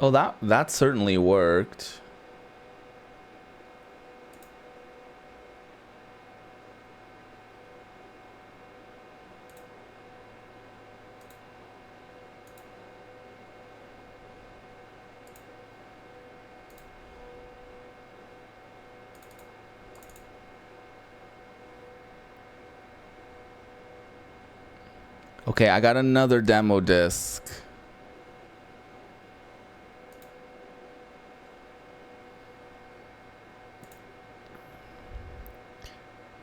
Oh, that certainly worked. Okay, I got another demo disc.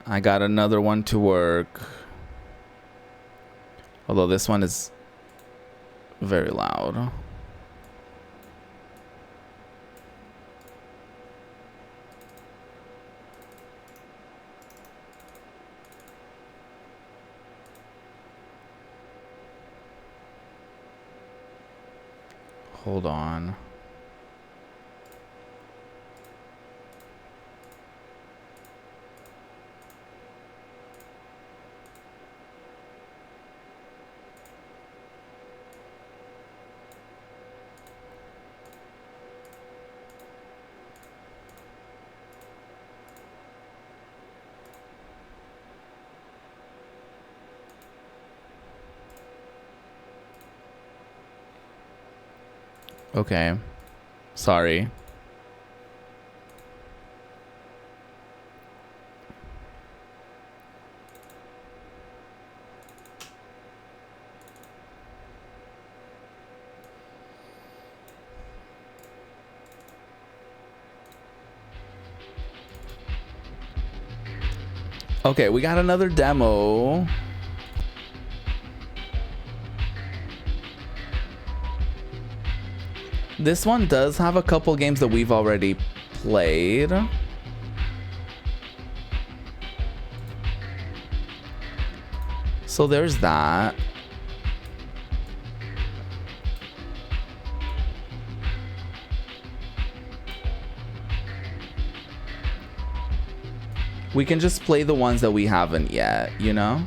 I got another one to work. Although this one is very loud. Hold on. Okay. Sorry. Okay, we got another demo. This one does have a couple games that we've already played. So there's that. We can just play the ones that we haven't yet, you know?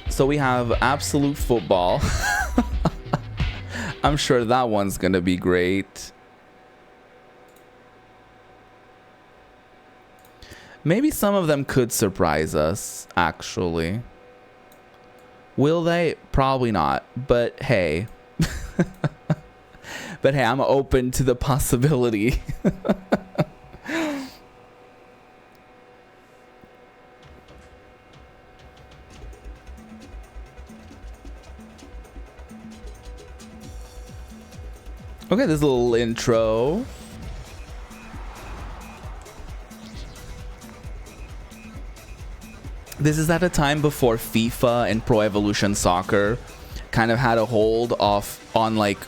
So we have Absolute Football. I'm sure that one's gonna be great. Maybe some of them could surprise us, actually. Will they? Probably not. But hey. But hey, I'm open to the possibility. Okay, this little intro. This is at a time before FIFA and Pro Evolution Soccer kind of had a hold on like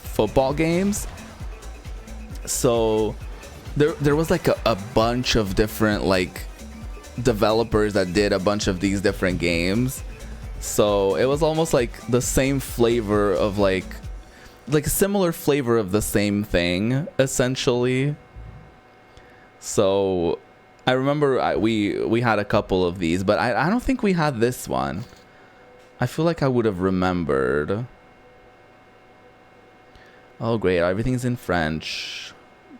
football games. So there was like a bunch of different like developers that did a bunch of these different games. So it was almost like the same flavor of like a similar flavor of the same thing, essentially. So I remember we had a couple of these, but I don't think we had this one. I feel like I would have remembered. Oh, great. Everything's in French.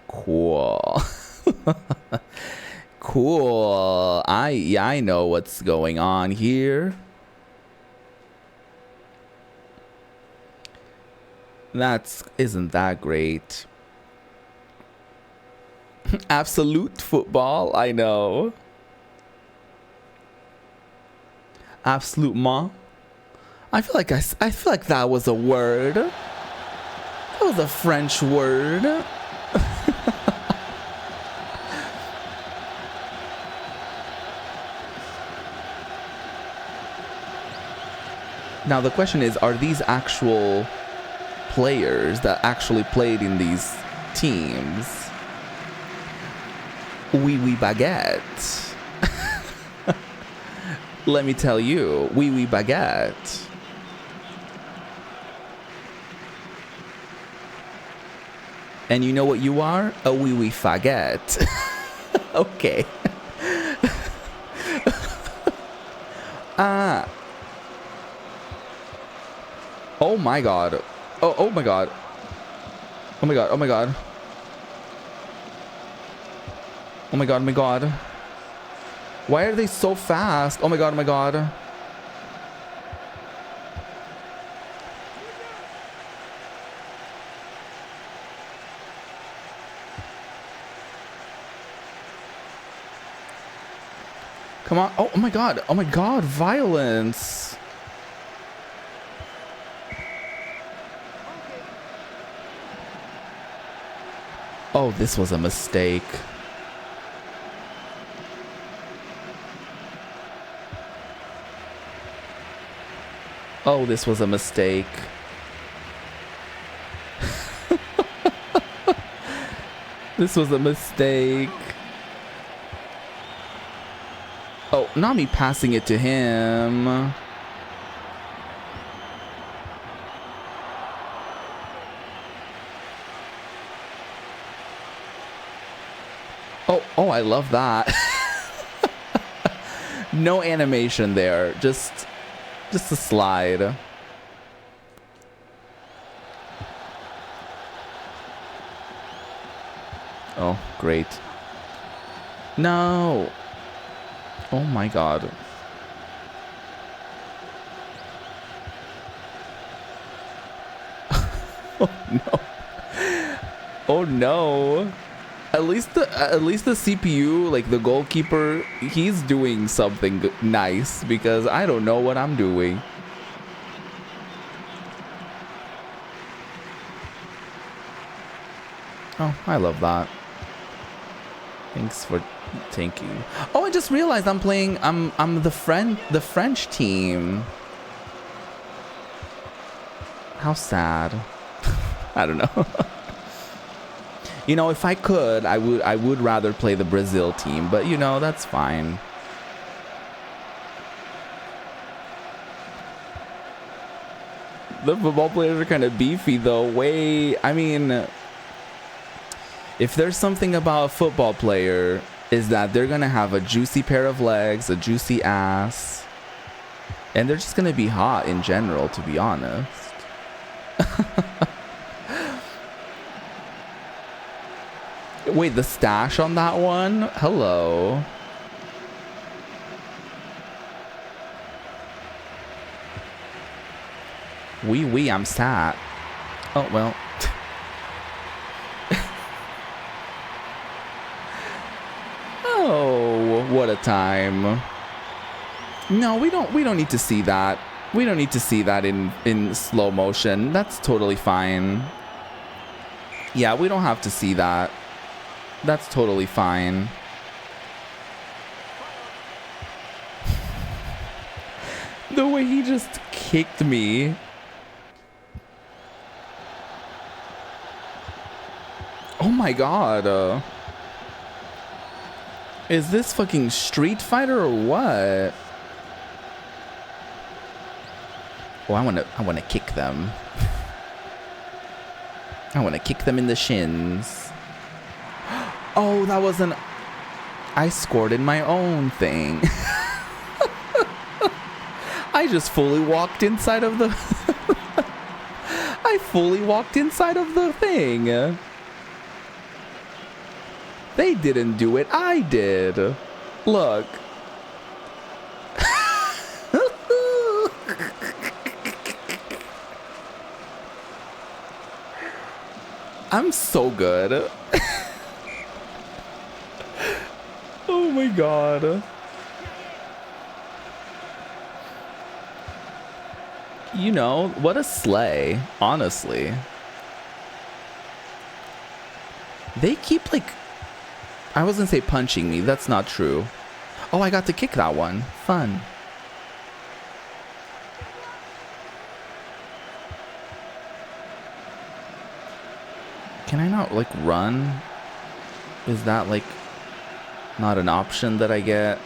Cool. Cool. I know what's going on here. Isn't that great? Absolute football, I know. Absolutement. I feel like that was a word. That was a French word. Now the question is, are these actual players that actually played in these teams? Oui, oui, baguette. Let me tell you, oui, oui, baguette. And you know what you are? A oui, oui, baguette. Okay. Oh my god. Oh my god. Oh my god. Oh my god. Oh my god. Oh my god. Why are they so fast? Oh my god. Oh my god. Come on. Oh my god. Oh my god. Violence. Oh, this was a mistake. Oh, this was a mistake. This was a mistake. Oh, not me passing it to him. Oh, I love that. No animation there. Just a slide. Oh, great. No. Oh my god. Oh no. Oh no. At least the CPU, like the goalkeeper, he's doing something nice, because I don't know what I'm doing. Oh, I love that. Thanks for thank you. Oh, I just realized I'm the French team. How sad. I don't know. You know, if I could, I would rather play the Brazil team, but you know, that's fine. The football players are kind of beefy though. I mean, if there's something about a football player, is that they're gonna have a juicy pair of legs, a juicy ass, and they're just gonna be hot in general, to be honest. Wait, the stash on that one? Hello. Oui, I'm sad. Oh, well. Oh, what a time. No, we don't need to see that. We don't need to see that in slow motion. That's totally fine. Yeah, we don't have to see that. That's totally fine. The way he just kicked me. Oh my god. Is this fucking Street Fighter or what? Oh, I wanna kick them. I wanna kick them in the shins. Oh, that wasn't... I scored in my own thing. I just fully walked inside of the... I fully walked inside of the thing. They didn't do it. I did. Look. I'm so good. Oh my god. You know, what a sleigh, honestly. They keep like... I was gonna say punching me. That's not true. Oh, I got to kick that one. Fun. Can I not like run? Is that like not an option that I get?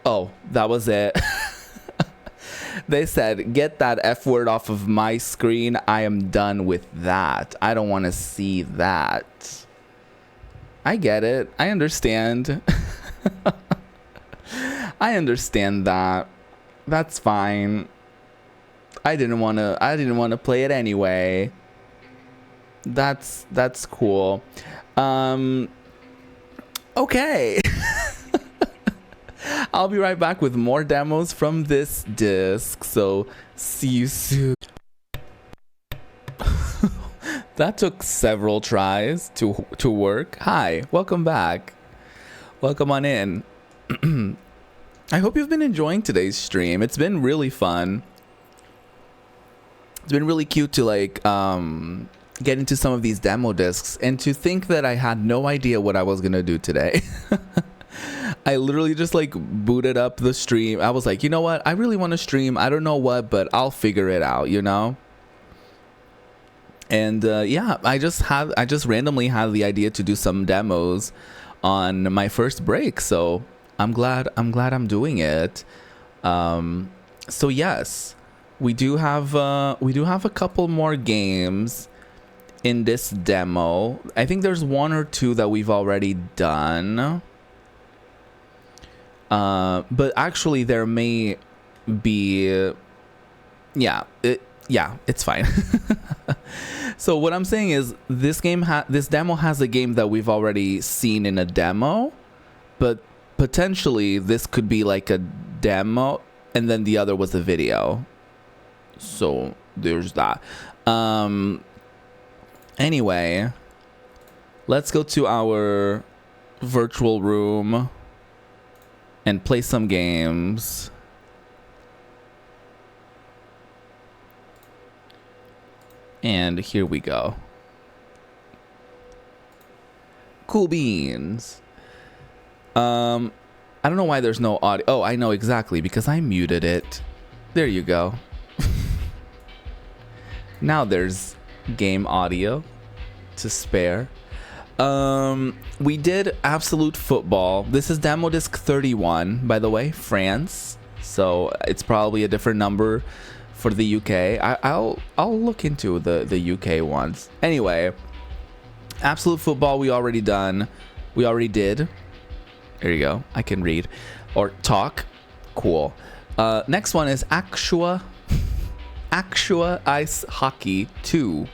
Oh, that was it. They said, get that F word off of my screen. I am done with that. I don't want to see that. I get it. I understand. I understand that. That's fine. I didn't want to play it anyway. That's cool. Okay. I'll be right back with more demos from this disc, so see you soon. That took several tries to work. Hi, welcome back. Welcome on in. I hope you've been enjoying today's stream. It's been really fun. It's been really cute to like get into some of these demo discs and to think that I had no idea what I was gonna do today. I literally just like booted up the stream. I was like, you know what? I really want to stream. I don't know what, but I'll figure it out, you know? And yeah, I just randomly had the idea to do some demos on my first break. So I'm glad I'm doing it. So yes, we do have a couple more games in this demo. I think there's one or two that we've already done. But actually there may be, it's fine. So what I'm saying is this demo has a game that we've already seen in a demo, but potentially this could be like a demo and then the other was a video. So there's that. Anyway, let's go to our virtual room and play some games. And here we go. Cool beans. I don't know why there's no audio. Oh, I know exactly, because I muted it. There you go. Now there's game audio to spare. We did Absolute Football. This is demo disc 31, by the way, France. So it's probably a different number for the UK. I'll look into the UK ones. Anyway, Absolute Football we already done. We already did. There you go. I can read or talk. Cool. Next one is Actua Ice Hockey 2.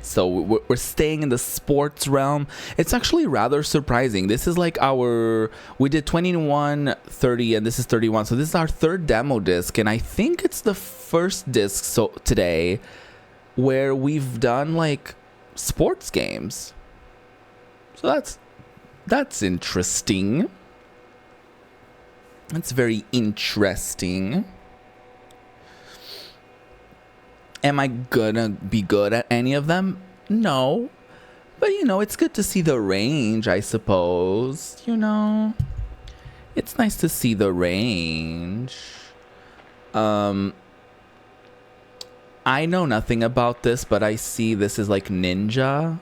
So we're staying in the sports realm. It's actually rather surprising. This is like we did 21, 30, and this is 31. So this is our third demo disc, and I think it's the first disc today where we've done like sports games. So that's interesting. That's very interesting. Am I gonna be good at any of them? No. But, you know, it's good to see the range, I suppose. You know? It's nice to see the range. I know nothing about this, but I see this is like Ninja.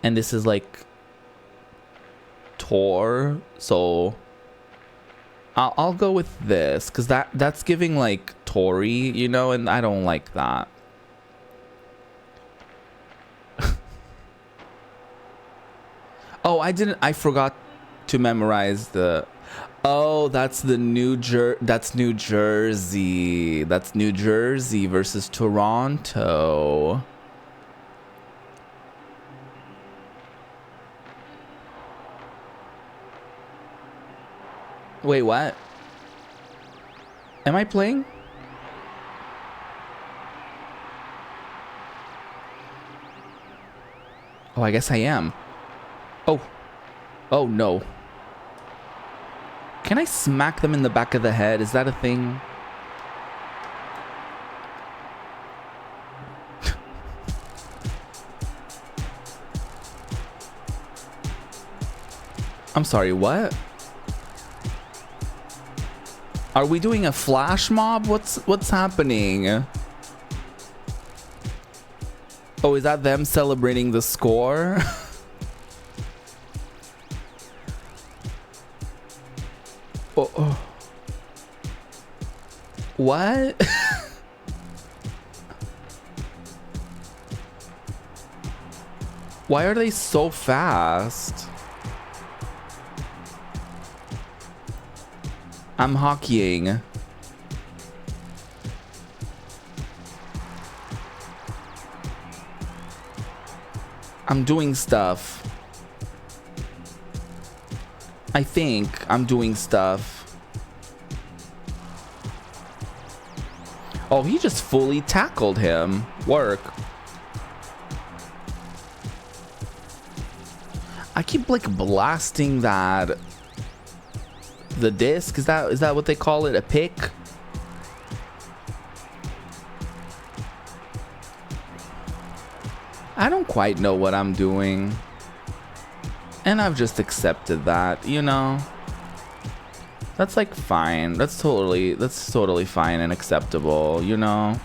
And this is like Tor. So I'll go with this because that's giving like Tori, you know, and I don't like that. Oh, I forgot to memorize the. Oh, that's the that's New Jersey. That's New Jersey versus Toronto. Wait, what? Am I playing? Oh, I guess I am. Oh. Oh, no. Can I smack them in the back of the head? Is that a thing? I'm sorry, what? Are we doing a flash mob? What's happening? Oh, is that them celebrating the score? Oh. What? Why are they so fast? I'm hockeying. I'm doing stuff. I think I'm doing stuff. Oh, he just fully tackled him. Work. I keep like blasting that. The disc, is that what they call it? A pick? I don't quite know what I'm doing. And I've just accepted that, you know. That's like fine. That's totally fine and acceptable, you know.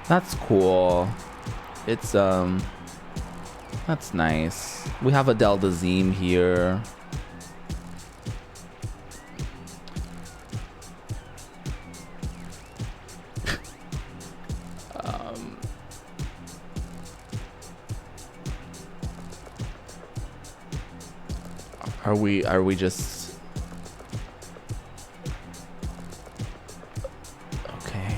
That's cool. It's that's nice. We have a Deldazim here. Are we just okay?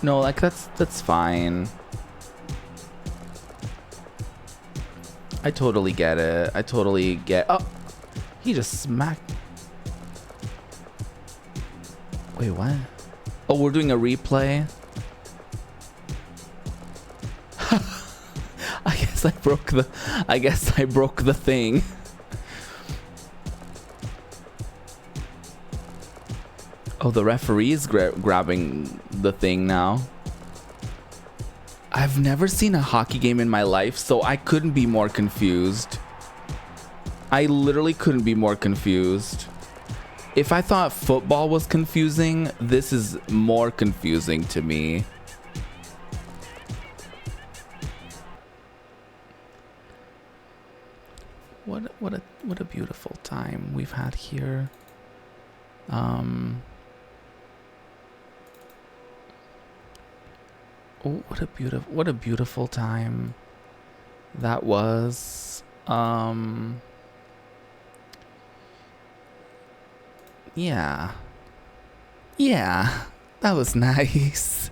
No, like that's fine. I totally get it. I totally get. Oh, he just smacked. Wait, what? Oh, we're doing a replay. I guess I broke the thing. Oh, the referee is grabbing the thing now. I've never seen a hockey game in my life, so I couldn't be more confused. I literally couldn't be more confused. If I thought football was confusing, this is more confusing to me. What a beautiful time we've had here. Oh, what a beautiful time that was. Yeah, that was nice.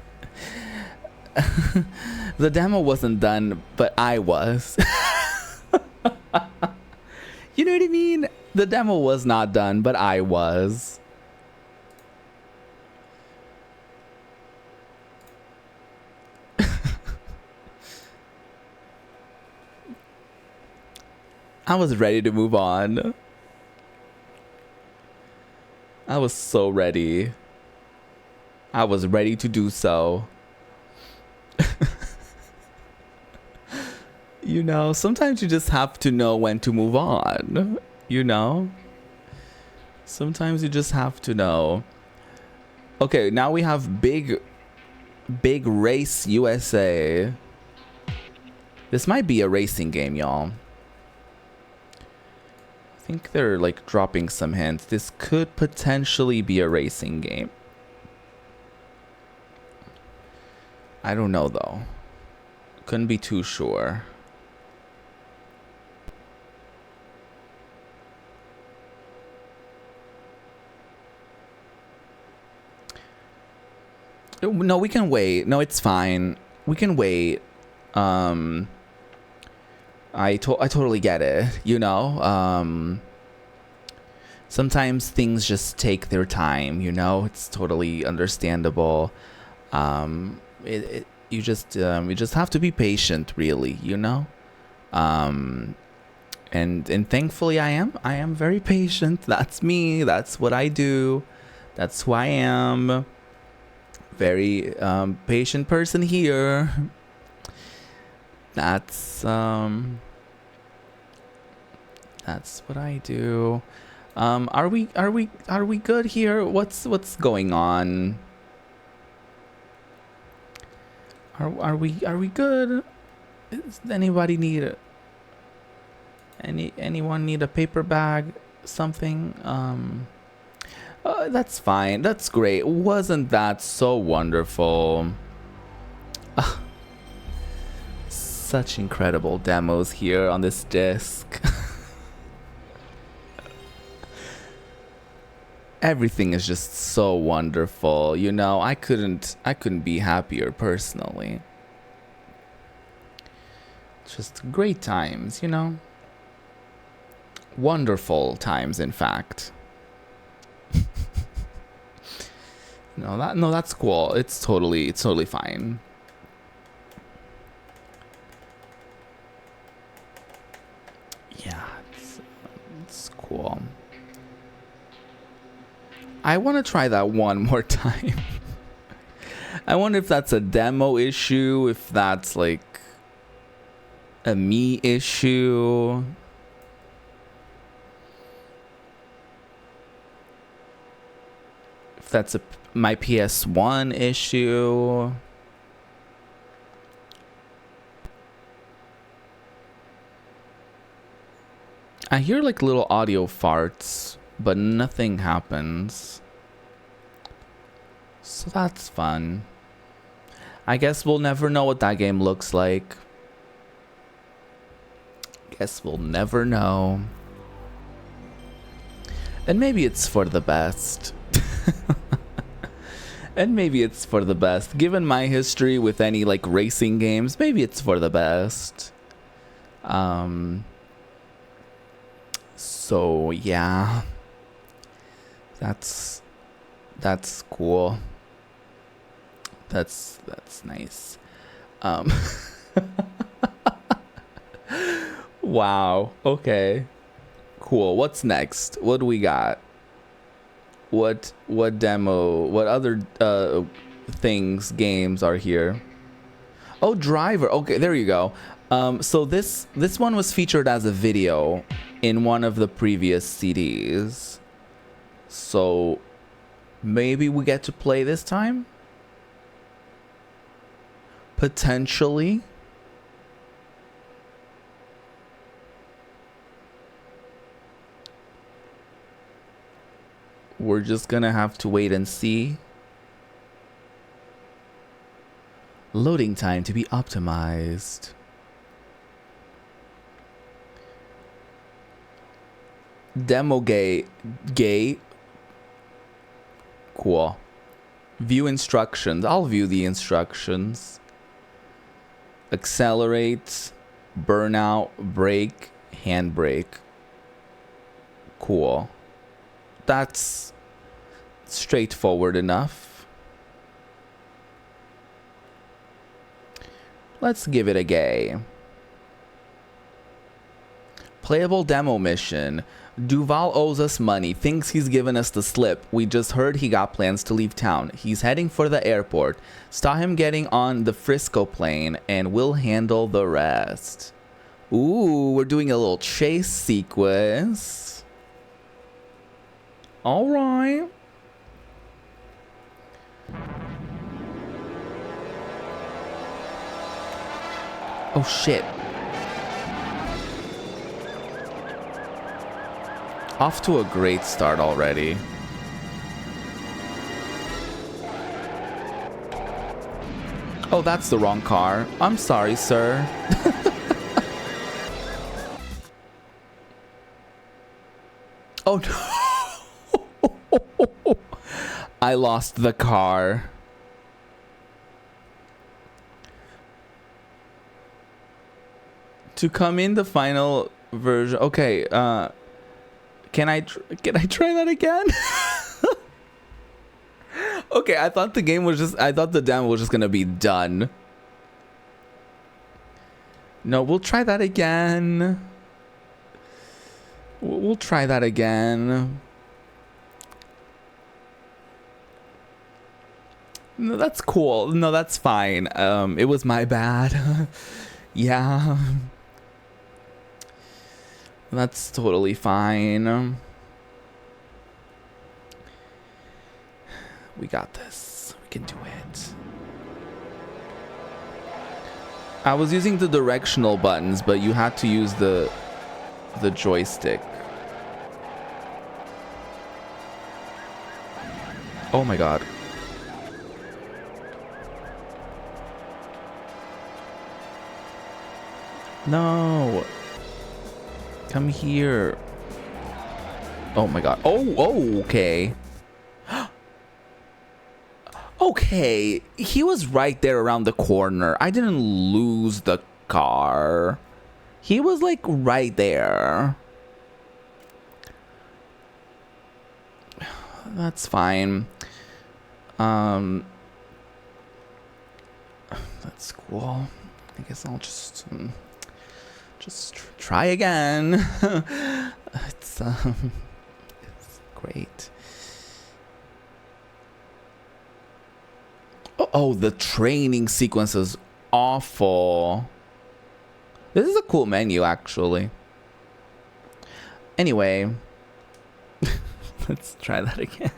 The demo wasn't done, but I was. You know what I mean? The demo was not done, but I was. I was ready to move on. I was so ready. I was ready to do so. You know, sometimes you just have to know when to move on. You know? Sometimes you just have to know. Okay, now we have Big Race USA. This might be a racing game, y'all. I think they're like dropping some hints. This could potentially be a racing game. I don't know though. Couldn't be too sure. No, we can wait. No, it's fine. We can wait. I totally get it, you know. Sometimes things just take their time, you know. It's totally understandable. You just have to be patient, really, you know. And thankfully I am very patient. That's me. That's what I do. That's who I am. Very patient person here. That's what I do. Are we good here? What's going on? Are we good? Does anybody need anyone need a paper bag? Something? That's fine. That's great. Wasn't that so wonderful? Such incredible demos here on this disc. Everything is just so wonderful, you know. I couldn't be happier personally. Just great times, you know. Wonderful times, in fact. No, that's cool. It's totally fine. Yeah, it's cool. I want to try that one more time. I wonder if that's a demo issue, if that's like a me issue. If that's my PS1 issue. I hear like little audio farts, but nothing happens. So that's fun. I guess we'll never know what that game looks like. Guess we'll never know. And maybe it's for the best. And maybe it's for the best. Given my history with any like racing games, maybe it's for the best. So yeah. That's cool. That's nice. Wow. Okay. Cool. What's next? What do we got? What demo? What other things, games are here? Oh, Driver. Okay, there you go. So this one was featured as a video in one of the previous CDs. So maybe we get to play this time? Potentially. We're just gonna have to wait and see. Loading time to be optimized. Demo gay. Cool. View instructions. I'll view the instructions. Accelerate, burnout, brake, handbrake. Cool. That's straightforward enough. Let's give it a gay. Playable demo mission. Duval owes us money, thinks he's given us the slip. We just heard he got plans to leave town. He's heading for the airport. Saw him getting on the Frisco plane, and we'll handle the rest. Ooh, we're doing a little chase sequence. All right. Oh shit. Off to a great start already. Oh, that's the wrong car. I'm sorry, sir. Oh no. I lost the car. To come in the final version. Okay, can I try that again? Okay, I thought the demo was just gonna be done. No, we'll try that again. We'll try that again. No, that's cool. No, that's fine. It was my bad. Yeah. That's totally fine. We got this. We can do it. I was using the directional buttons, but you had to use the joystick. Oh my god. No. Come here. Oh my god. Oh, okay. Okay. He was right there around the corner. I didn't lose the car. He was like right there. That's fine. That's cool. I guess I'll just try again. It's great. Oh, the training sequence is awful. This is a cool menu, actually. Anyway, let's try that again.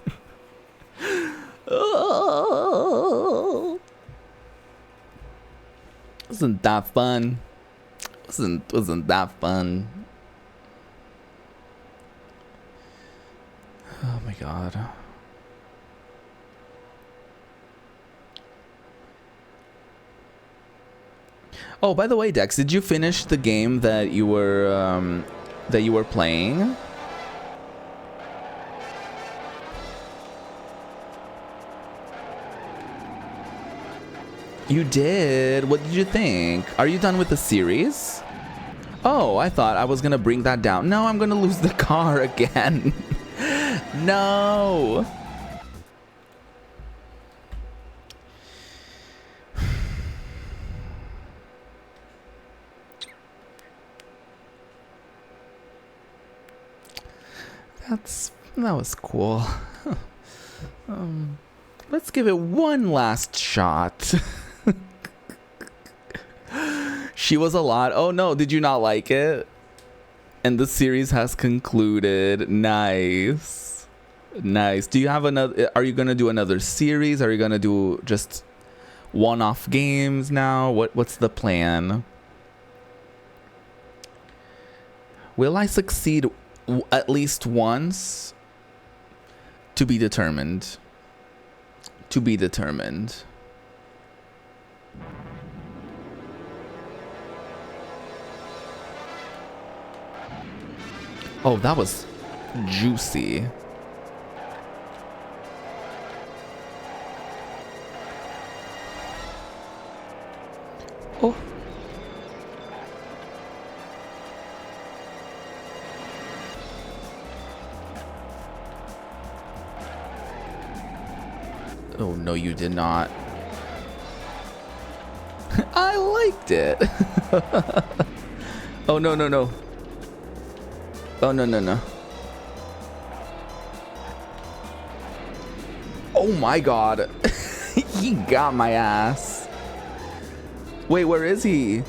Oh, wasn't that fun? Wasn't that fun? Oh my god. Oh, by the way, Dex, did you finish the game that you were playing? You did. What did you think? Are you done with the series? Oh, I thought I was gonna bring that down. No, I'm gonna lose the car again. No. That was cool. Let's give it one last shot. She was a lot. Oh no, did you not like it? And the series has concluded. Nice. Nice. Do you have another? Are you gonna do another series? Are you gonna do just one-off games now? What's the plan? Will I succeed at least once? To be determined. To be determined. Oh, that was juicy. Oh. Oh, no, you did not. I liked it. Oh, no, no, no. Oh, no, no, no. Oh, my God. He got my ass. Wait, where is he?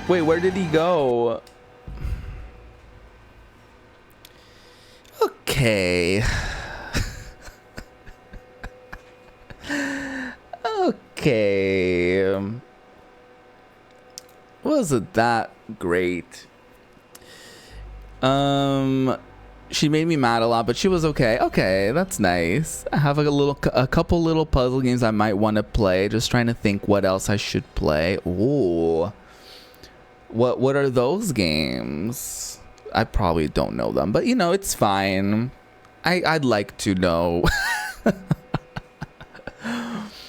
Wait, where did he go? Okay. okay. Wasn't that great. She made me mad a lot, but she was okay. Okay, that's nice. I have a couple little puzzle games I might want to play. Just trying to think what else I should play. Ooh. What are those games? I probably don't know them, but you know, it's fine. I'd like to know.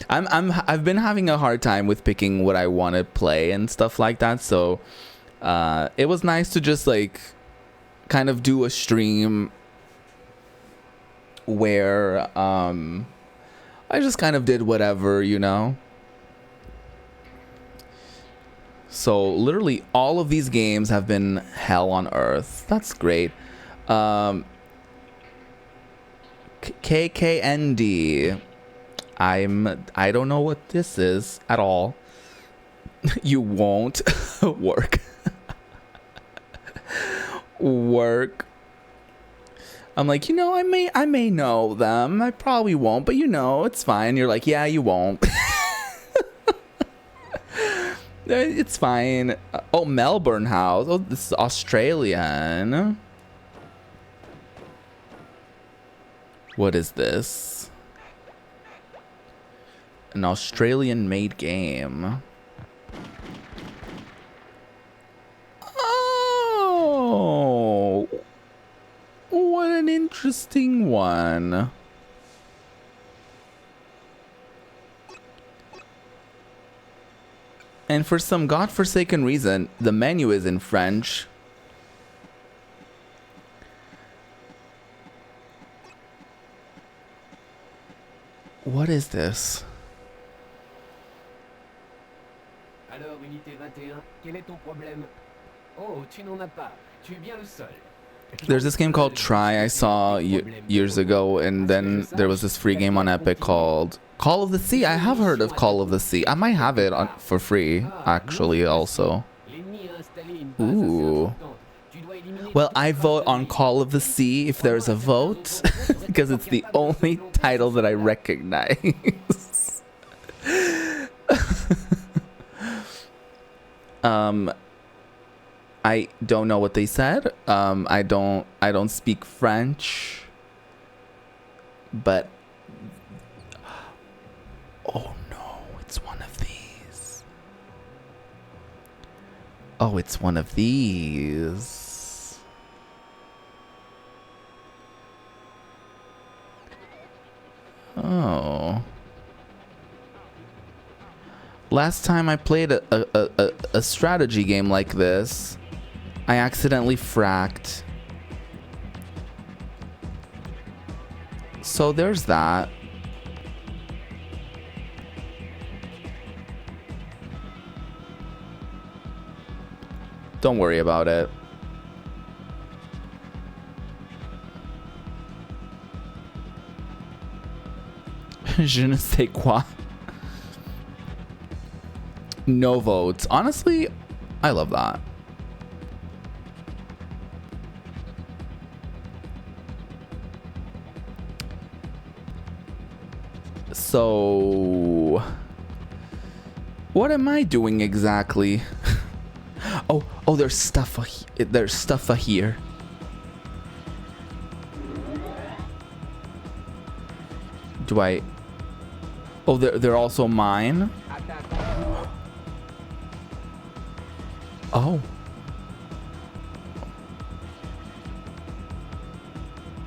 I've been having a hard time with picking what I want to play and stuff like that. So it was nice to just like kind of do a stream where I just kind of did whatever, you know. So literally all of these games have been hell on earth. That's great. KKND. I don't know what this is at all. You won't work. Work. I'm like, you know, I may know them. I probably won't, but you know, it's fine. You're like, yeah, you won't. It's fine. Oh, Melbourne House. Oh, this is Australian. What is this? An Australian-made game. Oh, what an interesting one. And for some godforsaken reason, the menu is in French. What is this? Alors, unité 21, quel est ton problème? Oh, tu n'en as pas. Tu es bien le seul. There's this game called Try I saw years ago, and then there was this free game on Epic called Call of the Sea. I have heard of Call of the Sea. I might have it for free, actually, also. Ooh. Well, I vote on Call of the Sea if there's a vote, because it's the only title that I recognize. I don't know what they said. I don't speak French. But oh no, it's one of these. Oh, it's one of these. Oh. Last time I played a strategy game like this, I accidentally fracked. So there's that. Don't worry about it. Je ne sais quoi. No votes. Honestly, I love that. So, what am I doing exactly? Oh, there's stuff. There's stuff here. Do I? Oh, they're also mine. Oh.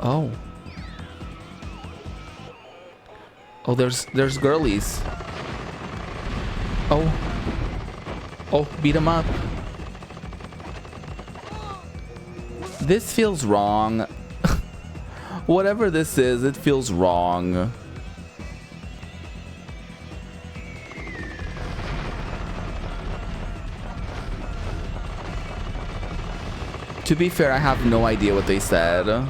Oh. Oh, there's girlies. Oh. Oh, beat him up. This feels wrong. Whatever this is, it feels wrong. To be fair, I have no idea what they said.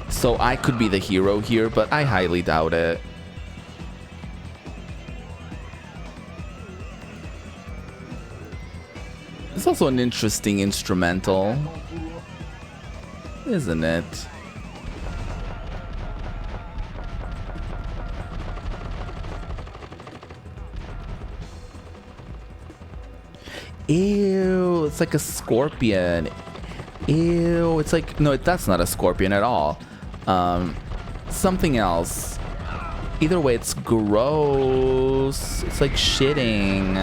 So I could be the hero here, but I highly doubt it. It's also an interesting instrumental, isn't it? Ew, it's like a scorpion. Ew, it's like, no, that's not a scorpion at all. Something else. Either way, it's gross. It's like shitting.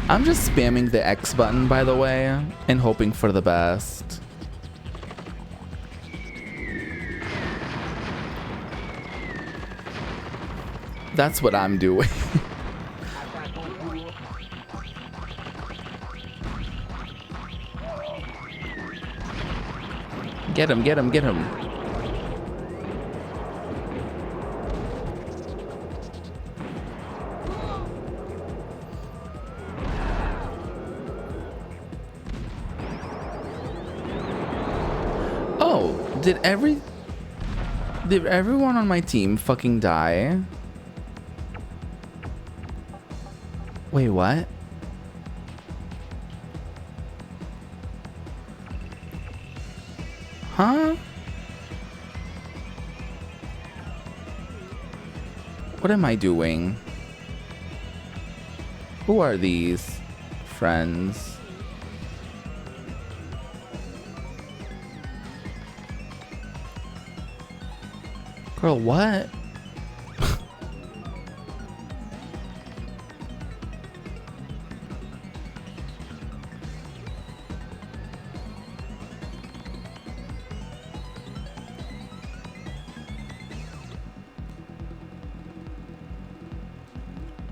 I'm just spamming the X button, by the way, and hoping for the best. That's what I'm doing. Get him, get him, get him. Oh, did everyone on my team fucking die? Wait, what? Huh? What am I doing? Who are these friends? Girl, what?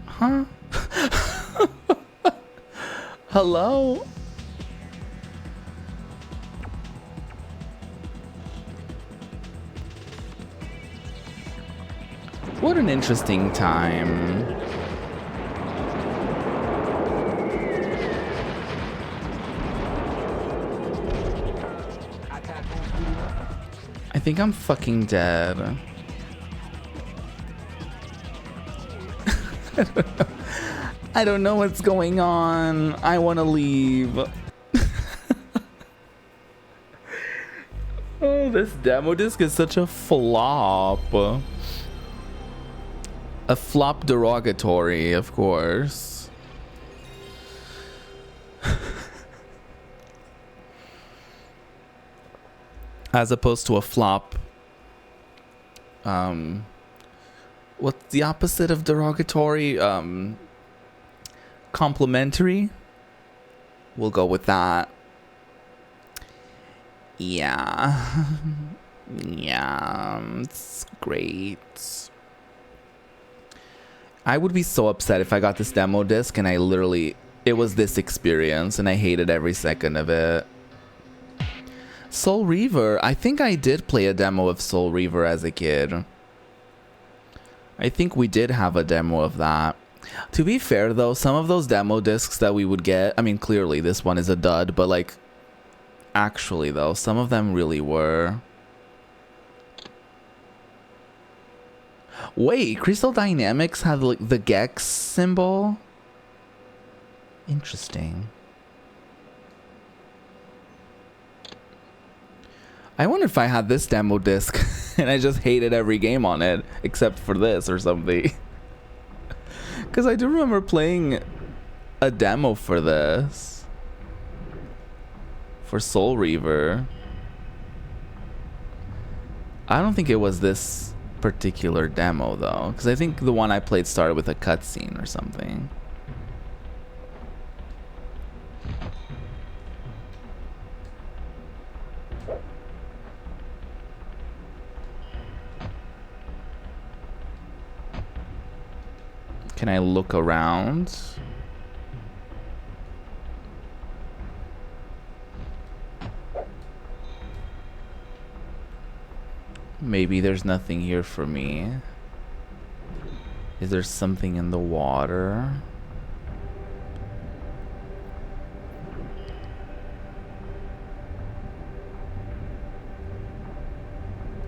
Huh? Hello? What an interesting time. I think I'm fucking dead. I don't know what's going on. I want to leave. Oh, this demo disc is such a flop. A flop derogatory, of course. As opposed to a flop. What's the opposite of derogatory? Complimentary? We'll go with that. Yeah. Yeah, it's great. I would be so upset if I got this demo disc and it was this experience and I hated every second of it. Soul Reaver. I think I did play a demo of Soul Reaver as a kid. I think we did have a demo of that. To be fair though, some of those demo discs that we would get, I mean clearly this one is a dud, but like actually though, some of them really were. Wait, Crystal Dynamics had like the Gex symbol? Interesting. I wonder if I had this demo disc and I just hated every game on it except for this or something. Because I do remember playing a demo for this. For Soul Reaver. I don't think it was this particular demo though. Because I think the one I played started with a cutscene or something. Can I look around? Maybe there's nothing here for me. Is there something in the water?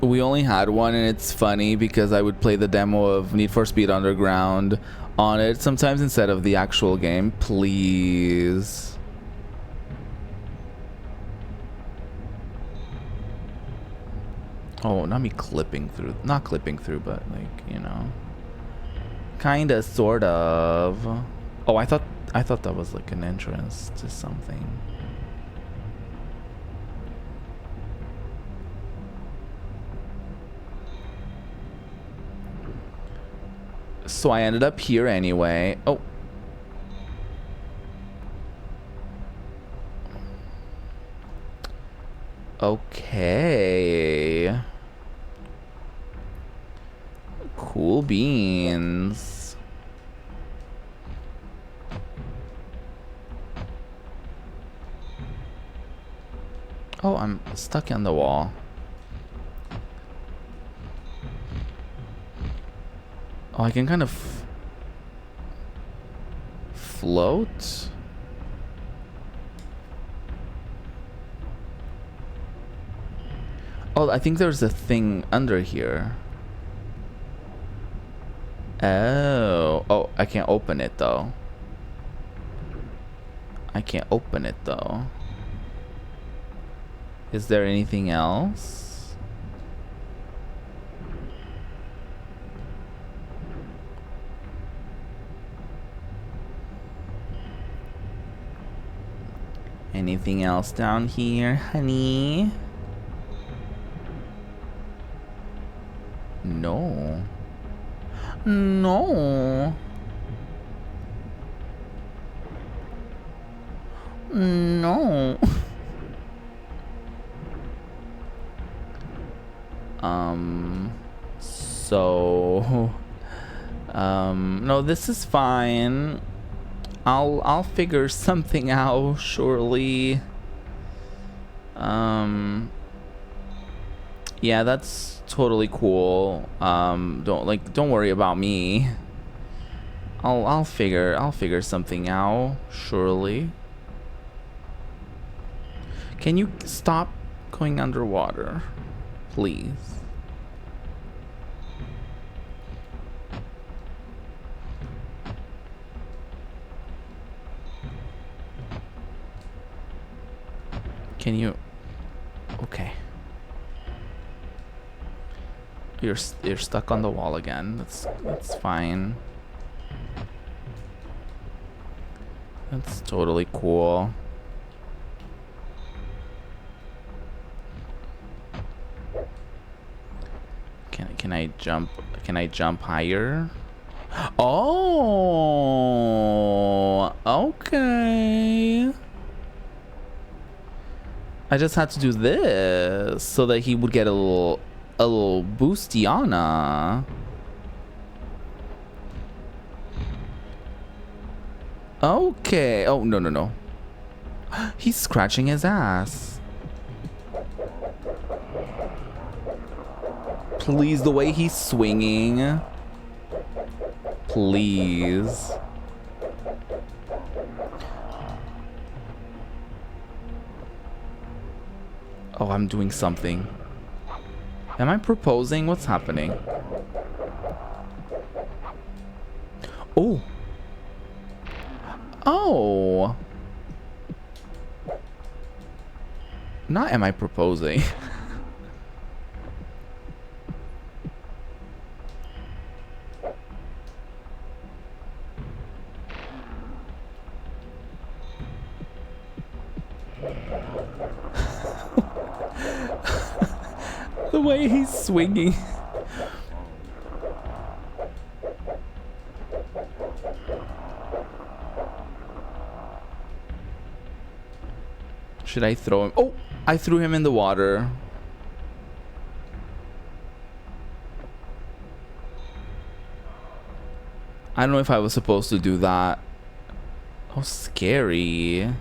We only had one, and it's funny because I would play the demo of Need for Speed Underground on it sometimes instead of the actual game. Please. Oh, not me clipping through. Not clipping through, but like, you know. Kinda, sort of. Oh, I thought that was like an entrance to something. So I ended up here anyway. Oh. Okay. Cool beans. Oh, I'm stuck on the wall. Oh, I can kind of float. Oh, I think there's a thing under here. Oh. Oh, I can't open it though. I can't open it though. Is there anything else? Anything else down here, honey? No. No. No. No, this is fine. I'll figure something out, surely. Yeah, that's totally cool. Don't worry about me. I'll figure something out, surely. Can you stop going underwater, please? Can you? Okay. You're stuck on the wall again. That's fine. That's totally cool. Can I jump? Can I jump higher? Oh, okay. I just had to do this so that he would get a little boostiana. Okay. Oh, no. He's scratching his ass. Please, the way he's swinging. Please. Oh, I'm doing something. Am I proposing? What's happening? Oh. Oh. Not am I proposing. The way he's swinging. Should I throw him? Oh, I threw him in the water. I don't know if I was supposed to do that. Oh, scary.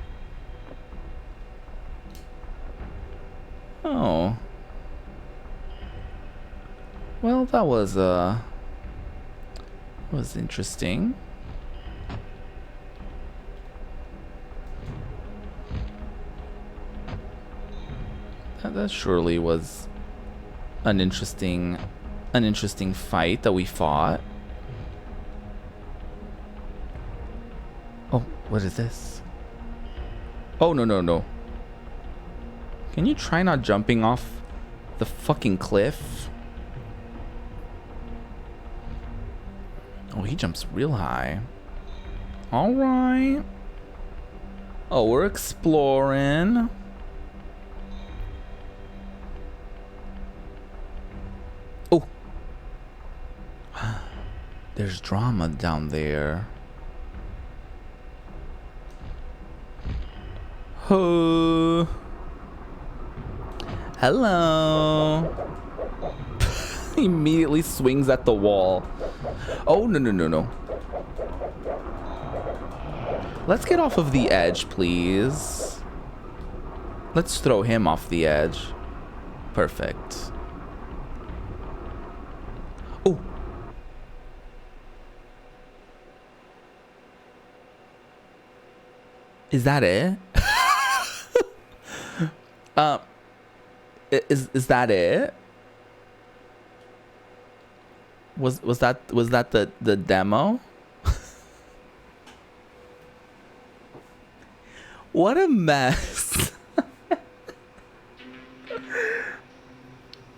Oh. Well, that was interesting. That surely was an interesting fight that we fought. Oh, what is this? Oh, no. Can you try not jumping off The fucking cliff. Oh, he jumps real high. All right. Oh, we're exploring. Oh. There's drama down there. Oh. Hello. He immediately swings at the wall. Oh, no, no, no, no. Let's get off of the edge, please. Let's throw him off the edge. Perfect. Oh. Is that it? Is that it? Was that the demo? What a mess.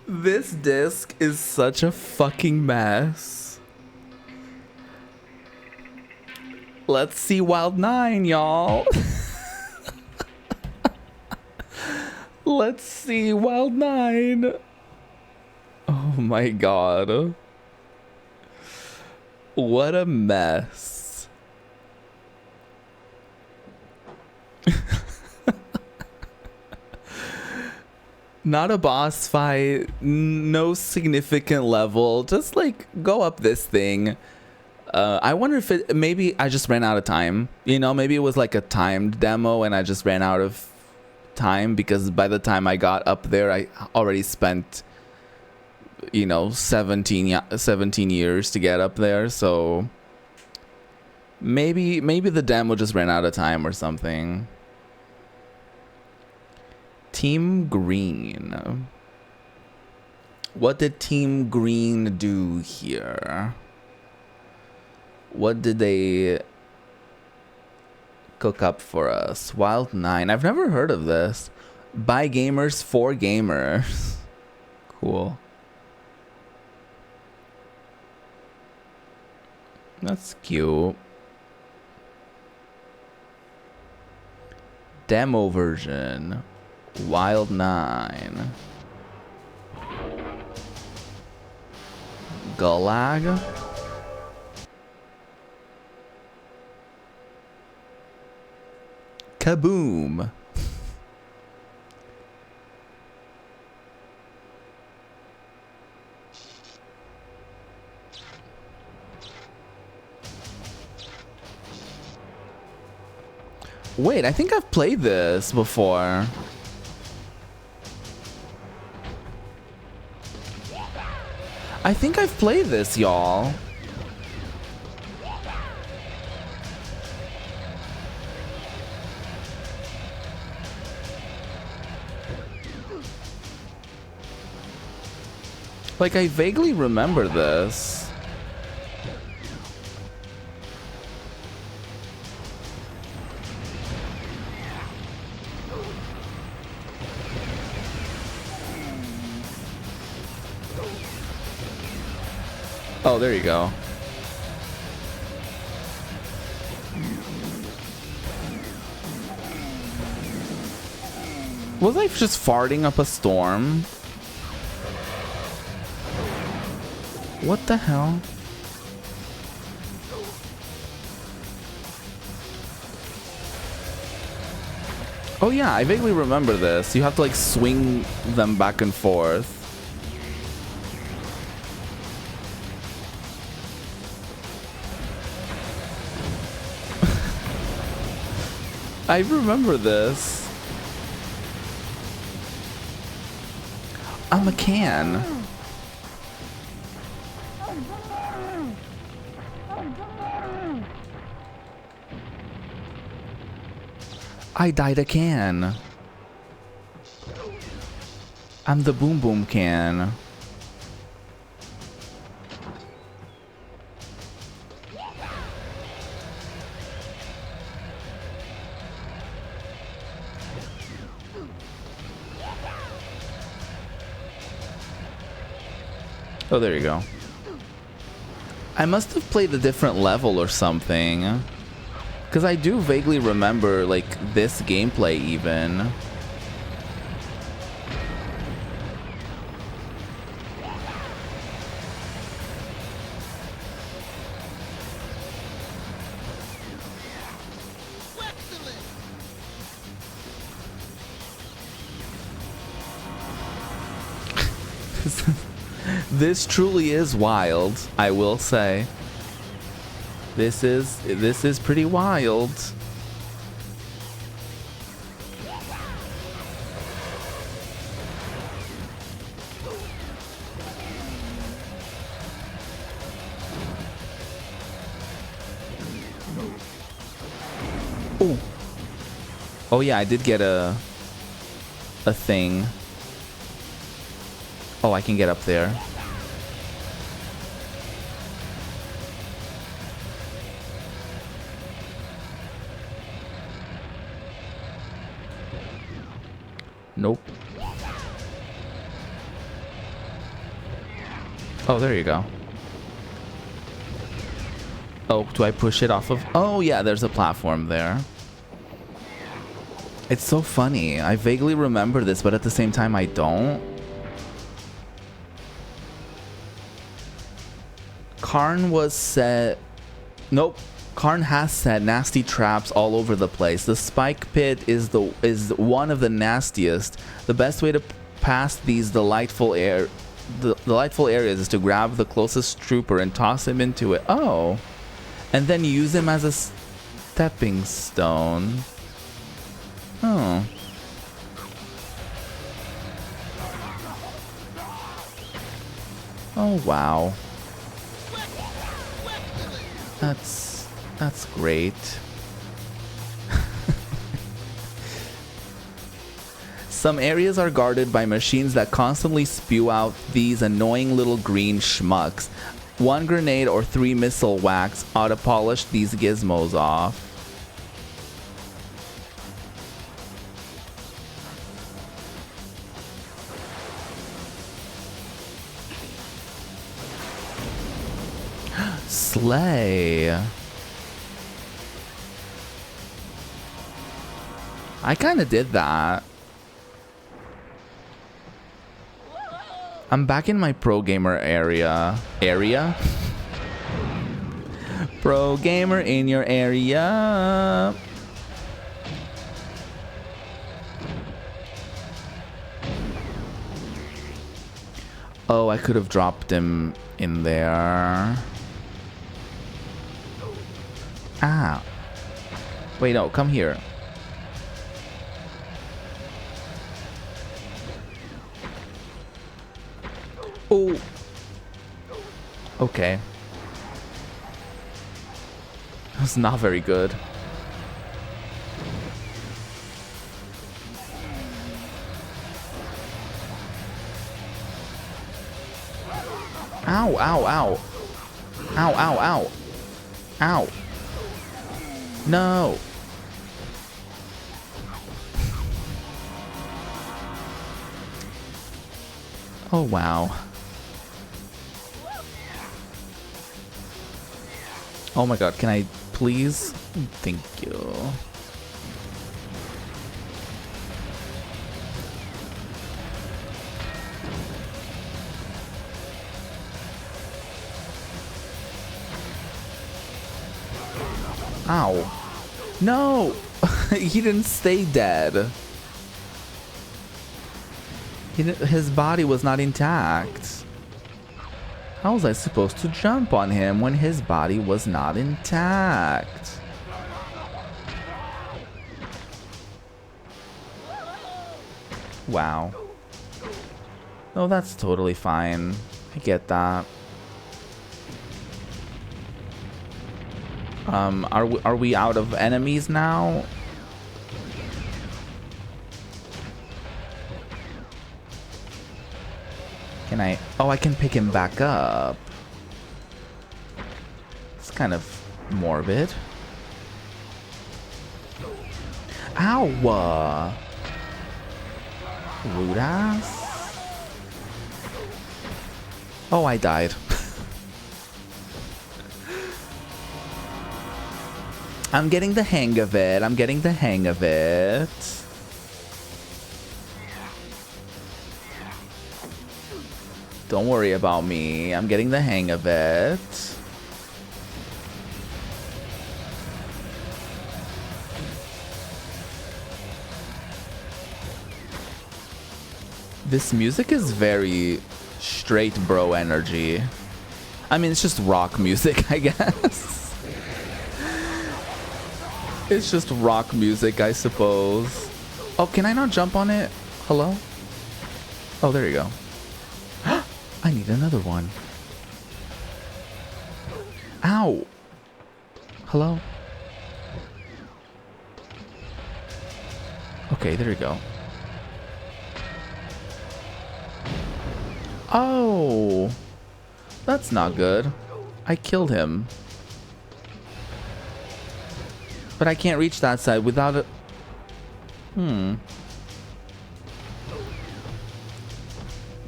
This disc is such a fucking mess. Let's see Wild 9, y'all. Let's see Wild 9. Oh my god. What a mess. Not a boss fight, no significant level, just like go up this thing. I wonder if it, maybe I just ran out of time. You know, maybe it was like a timed demo and I just ran out of time because by the time I got up there, I already spent, you know, 17 years to get up there. So maybe the demo just ran out of time or something. Team Green. What did Team Green do here? What did they cook up for us? Wild 9. I've never heard of this. By gamers for gamers. Cool. That's cute. Demo version. Wild 9. Gulag. Kaboom. Wait, I think I've played this before. I think I've played this, y'all. Like, I vaguely remember this. Oh, there you go. Was I just farting up a storm? What the hell? Oh yeah, I vaguely remember this. You have to like swing them back and forth. I remember this. I'm a can. I died a can. I'm the boom boom can. Oh, there you go. I must have played a different level or something. Because I do vaguely remember, like, this gameplay even. This truly is wild, I will say. This is pretty wild. Ooh. Oh yeah, I did get a thing. Oh, I can get up there. Nope. Oh, there you go. Oh, do I push it off of? Oh, yeah, there's a platform there. It's so funny. I vaguely remember this, but at the same time, I don't. Karn was set... Nope. Karn has set nasty traps all over the place. The spike pit is one of the nastiest. The best way to pass these delightful areas is to grab the closest trooper and toss him into it. Oh. And then use him as a stepping stone. Oh. Oh, wow. That's great. Some areas are guarded by machines that constantly spew out these annoying little green schmucks. 1 grenade or 3 missile whacks ought to polish these gizmos off. Slay. I kind of did that. I'm back in my pro gamer area. Pro gamer in your area. Oh, I could have dropped him in there. Ah. Wait, no, come here. Oh. Okay. That's not very good. Ow, ow, ow. Ow, ow, ow. Ow. No. Oh, wow. Oh my god, can I please? Thank you. Ow. No! He didn't stay dead. His body was not intact. How was I supposed to jump on him when his body was not intact? Wow. Oh, that's totally fine. I get that. Are we out of enemies now? Can I? Oh, I can pick him back up. It's kind of morbid. Ow! Rude ass. Oh, I died. I'm getting the hang of it. I'm getting the hang of it. Don't worry about me. I'm getting the hang of it. This music is very straight bro energy. I mean, it's just rock music, I guess. It's just rock music, I suppose. Oh, can I not jump on it? Hello? Oh, there you go. I need another one. Ow. Hello? Okay, there you go. Oh. That's not good. I killed him. But I can't reach that side without it.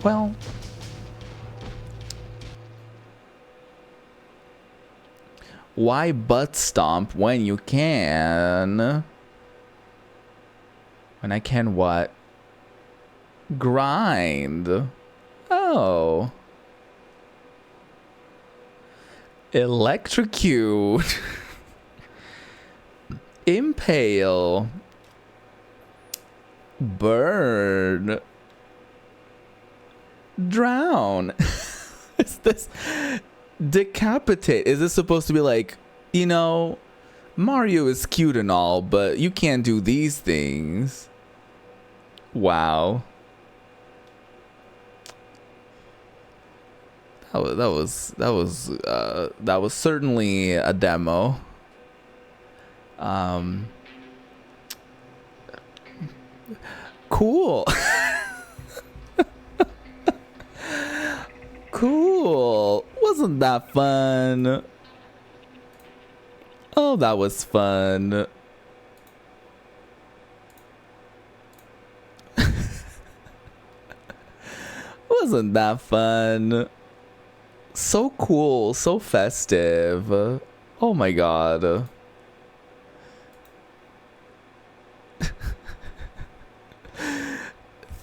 Well. Why butt stomp when you can? When I can what? Grind. Oh. Electrocute. Impale. Burn. Drown. Is this decapitate? Is this supposed to be like, you know, Mario is cute and all, but you can't do these things? Wow. That was certainly a demo. Cool. Cool. Wasn't that fun? Oh, that was fun. Wasn't that fun? So cool, so festive. Oh my god.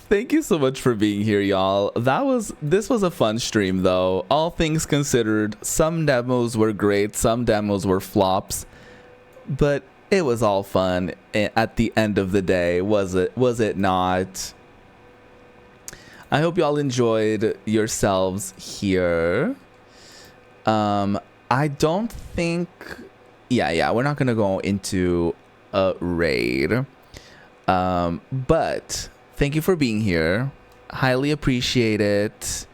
Thank you so much for being here, y'all. This was a fun stream though. All things considered, some demos were great, some demos were flops, but it was all fun at the end of the day, was it not? I hope y'all enjoyed yourselves here. I don't think... Yeah, we're not going to go into a raid. But thank you for being here. Highly appreciate it.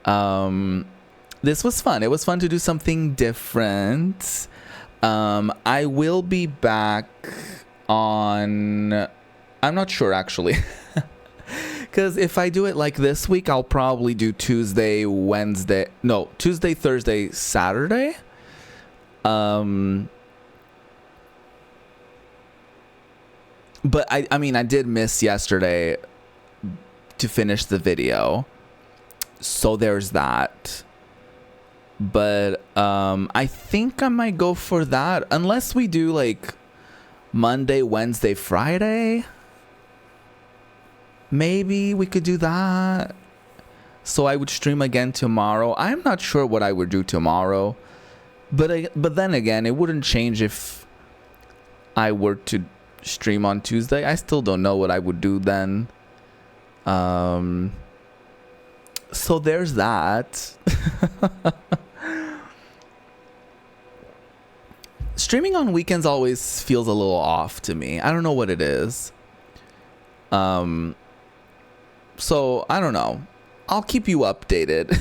This was fun. It was fun to do something different. I will be back on... I'm not sure, actually. Because if I do it like this week, I'll probably do Tuesday, Thursday, Saturday. But I mean, I did miss yesterday to finish the video. So there's that. But I think I might go for that. Unless we do like Monday, Wednesday, Friday. Maybe we could do that. So I would stream again tomorrow. I'm not sure what I would do tomorrow. But then again, it wouldn't change if I were to stream on Tuesday. I still don't know what I would do then. So there's that. Streaming on weekends always feels a little off to me. I don't know what it is. So I don't know. I'll keep you updated.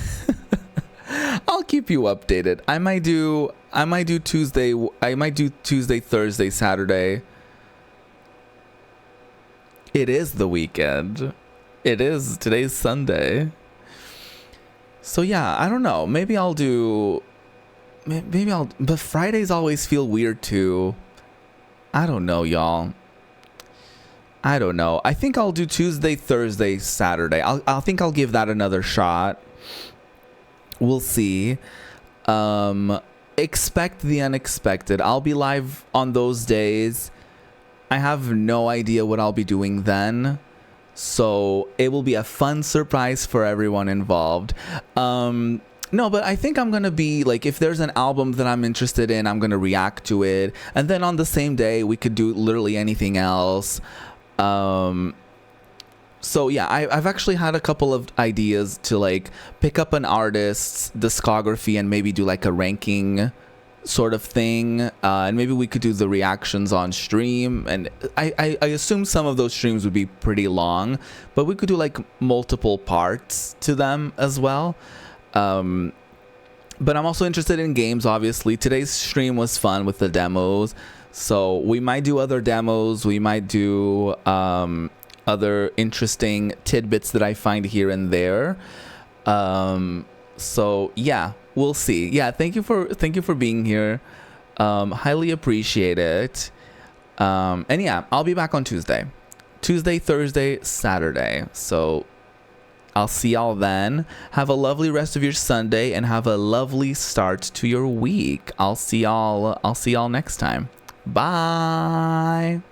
I'll keep you updated. I might do Tuesday, Thursday, Saturday. It is the weekend. Today's Sunday. So yeah, I don't know. But Fridays always feel weird too. I don't know, y'all. I don't know. I think I'll do Tuesday, Thursday, Saturday. I think I'll give that another shot. we'll see. Expect the unexpected. I'll be live on those days. I have no idea what I'll be doing then, so it will be a fun surprise for everyone involved. No, but I think I'm gonna be like, if there's an album that I'm interested in, I'm gonna react to it, and then on the same day we could do literally anything else. So yeah, I've actually had a couple of ideas to like pick up an artist's discography and maybe do like a ranking sort of thing, and maybe we could do the reactions on stream, and I assume some of those streams would be pretty long, but we could do like multiple parts to them as well. But I'm also interested in games, obviously. Today's stream was fun with the demos, so we might do other demos, we might do other interesting tidbits that I find here and there. So yeah, we'll see. Yeah, thank you for being here. Highly appreciate it. And yeah, I'll be back on Tuesday, Thursday, Saturday. So I'll see y'all then. Have a lovely rest of your Sunday and have a lovely start to your week. I'll see y'all next time. Bye.